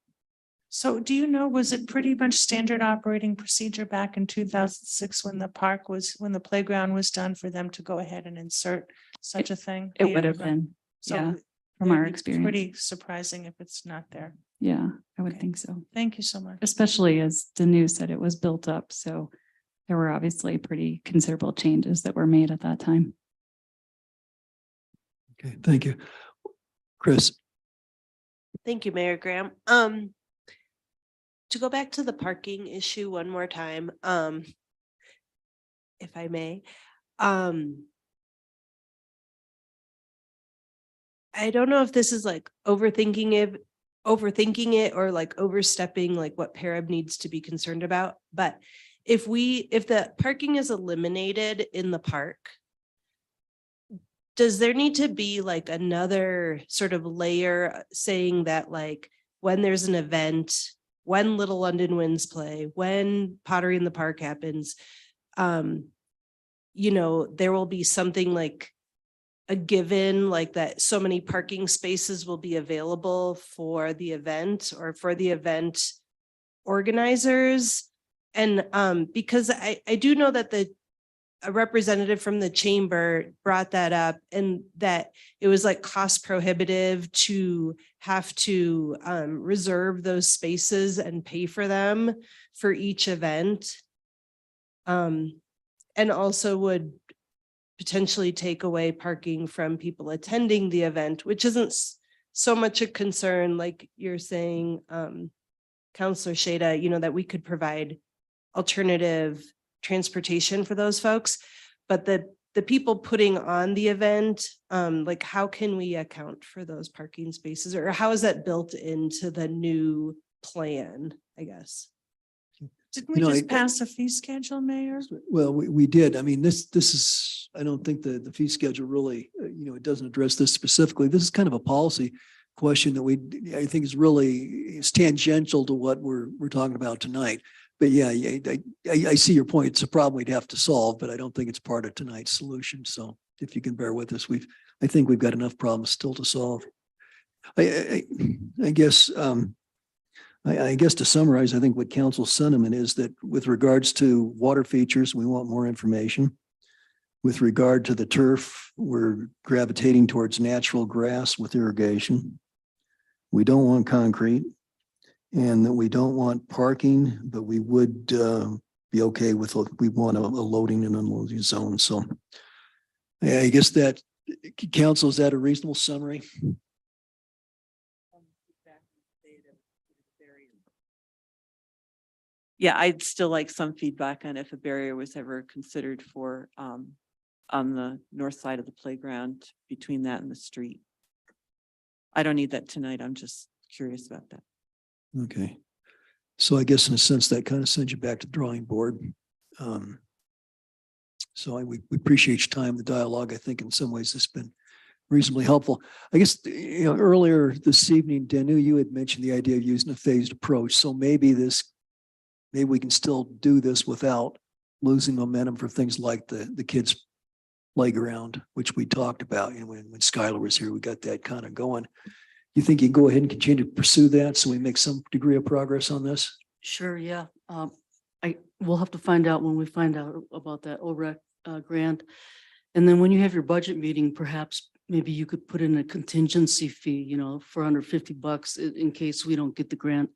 So do you know, was it pretty much standard operating procedure back in 2006 when when the playground was done for them to go ahead and insert such a thing? It would have been, So yeah, from it'd our be experience. Pretty surprising if it's not there. Yeah, I would Okay. think so. Thank you so much. Especially as Danu said, it was built up. So there were obviously pretty considerable changes that were made at that time. Okay, thank you. Chris, Thank you, Mayor Graham. To go back to the parking issue one more time, if I may. I don't know if this is like overthinking it or like overstepping like what Parab needs to be concerned about, but if the parking is eliminated in the park, does there need to be like another sort of layer saying that like when there's an event, when Little London Winds play, when Pottery in the Park happens, there will be something like a given like that so many parking spaces will be available for the event or for the event organizers. And because I do know that a representative from the chamber brought that up and that it was like cost prohibitive to have to reserve those spaces and pay for them for each event. And also would potentially take away parking from people attending the event, which isn't so much a concern like you're saying, Counselor Shada, that we could provide alternative transportation for those folks, but the people putting on the event, like how can we account for those parking spaces or how is that built into the new plan, I guess? Didn't we just pass a fee schedule, Mayor? well, we did. I mean, this is, I don't think the fee schedule really, it doesn't address this specifically. This is kind of a policy question that I think is tangential to what we're talking about tonight. But yeah, I see your point. It's a problem we'd have to solve, but I don't think it's part of tonight's solution. So if you can bear with us, I think we've got enough problems still to solve. I guess, I guess to summarize, I think what council's sentiment is that with regards to water features, we want more information. With regard to the turf, we're gravitating towards natural grass with irrigation. We don't want concrete. And that we don't want parking, but we would be okay with, we want a loading and unloading zone. So I guess that council, is that a reasonable summary? Yeah, I'd still like some feedback on if a barrier was ever considered for on the north side of the playground between that and the street. I don't need that tonight. I'm just curious about that. Okay. So I guess in a sense that kind of sends you back to the drawing board. So we appreciate your time, the dialogue. I think in some ways it's been reasonably helpful. I guess, earlier this evening, Danu, you had mentioned the idea of using a phased approach. So maybe we can still do this without losing momentum for things like the kids' playground, which we talked about, when Skylar was here, we got that kind of going. You think you can go ahead and continue to pursue that so we make some degree of progress on this? Sure, yeah. We'll have to find out when we find out about that OREC grant. And then when you have your budget meeting, perhaps maybe you could put in a contingency fee, $450 in case we don't get the grant.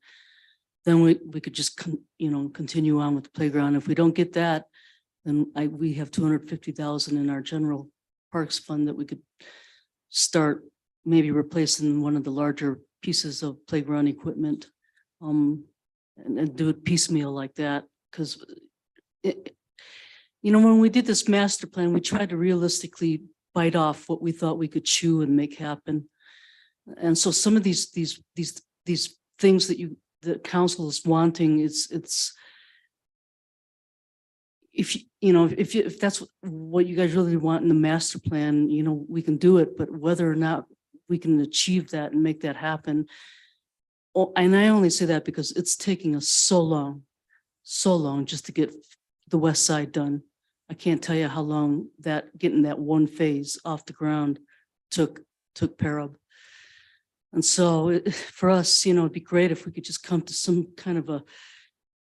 Then we could just, continue on with the playground. If we don't get that, then we have $250,000 in our general parks fund that we could start maybe replacing one of the larger pieces of playground equipment, and do it piecemeal like that. because when we did this master plan, we tried to realistically bite off what we thought we could chew and make happen. And so some of these things that the council is wanting, if that's what you guys really want in the master plan, we can do it, but whether or not we can achieve that and make that happen. And I only say that because it's taking us so long just to get the west side done. I can't tell you how long getting that one phase off the ground took Parab. And so for us, it'd be great if we could just come to some kind of a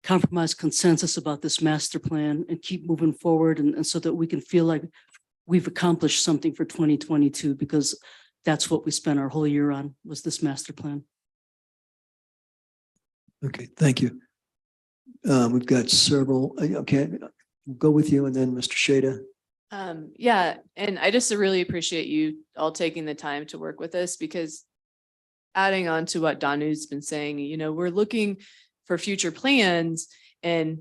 compromise consensus about this master plan and keep moving forward, and so that we can feel like we've accomplished something for 2022, because that's what we spent our whole year on, was this master plan. Okay, thank you. We've got several, okay, we'll go with you and then Mr. Shada. Yeah, and I just really appreciate you all taking the time to work with us, because adding on to what Danu's been saying, we're looking for future plans, and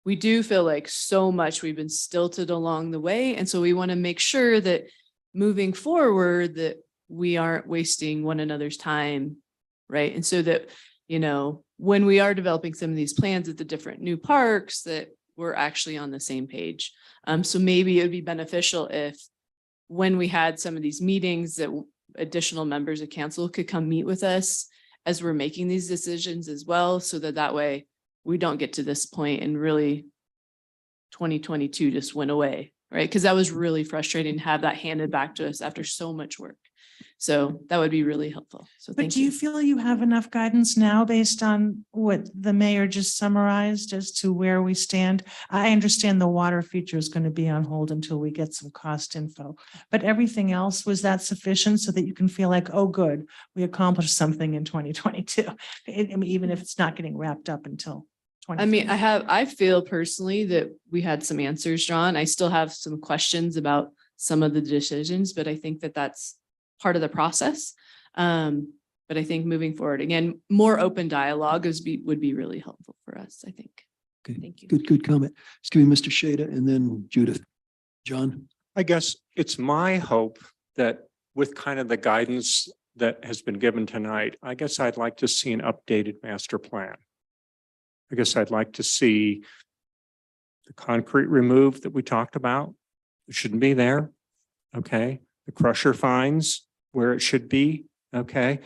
we do feel like so much we've been stilted along the way. And so we want to make sure that moving forward, that we aren't wasting one another's time, right? And so that, when we are developing some of these plans at the different new parks, that we're actually on the same page. So maybe it would be beneficial if, when we had some of these meetings, that additional members of council could come meet with us as we're making these decisions as well, so that way we don't get to this point and really 2022 just went away, right? Because that was really frustrating to have that handed back to us after so much work. So that would be really helpful. So But thank do you feel you have enough guidance now based on what the mayor just summarized as to where we stand? I understand the water feature is going to be on hold until we get some cost info, but everything else, was that sufficient so that you can feel like, oh, good, we accomplished something in 2022, even if it's not getting wrapped up until 2022? I feel personally that we had some answers drawn. I still have some questions about some of the decisions, but I think that that's part of the process. But I think moving forward, again, more open dialogue would be really helpful for us, I think. Okay, Thank you. good comment. Let's give me Mr. Shada and then Judith. John? I guess it's my hope that with kind of the guidance that has been given tonight, I guess I'd like to see an updated master plan. I guess I'd like to see the concrete removed that we talked about. It shouldn't be there. Okay. The crusher fines where it should be. Okay.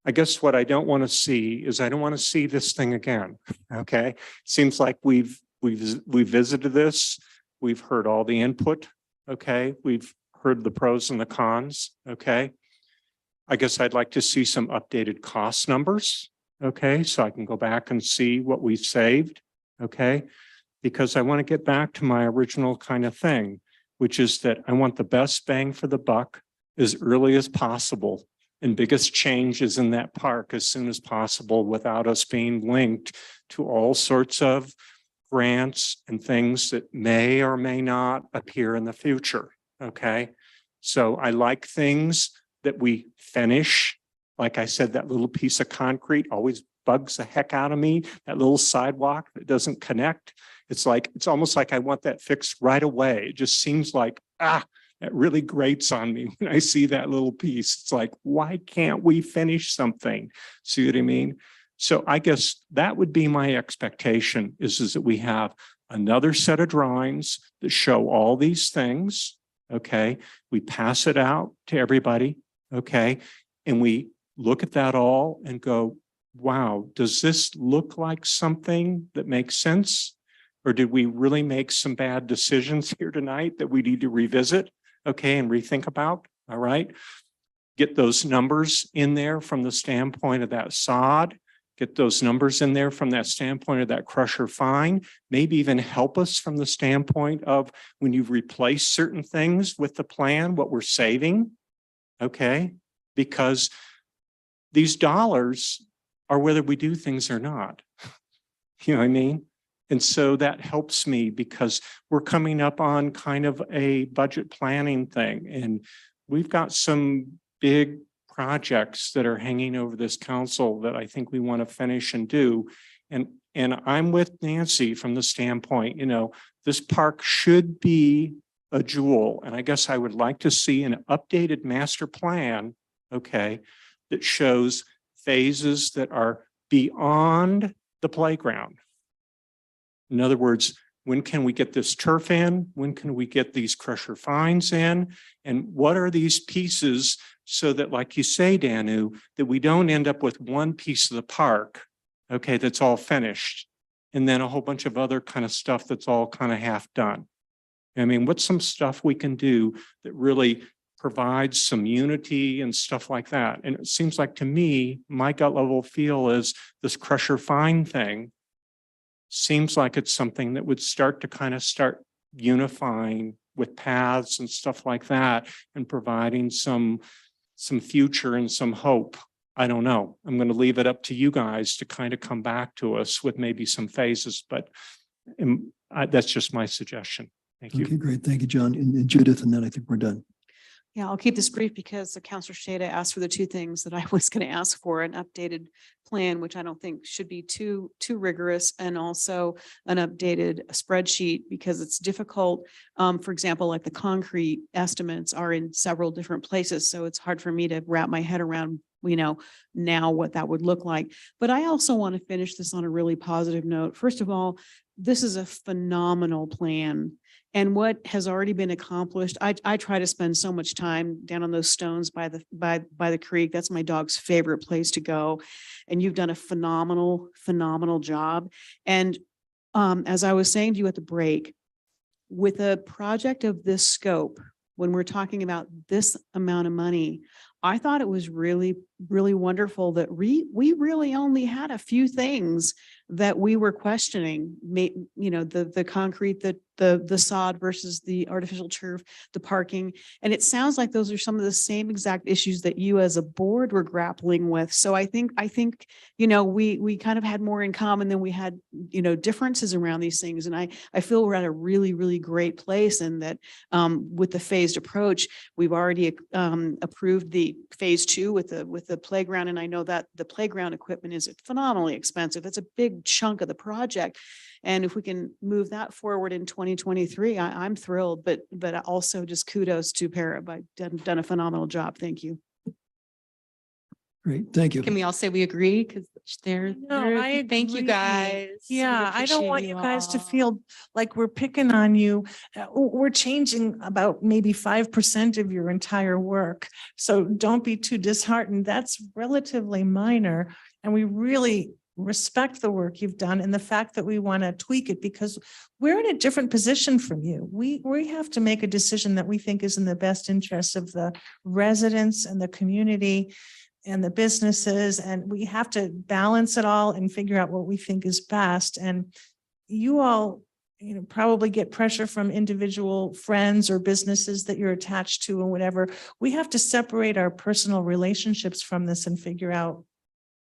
I guess what I don't want to see is, I don't want to see this thing again. Okay. Seems like we've visited this. We've heard all the input. Okay. We've heard the pros and the cons. Okay. I guess I'd like to see some updated cost numbers. Okay. So I can go back and see what we've saved. Okay. Because I want to get back to my original kind of thing, which is that I want the best bang for the buck as early as possible, and biggest changes in that park as soon as possible, without us being linked to all sorts of grants and things that may or may not appear in the future. Okay. So I like things that we finish. Like I said, that little piece of concrete always bugs the heck out of me. That little sidewalk that doesn't connect. It's almost like I want that fixed right away. It just seems like, that really grates on me when I see that little piece. It's like, why can't we finish something? See what I mean? So I guess that would be my expectation, is that we have another set of drawings that show all these things. Okay. We pass it out to everybody. Okay. And we look at that all and go, wow, does this look like something that makes sense? Or did we really make some bad decisions here tonight that we need to revisit? Okay, and rethink about. All right. Get those numbers in there from the standpoint of that sod. Get those numbers in there from that standpoint of that crusher fine. Maybe even help us from the standpoint of, when you've replaced certain things with the plan, what we're saving. Okay, because these dollars are whether we do things or not. You know what I mean? And so that helps me, because we're coming up on kind of a budget planning thing, and we've got some big projects that are hanging over this council that I think we want to finish and do. And And I'm with Nancy from the standpoint, this park should be a jewel. And I guess I would like to see an updated master plan, okay, that shows phases that are beyond the playground. In other words, when can we get this turf in? When can we get these crusher fines in? And what are these pieces so that, like you say, Danu, that we don't end up with one piece of the park, okay, that's all finished, and then a whole bunch of other kind of stuff that's all kind of half done. I mean, what's some stuff we can do that really provides some unity and stuff like that? And it seems like to me, my gut level feel is this crusher fine thing seems like it's something that would start unifying with paths and stuff like that and providing some future and some hope. I don't know. I'm going to leave it up to you guys to kind of come back to us with maybe some phases, but that's just my suggestion. Thank you. Okay, great. Thank you, John. And Judith, and then I think we're done. Yeah, I'll keep this brief because the Counselor Shada asked for the two things that I was going to ask for: an updated plan, which I don't think should be too rigorous, and also an updated spreadsheet, because it's difficult. For example, like the concrete estimates are in several different places, so it's hard for me to wrap my head around, now what that would look like. But I also want to finish this on a really positive note. First of all, this is a phenomenal plan. And what has already been accomplished, I try to spend so much time down on those stones by the creek. That's my dog's favorite place to go. And you've done a phenomenal job. And as I was saying to you at the break, with a project of this scope, when we're talking about this amount of money, I thought it was really wonderful that we really only had a few things that we were questioning. The concrete, the sod versus the artificial turf, the parking. And it sounds like those are some of the same exact issues that you as a board were grappling with. So I think, we kind of had more in common than we had, differences around these things. And I feel we're at a really great place, and that with the phased approach, we've already approved the phase 2 with the playground. And I know that the playground equipment is phenomenally expensive. It's a big chunk of the project. And if we can move that forward in 2023, I'm thrilled, but also just kudos to Parab. I've done a phenomenal job. Thank you. Great. Thank you. Can we all say we agree? Because thank you guys. We Yeah, I don't appreciate want you guys to all. feel like we're picking on you. We're changing about maybe 5% of your entire work. So don't be too disheartened. That's relatively minor. And we really respect the work you've done and the fact that we want to tweak it, because we're in a different position from you. We have to make a decision that we think is in the best interest of the residents and the community and the businesses, and we have to balance it all and figure out what we think is best. And you all, probably get pressure from individual friends or businesses that you're attached to and whatever. We have to separate our personal relationships from this and figure out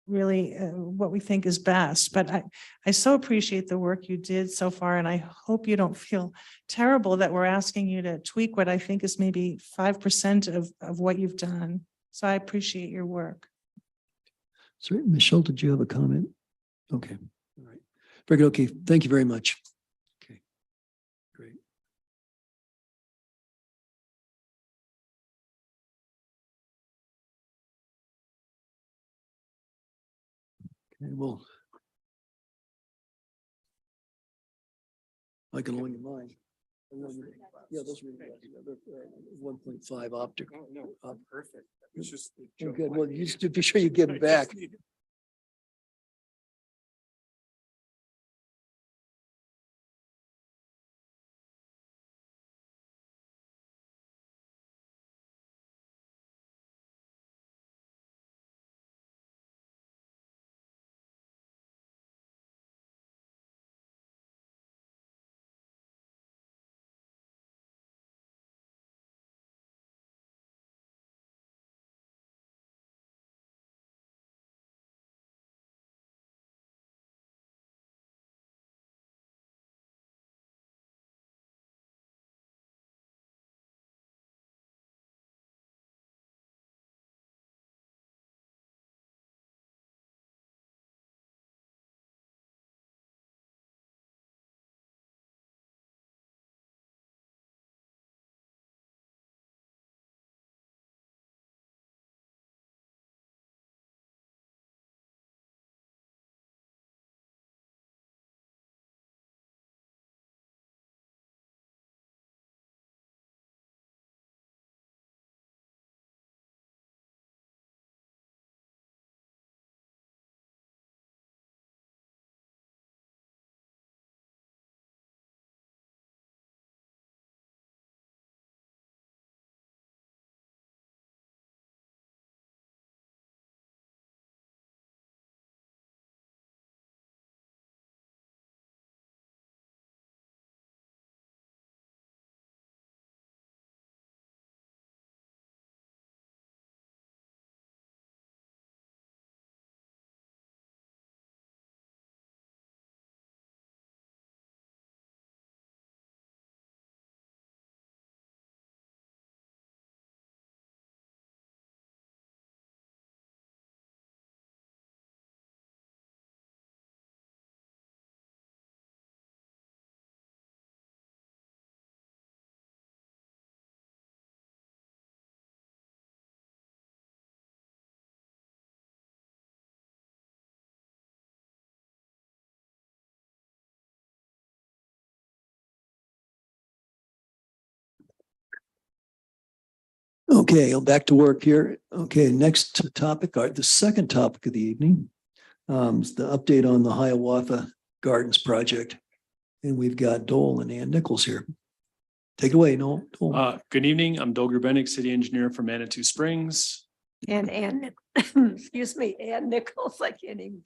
really what we think is best. But I so appreciate the work you did so far, and I hope you don't feel terrible that we're asking you to tweak what I think is maybe 5% of what you've done. So I appreciate your work. Sorry, Michelle, did you have a comment? Okay. All right. Very good. Okay. Thank you very much. Okay. Great. Okay, well, I can only mind. Yeah, those were 1.5 optic. No, perfect. It's just. Good. Well, you just to be sure you give it back. Okay, I'm back to work here. Okay, next topic, the second topic of the evening, is the update on the Hiawatha Gardens project. And we've got Dole and Ann Nichols here. Take it away, Noel. Dole. Good evening. I'm Dole Grubenick, city engineer for Manitou Springs. And Ann, excuse me, Ann Nichols, I can't even.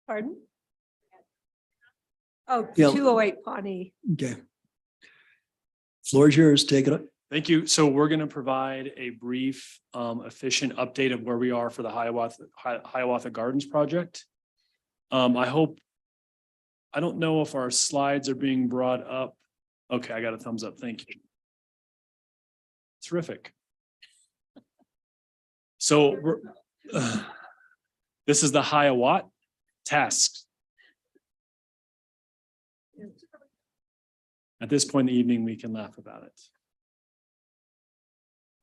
Pardon? Oh, Yeah. 208 Pawnee. Okay. Floor is yours. Take it up. Thank you. So we're going to provide a brief, efficient update of where we are for the Hiawatha Gardens project. I don't know if our slides are being brought up. Okay, I got a thumbs up. Thank you. Terrific. So this is the Hiawatha task. At this point in the evening, we can laugh about it.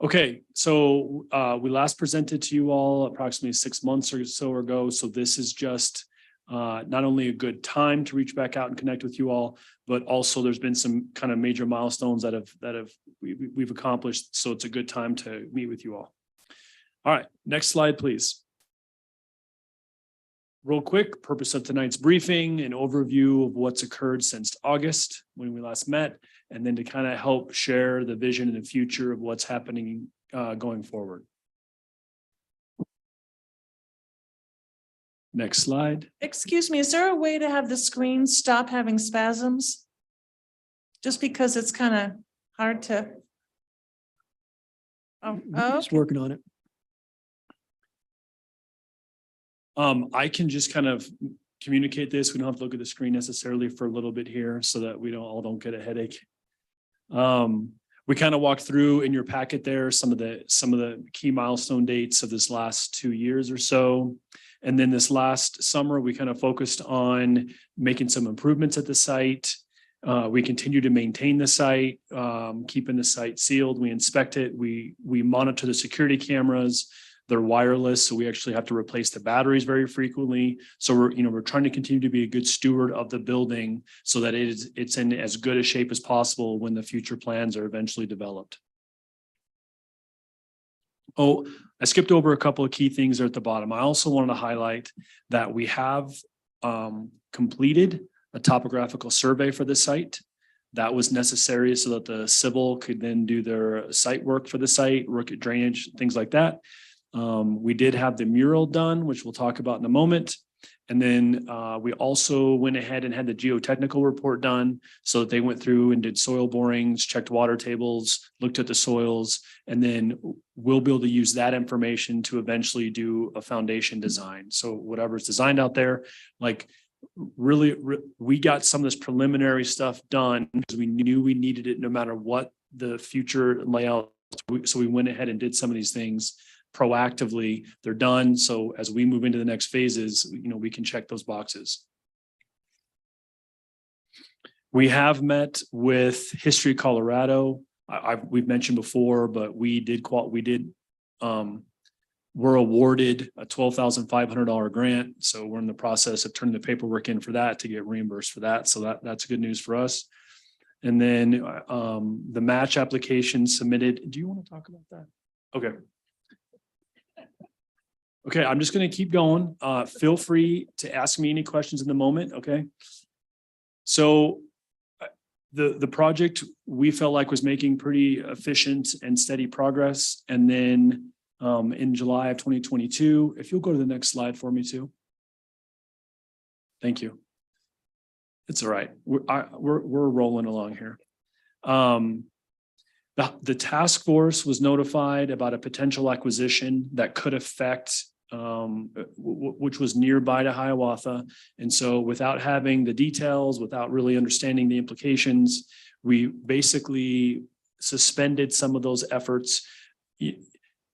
Okay, so we last presented to you all approximately 6 months or so ago. So this is just not only a good time to reach back out and connect with you all, but also there's been some kind of major milestones that we've accomplished. So it's a good time to meet with you all. All right, next slide, please. Real quick, purpose of tonight's briefing, an overview of what's occurred since August when we last met, and then to kind of help share the vision and the future of what's happening going forward. Next slide. Excuse me, is there a way to have the screen stop having spasms? Just because it's kind of hard to. Oh, Just working on it. I can just kind of communicate this. We don't have to look at the screen necessarily for a little bit here so that we don't get a headache. We kind of walked through in your packet there some of the key milestone dates of this last 2 years or so. And then this last summer, we kind of focused on making some improvements at the site. We continue to maintain the site, keeping the site sealed. We inspect it. We monitor the security cameras. They're wireless, so we actually have to replace the batteries very frequently. So we're trying to continue to be a good steward of the building so that it's in as good a shape as possible when the future plans are eventually developed. Oh, I skipped over a couple of key things there at the bottom. I also wanted to highlight that we have completed a topographical survey for the site. That was necessary so that the civil could then do their site work for the site, look at drainage, things like that. We did have the mural done, which we'll talk about in a moment. And then we also went ahead and had the geotechnical report done so that they went through and did soil borings, checked water tables, looked at the soils, and then we'll be able to use that information to eventually do a foundation design. So whatever's designed out there, like really, we got some of this preliminary stuff done because we knew we needed it no matter what the future layout. So we went ahead and did some of these things proactively. They're done. So as we move into the next phases, we can check those boxes. We have met with History Colorado. We've mentioned before, but we're awarded a $12,500 grant. So we're in the process of turning the paperwork in for that to get reimbursed for that. So that's good news for us. And then the match application submitted. Do you want to talk about that? Okay. Okay, I'm just going to keep going. Feel free to ask me any questions in the moment. Okay. So the project we felt like was making pretty efficient and steady progress. And then in July of 2022, if you'll go to the next slide for me too. Thank you. It's all right. We're rolling along here. The task force was notified about a potential acquisition that could affect, which was nearby to Hiawatha. And so without having the details, without really understanding the implications, we basically suspended some of those efforts.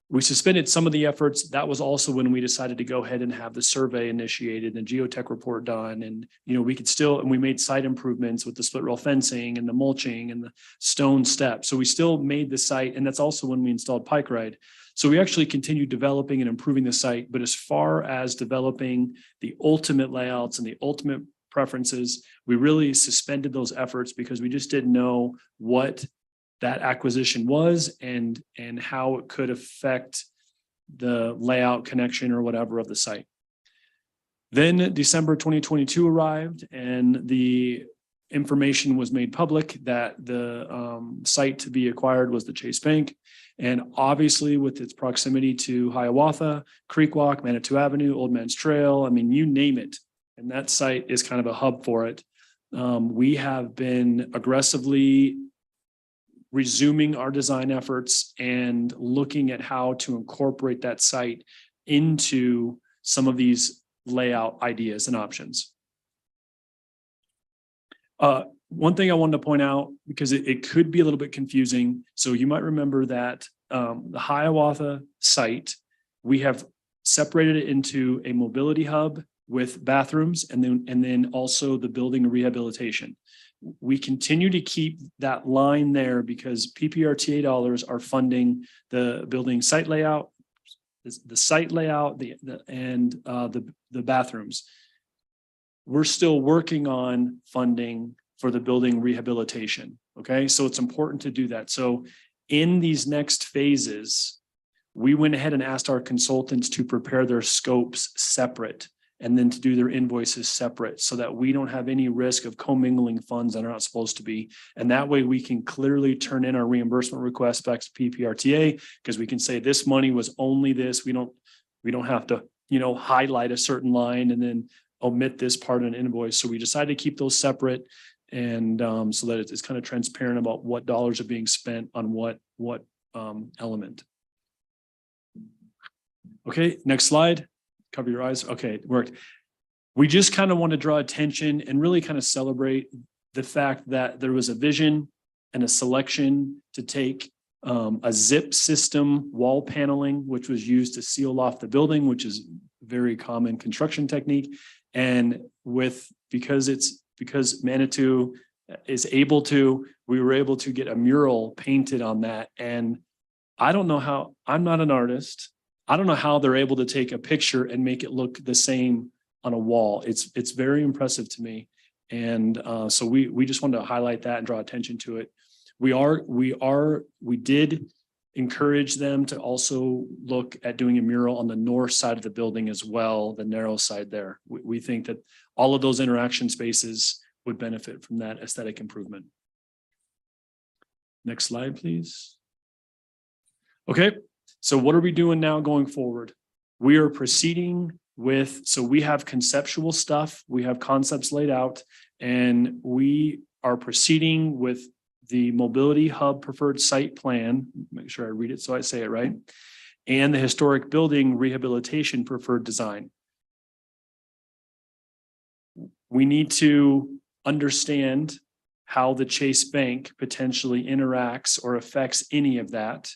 We suspended some of the efforts. That was also when we decided to go ahead and have the survey initiated and the geotech report done. And, we could still, and we made site improvements with the split rail fencing and the mulching and the stone steps. So we still made the site. And that's also when we installed Pike Ride. So we actually continued developing and improving the site. But as far as developing the ultimate layouts and the ultimate preferences. We really suspended those efforts because we just didn't know what that acquisition was and how it could affect the layout, connection, or whatever of the site. Then December 2022 arrived and the information was made public that the site to be acquired was the Chase Bank. And obviously with its proximity to Hiawatha, Creek Walk, Manitou Avenue, Old Man's Trail, I mean, you name it. And that site is kind of a hub for it. We have been aggressively resuming our design efforts and looking at how to incorporate that site into some of these layout ideas and options. One thing I wanted to point out, because it could be a little bit confusing. So you might remember that the Hiawatha site, we have separated it into a mobility hub with bathrooms and then also the building rehabilitation. We continue to keep that line there because PPRTA dollars are funding the building site layout, the site layout, the bathrooms. We're still working on funding for the building rehabilitation. Okay, so it's important to do that. So in these next phases, we went ahead and asked our consultants to prepare their scopes separate and then to do their invoices separate so that we don't have any risk of commingling funds that are not supposed to be. And that way we can clearly turn in our reimbursement request back to PPRTA because we can say this money was only this. We don't have to, highlight a certain line and then omit this part of an invoice. So we decided to keep those separate and so that it's kind of transparent about what dollars are being spent on what element. Okay, next slide. Cover your eyes. Okay, it worked. We just kind of want to draw attention and really kind of celebrate the fact that there was a vision and a selection to take a zip system wall paneling, which was used to seal off the building, which is a very common construction technique. And because Manitou is able to, we were able to get a mural painted on that. And I don't know how, I'm not an artist. I don't know how they're able to take a picture and make it look the same on a wall. It's very impressive to me. And so we just wanted to highlight that and draw attention to it. We did encourage them to also look at doing a mural on the north side of the building as well, the narrow side there. We think that all of those interaction spaces would benefit from that aesthetic improvement. Next slide, please. Okay, so what are we doing now going forward? We are proceeding with, so we have conceptual stuff, we have concepts laid out, and we are proceeding with the mobility hub preferred site plan, make sure I read it so I say it right, and the historic building rehabilitation preferred design. We need to understand how the Chase Bank potentially interacts or affects any of that.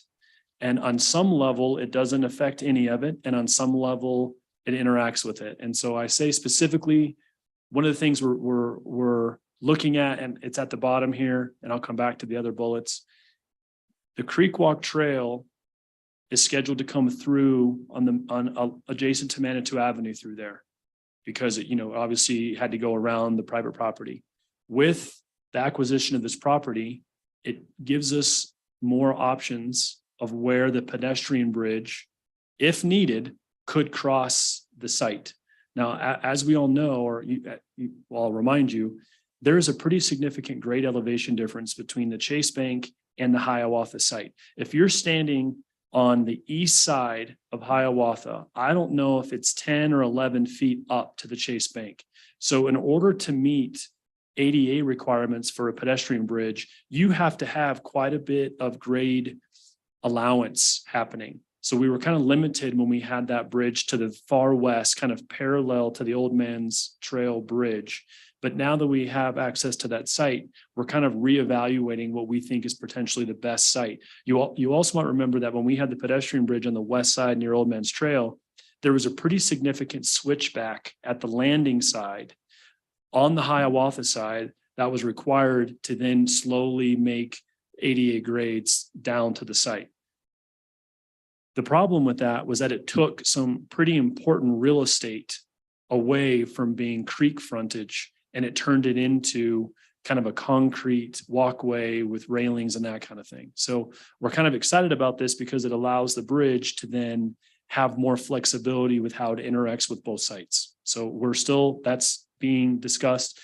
And on some level, it doesn't affect any of it. And on some level, it interacts with it. And so I say specifically, one of the things we're looking at, and it's at the bottom here, and I'll come back to the other bullets. The Creek Walk Trail is scheduled to come through adjacent to Manitou Avenue through there because it, obviously had to go around the private property. With the acquisition of this property, it gives us more options of where the pedestrian bridge, if needed, could cross the site. Now, as we all know, I'll remind you, there is a pretty significant grade elevation difference between the Chase Bank and the Hiawatha site. If you're standing on the east side of Hiawatha, I don't know if it's 10 or 11 feet up to the Chase Bank. So in order to meet ADA requirements for a pedestrian bridge, you have to have quite a bit of grade allowance happening. So we were kind of limited when we had that bridge to the far west, kind of parallel to the Old Man's Trail bridge. But now that we have access to that site, we're kind of reevaluating what we think is potentially the best site. You also might remember that when we had the pedestrian bridge on the west side near Old Man's Trail, there was a pretty significant switchback at the landing side on the Hiawatha side that was required to then slowly make ADA grades down to the site. The problem with that was that it took some pretty important real estate away from being creek frontage and it turned it into kind of a concrete walkway with railings and that kind of thing. So we're kind of excited about this because it allows the bridge to then have more flexibility with how it interacts with both sites. So that's being discussed.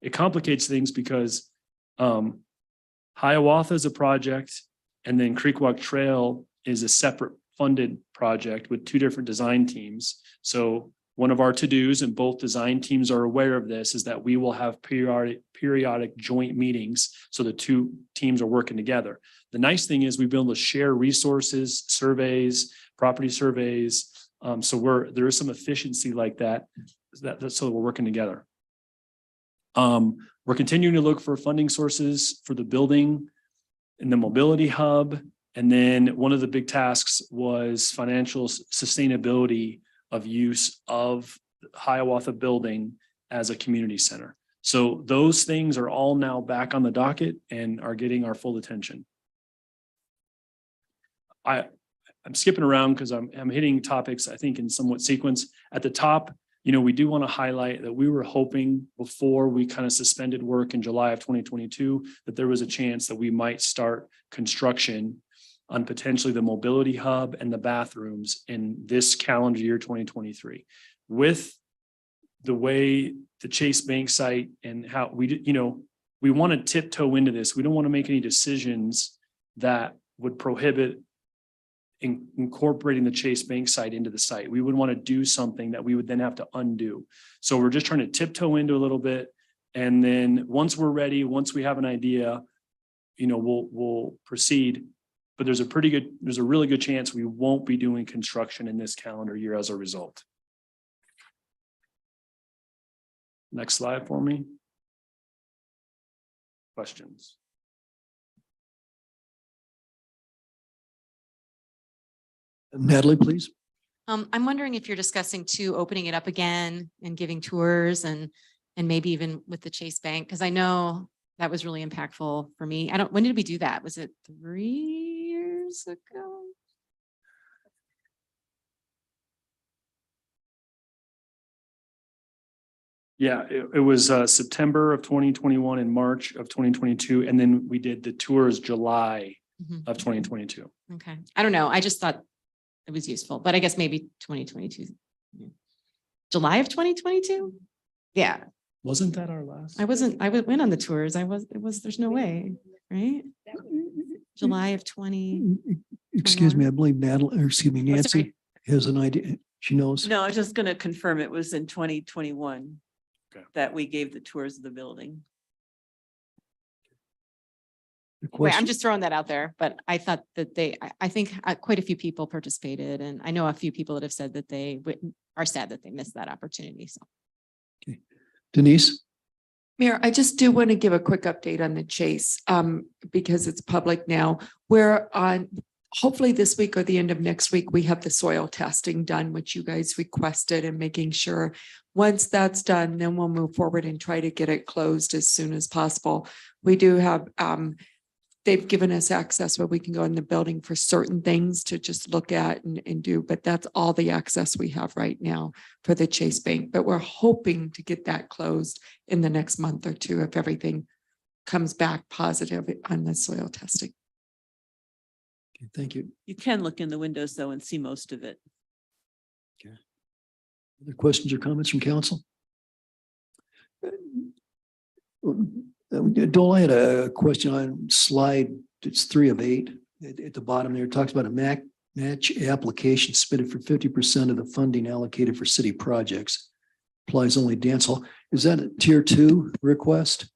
It complicates things because Hiawatha is a project, and then Creekwalk Trail is a separate funded project with two different design teams. So one of our to-dos, and both design teams are aware of this, is that we will have periodic joint meetings. So the two teams are working together. The nice thing is we've been able to share resources, surveys, property surveys. So there is some efficiency like that, so we're working together. We're continuing to look for funding sources for the building and the mobility hub. And then one of the big tasks was financial sustainability of use of Hiawatha building as a community center. So those things are all now back on the docket and are getting our full attention. I'm skipping around because I'm hitting topics, I think, in somewhat sequence. At the top, we do want to highlight that we were hoping before we kind of suspended work in July of 2022, that there was a chance that we might start construction on potentially the mobility hub and the bathrooms in this calendar year, 2023. With the way the Chase Bank site and how we want to tiptoe into this. We don't want to make any decisions that would prohibit incorporating the Chase Bank site into the site. We would want to do something that we would then have to undo. So we're just trying to tiptoe into a little bit. And then once we're ready, once we have an idea, we'll proceed. But there's a really good chance we won't be doing construction in this calendar year as a result. Next slide for me. Questions? Natalie, please. I'm wondering if you're discussing too, opening it up again and giving tours and maybe even with the Chase Bank, because I know that was really impactful for me. When did we do that? Was it 3 years ago? Yeah, it was September of 2021 and March of 2022. And then we did the tours July of 2022. Okay. I don't know. I just thought it was useful, but I guess maybe 2022. July of 2022? Yeah. Wasn't that our last? I went on the tours. There's no way, right? July of 20. Excuse me, I believe Nancy has an idea. She knows. No, I was just going to confirm it was in 2021 Okay. that we gave the tours of the building. Wait, I'm just throwing that out there, but I thought that I think quite a few people participated, and I know a few people that have said that they are sad that they missed that opportunity. So, okay. Denise? Mayor, I just do want to give a quick update on the Chase, because it's public now. We're on, hopefully this week or the end of next week, we have the soil testing done, which you guys requested, and making sure once that's done, then we'll move forward and try to get it closed as soon as possible. We do have, they've given us access where we can go in the building for certain things to just look at and do, but that's all the access we have right now for the Chase Bank. But we're hoping to get that closed in the next month or two if everything comes back positive on the soil testing. Okay, thank you. You can look in the windows though and see most of it. Okay. Other questions or comments from council? Dole, I had a question on slide, it's 3 of 8. At the bottom there, it talks about a match application submitted for 50% of the funding allocated for city projects. Applies only dance hall. Is that a tier 2 request?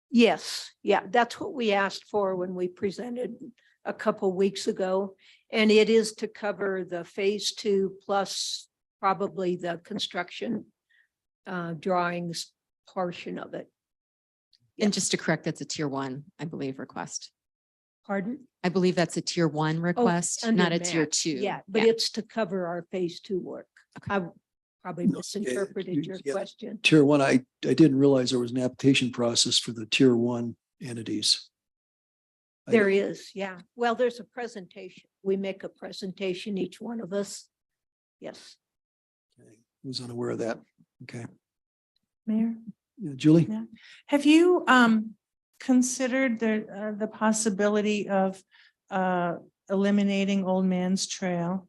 Yes, yeah, that's what we asked for when we presented a couple weeks ago. And it is to cover the phase 2 plus probably the construction drawings portion of it. and just to correct, that's a tier 1, I believe, request. Pardon? I believe that's a tier 1 request, under not a tier MAC. 2. Yeah, but it's to cover our phase 2 work. I probably misinterpreted your yeah. question. Tier 1, I didn't realize there was an application process for the tier 1 entities. There is, yeah. Well, there's a presentation. We make a presentation, each one of us. Yes. Was unaware of that. Okay. Mayor? Julie? Yeah. Have you considered the possibility of eliminating Old Man's Trail?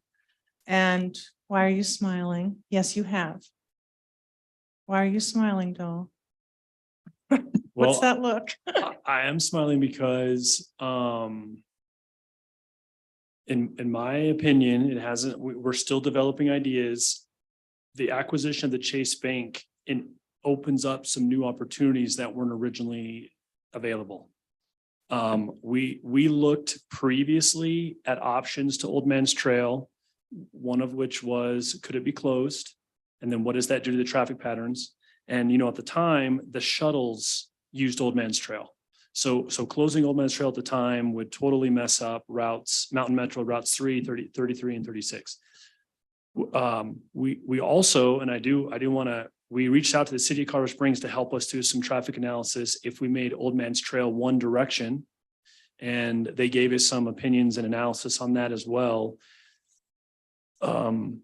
And why are you smiling? Yes, you have. Why are you smiling, Joel? What's Well, that look? I am smiling because, in my opinion, it hasn't, we're still developing ideas. The acquisition of the Chase Bank opens up some new opportunities that weren't originally available. We looked previously at options to Old Man's Trail, one of which was, could it be closed? And then what does that do to the traffic patterns? And, you know, at the time, the shuttles used Old Man's Trail. So closing Old Man's Trail at the time would totally mess up routes, Mountain Metro routes 3, 30, 33, and 36. We also, and I do want to, we reached out to the city of Colorado Springs to help us do some traffic analysis if we made Old Man's Trail one direction. And they gave us some opinions and analysis on that as well.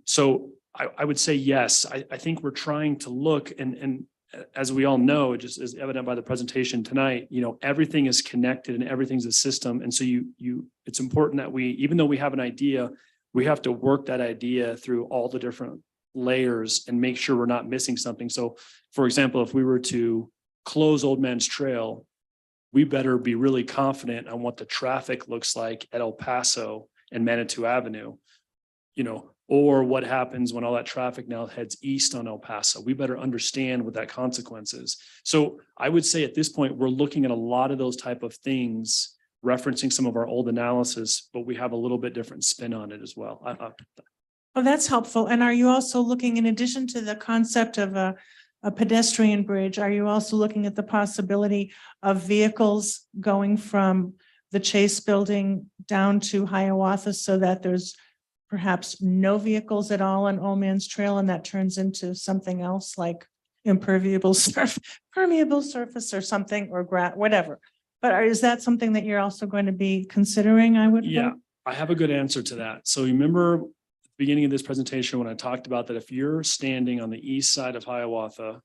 So I would say, yes, I think we're trying to look and as we all know, just as evident by the presentation tonight, you know, everything is connected and everything's a system. And so it's important that we, even though we have an idea, we have to work that idea through all the different layers and make sure we're not missing something. So for example, if we were to close Old Man's Trail, we better be really confident on what the traffic looks like at El Paso and Manitou Avenue, you know, or what happens when all that traffic now heads east on El Paso. We better understand what that consequence is. So I would say at this point, we're looking at a lot of those type of things, referencing some of our old analysis, but we have a little bit different spin on it as well. Oh, that's helpful. And are you also looking, in addition to the concept of a pedestrian bridge, are you also looking at the possibility of vehicles going from the Chase building down to Hiawatha so that there's perhaps no vehicles at all on Old Man's Trail and that turns into something else like permeable surface or something, or whatever? But is that something that you're also going to be considering, I would Yeah, hope? I have a good answer to that. So remember at the beginning of this presentation when I talked about that if you're standing on the east side of Hiawatha,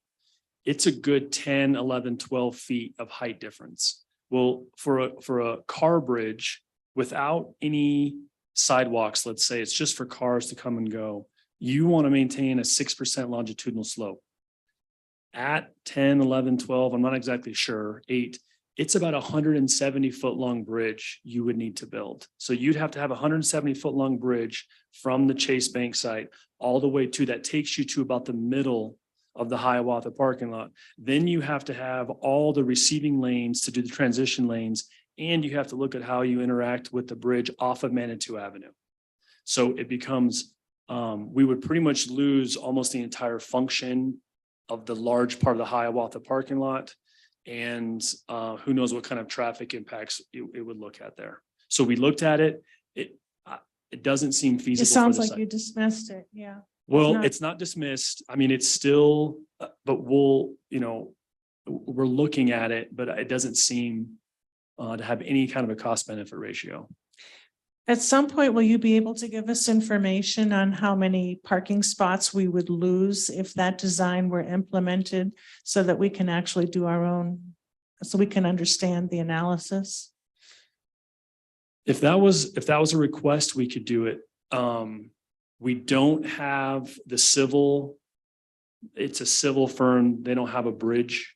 it's a good 10, 11, 12 feet of height difference. Well, for a car bridge without any sidewalks, let's say it's just for cars to come and go, you want to maintain a 6% longitudinal slope. At 10, 11, 12, I'm not exactly sure, 8, it's about a 170-foot long bridge you would need to build. So you'd have to have a 170-foot long bridge from the Chase Bank site all the way to, that takes you to about the middle of the Hiawatha parking lot. Then you have to have all the receiving lanes to do the transition lanes, and you have to look at how you interact with the bridge off of Manitou Avenue. So it becomes, we would pretty much lose almost the entire function of the large part of the Hiawatha parking lot. And who knows what kind of traffic impacts it would look at there. So we looked at it. It doesn't seem feasible. It sounds for the like site. you dismissed it, yeah. Well, it's not dismissed. I mean, it's still, but we'll, you know, we're looking at it, but it doesn't seem to have any kind of a cost benefit ratio. At some point, will you be able to give us information on how many parking spots we would lose if that design were implemented so that we can actually do our own, so we can understand the analysis? If that was a request, we could do it. We don't have the civil, it's a civil firm. They don't have a bridge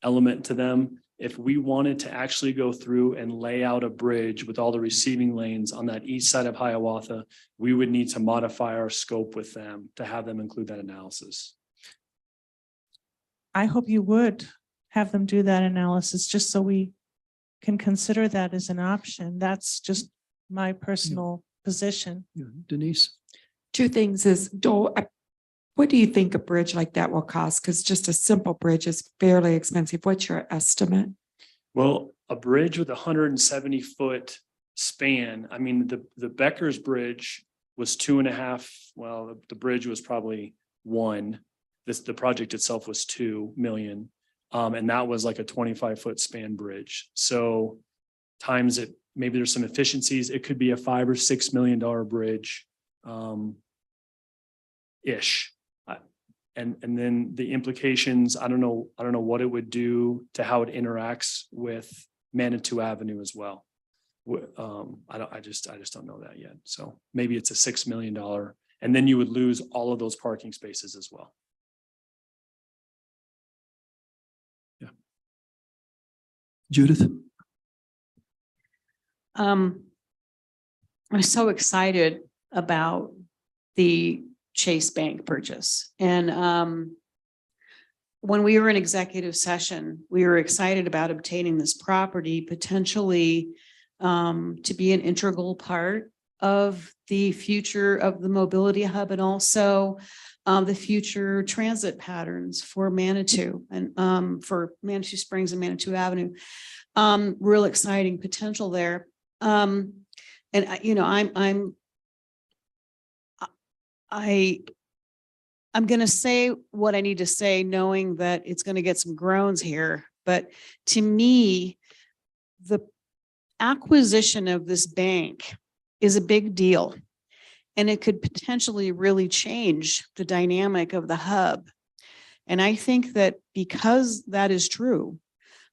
element to them. If we wanted to actually go through and lay out a bridge with all the receiving lanes on that east side of Hiawatha, we would need to modify our scope with them to have them include that analysis. I hope you would have them do that analysis just so we can consider that as an option. That's just my personal position. Yeah, Denise? Two things is, what do you think a bridge like that will cost? Because just a simple bridge is fairly expensive. What's your estimate? Well, a bridge with a 170-foot span. I mean, the Becker's Bridge was 2.5. Well, the bridge was probably 1. The project itself was 2 million. And that was like a 25-foot span bridge. So times it, maybe there's some efficiencies. It could be a $5 or $6 million bridge. Ish. and then the implications, I don't know what it would do to how it interacts with Manitou Avenue as well. I just don't know that yet. So maybe it's a $6 million, and then you would lose all of those parking spaces as well. Yeah. Judith? I'm so excited about the Chase Bank purchase. And when we were in executive session, we were excited about obtaining this property potentially to be an integral part of the future of the mobility hub and also the future transit patterns for Manitou and for Manitou Springs and Manitou Avenue. Real exciting potential there. And you know, I'm going to say what I need to say, knowing that it's going to get some groans here. But to me, the acquisition of this bank is a big deal, and it could potentially really change the dynamic of the hub. And I think that because that is true,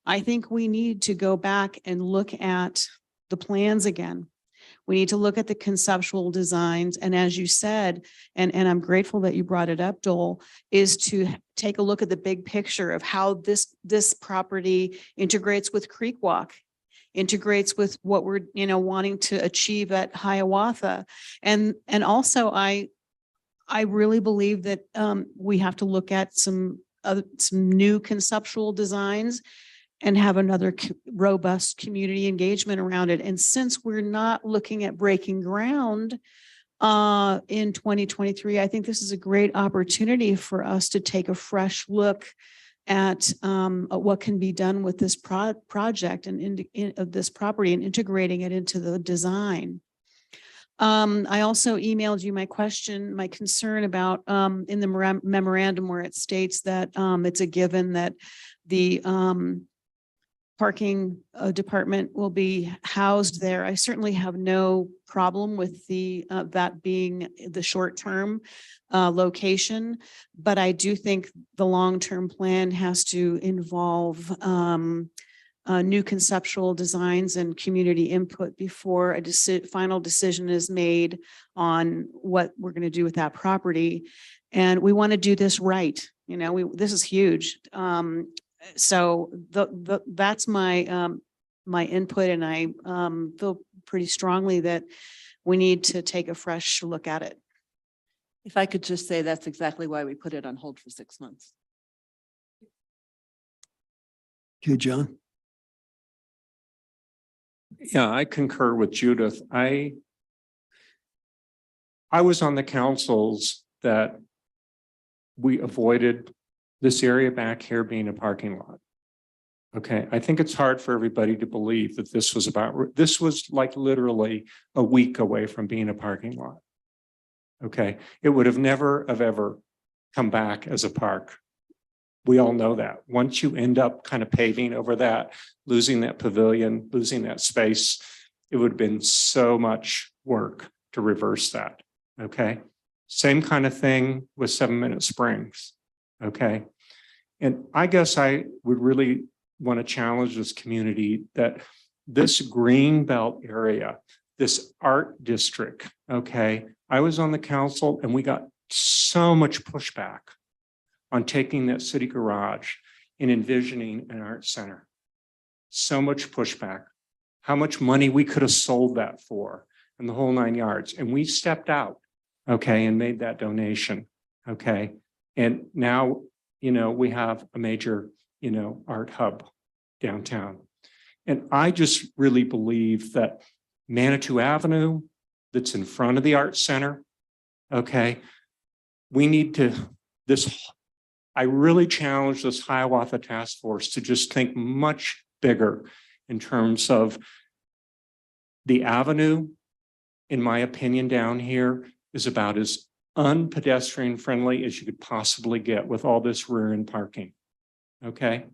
I think we need to go back and look at the plans again. We need to look at the conceptual designs. And as you said, and I'm grateful that you brought it up, Dole, is to take a look at the big picture of how this property integrates with Creek Walk, integrates with what we're, you know, wanting to achieve at Hiawatha. And also I really believe that we have to look at some new conceptual designs and have another robust community engagement around it. And since we're not looking at breaking ground in 2023, I think this is a great opportunity for us to take a fresh look at what can be done with this project and of this property and integrating it into the design. I also emailed you my concern about in the memorandum where it states that it's a given that the parking department will be housed there. I certainly have no problem with that being the short-term location, but I do think the long-term plan has to involve new conceptual designs and community input before a final decision is made on what we're going to do with that property. And we want to do this right. You know, this is huge. So that's my my input, and I feel pretty strongly that we need to take a fresh look at it. If I could just say, that's exactly why we put it on hold for 6 months. Okay, John? Yeah, I concur with Judith. I was on the councils that we avoided this area back here being a parking lot. Okay, I think it's hard for everybody to believe that this was like literally a week away from being a parking lot. Okay, it would have never have ever come back as a park. We all know that. Once you end up kind of paving over that, losing that pavilion, losing that space, it would have been so much work to reverse that. Okay, same kind of thing with 7 Minute Springs. Okay. And I guess I would really want to challenge this community that this green belt area, this art district, okay, I was on the council and we got so much pushback on taking that city garage and envisioning an art center. So much pushback, how much money we could have sold that for and the whole 9 yards. And we stepped out, okay, and made that donation, okay. And now, you know, we have a major, you know, art hub downtown. And I just really believe that Manitou Avenue, that's in front of the Art Center, okay, we need to, I really challenge this Hiawatha Task Force to just think much bigger in terms of the avenue, in my opinion, down here is about as unpedestrian friendly as you could possibly get with all this rear end parking. Okay.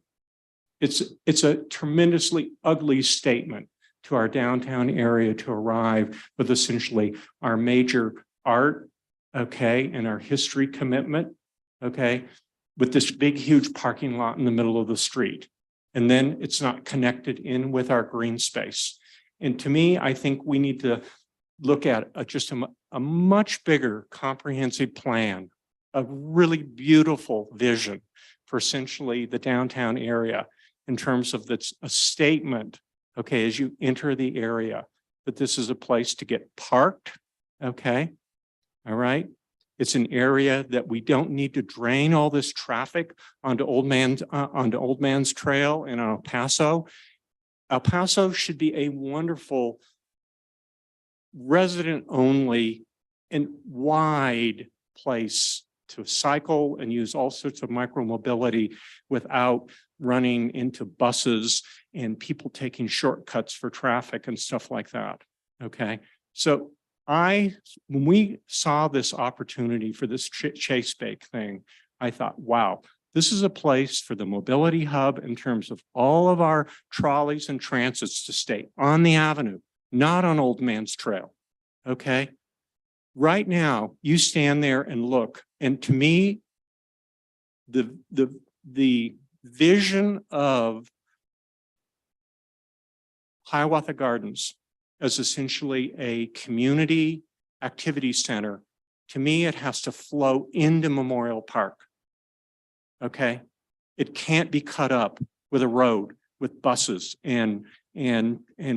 It's a tremendously ugly statement to our downtown area to arrive with essentially our major art, okay, and our history commitment, okay, with this big, huge parking lot in the middle of the street. And then it's not connected in with our green space. And to me, I think we need to look at a much bigger comprehensive plan, a really beautiful vision for essentially the downtown area in terms of that's a statement, okay, as you enter the area, that this is a place to get parked, okay? All right. It's an area that we don't need to drain all this traffic onto Old Man's Trail in El Paso. El Paso should be a wonderful resident only and wide place to cycle and use all sorts of micro mobility without running into buses and people taking shortcuts for traffic and stuff like that. Okay. So when we saw this opportunity for this Chase Bake thing, I thought, wow, this is a place for the mobility hub in terms of all of our trolleys and transits to stay on the avenue, not on Old Man's Trail. Okay. Right now, you stand there and look, and to me, the vision of Hiawatha Gardens as essentially a community activity center, to me, it has to flow into Memorial Park. Okay. It can't be cut up with a road, with buses and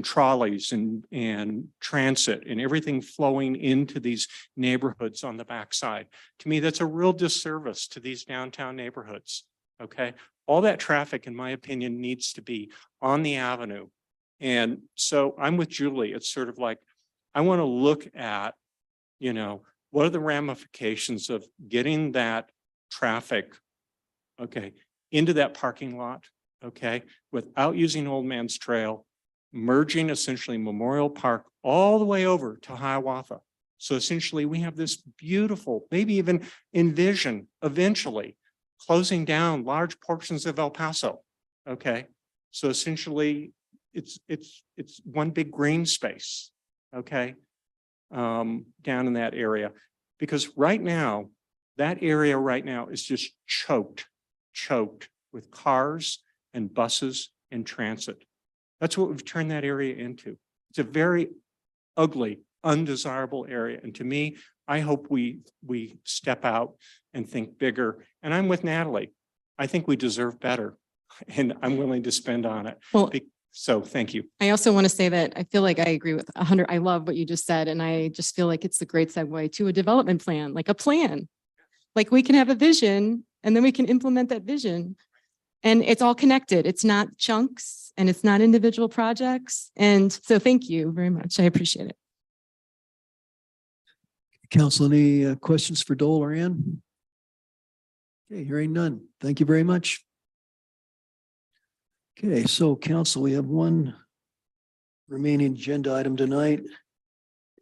trolleys and transit and everything flowing into these neighborhoods on the backside. To me, that's a real disservice to these downtown neighborhoods. Okay. All that traffic, in my opinion, needs to be on the avenue. And so I'm with Julie. It's sort of like, I want to look at, what are the ramifications of getting that traffic, okay, into that parking lot, okay, without using Old Man's Trail, merging essentially Memorial Park all the way over to Hiawatha. So essentially we have this beautiful, maybe even envision eventually closing down large portions of El Paso. Okay. So essentially it's one big green space. Okay. Down in that area, because right now, that area right now is just choked with cars and buses and transit. That's what we've turned that area into. It's a very ugly, undesirable area. And to me, I hope we step out and think bigger. And I'm with Natalie. I think we deserve better, and I'm willing to spend on it. Well, so thank you. I also want to say that I feel like I agree with 100. I love what you just said. And I just feel like it's a great segue to a development plan, like a plan. Like we can have a vision and then we can implement that vision. And it's all connected. It's not chunks and it's not individual projects. And so thank you very much. I appreciate it. Council, any questions for Dole or Ann? Okay, hearing none. Thank you very much. Okay, so council, we have one remaining agenda item tonight.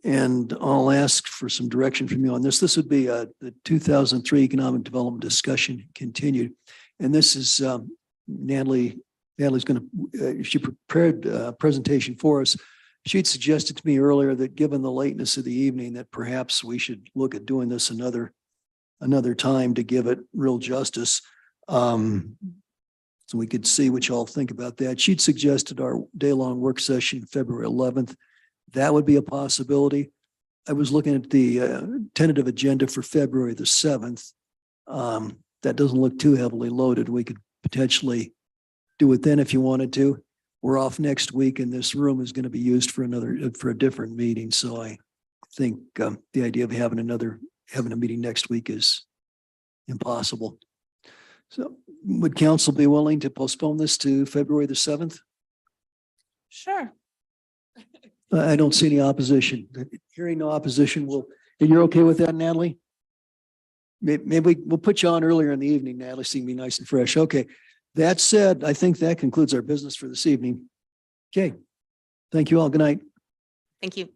And I'll ask for some direction from you on this. This would be the 2003 economic development discussion continued. And this is Natalie's going to, she prepared a presentation for us. She'd suggested to me earlier that given the lateness of the evening, that perhaps we should look at doing this another time to give it real justice. So we could see what y'all think about that. She'd suggested our day-long work session, February 11th. That would be a possibility. I was looking at the tentative agenda for February the 7th. That doesn't look too heavily loaded. We could potentially do it then if you wanted to. We're off next week and this room is going to be used for a different meeting. So I think the idea of having a meeting next week is impossible. So would council be willing to postpone this to February the 7th? Sure. I don't see any opposition. Hearing no opposition, and you're okay with that, Natalie? Maybe we'll put you on earlier in the evening, Natalie, so you can be nice and fresh. Okay. That said, I think that concludes our business for this evening. Okay. Thank you all. Good night. Thank you.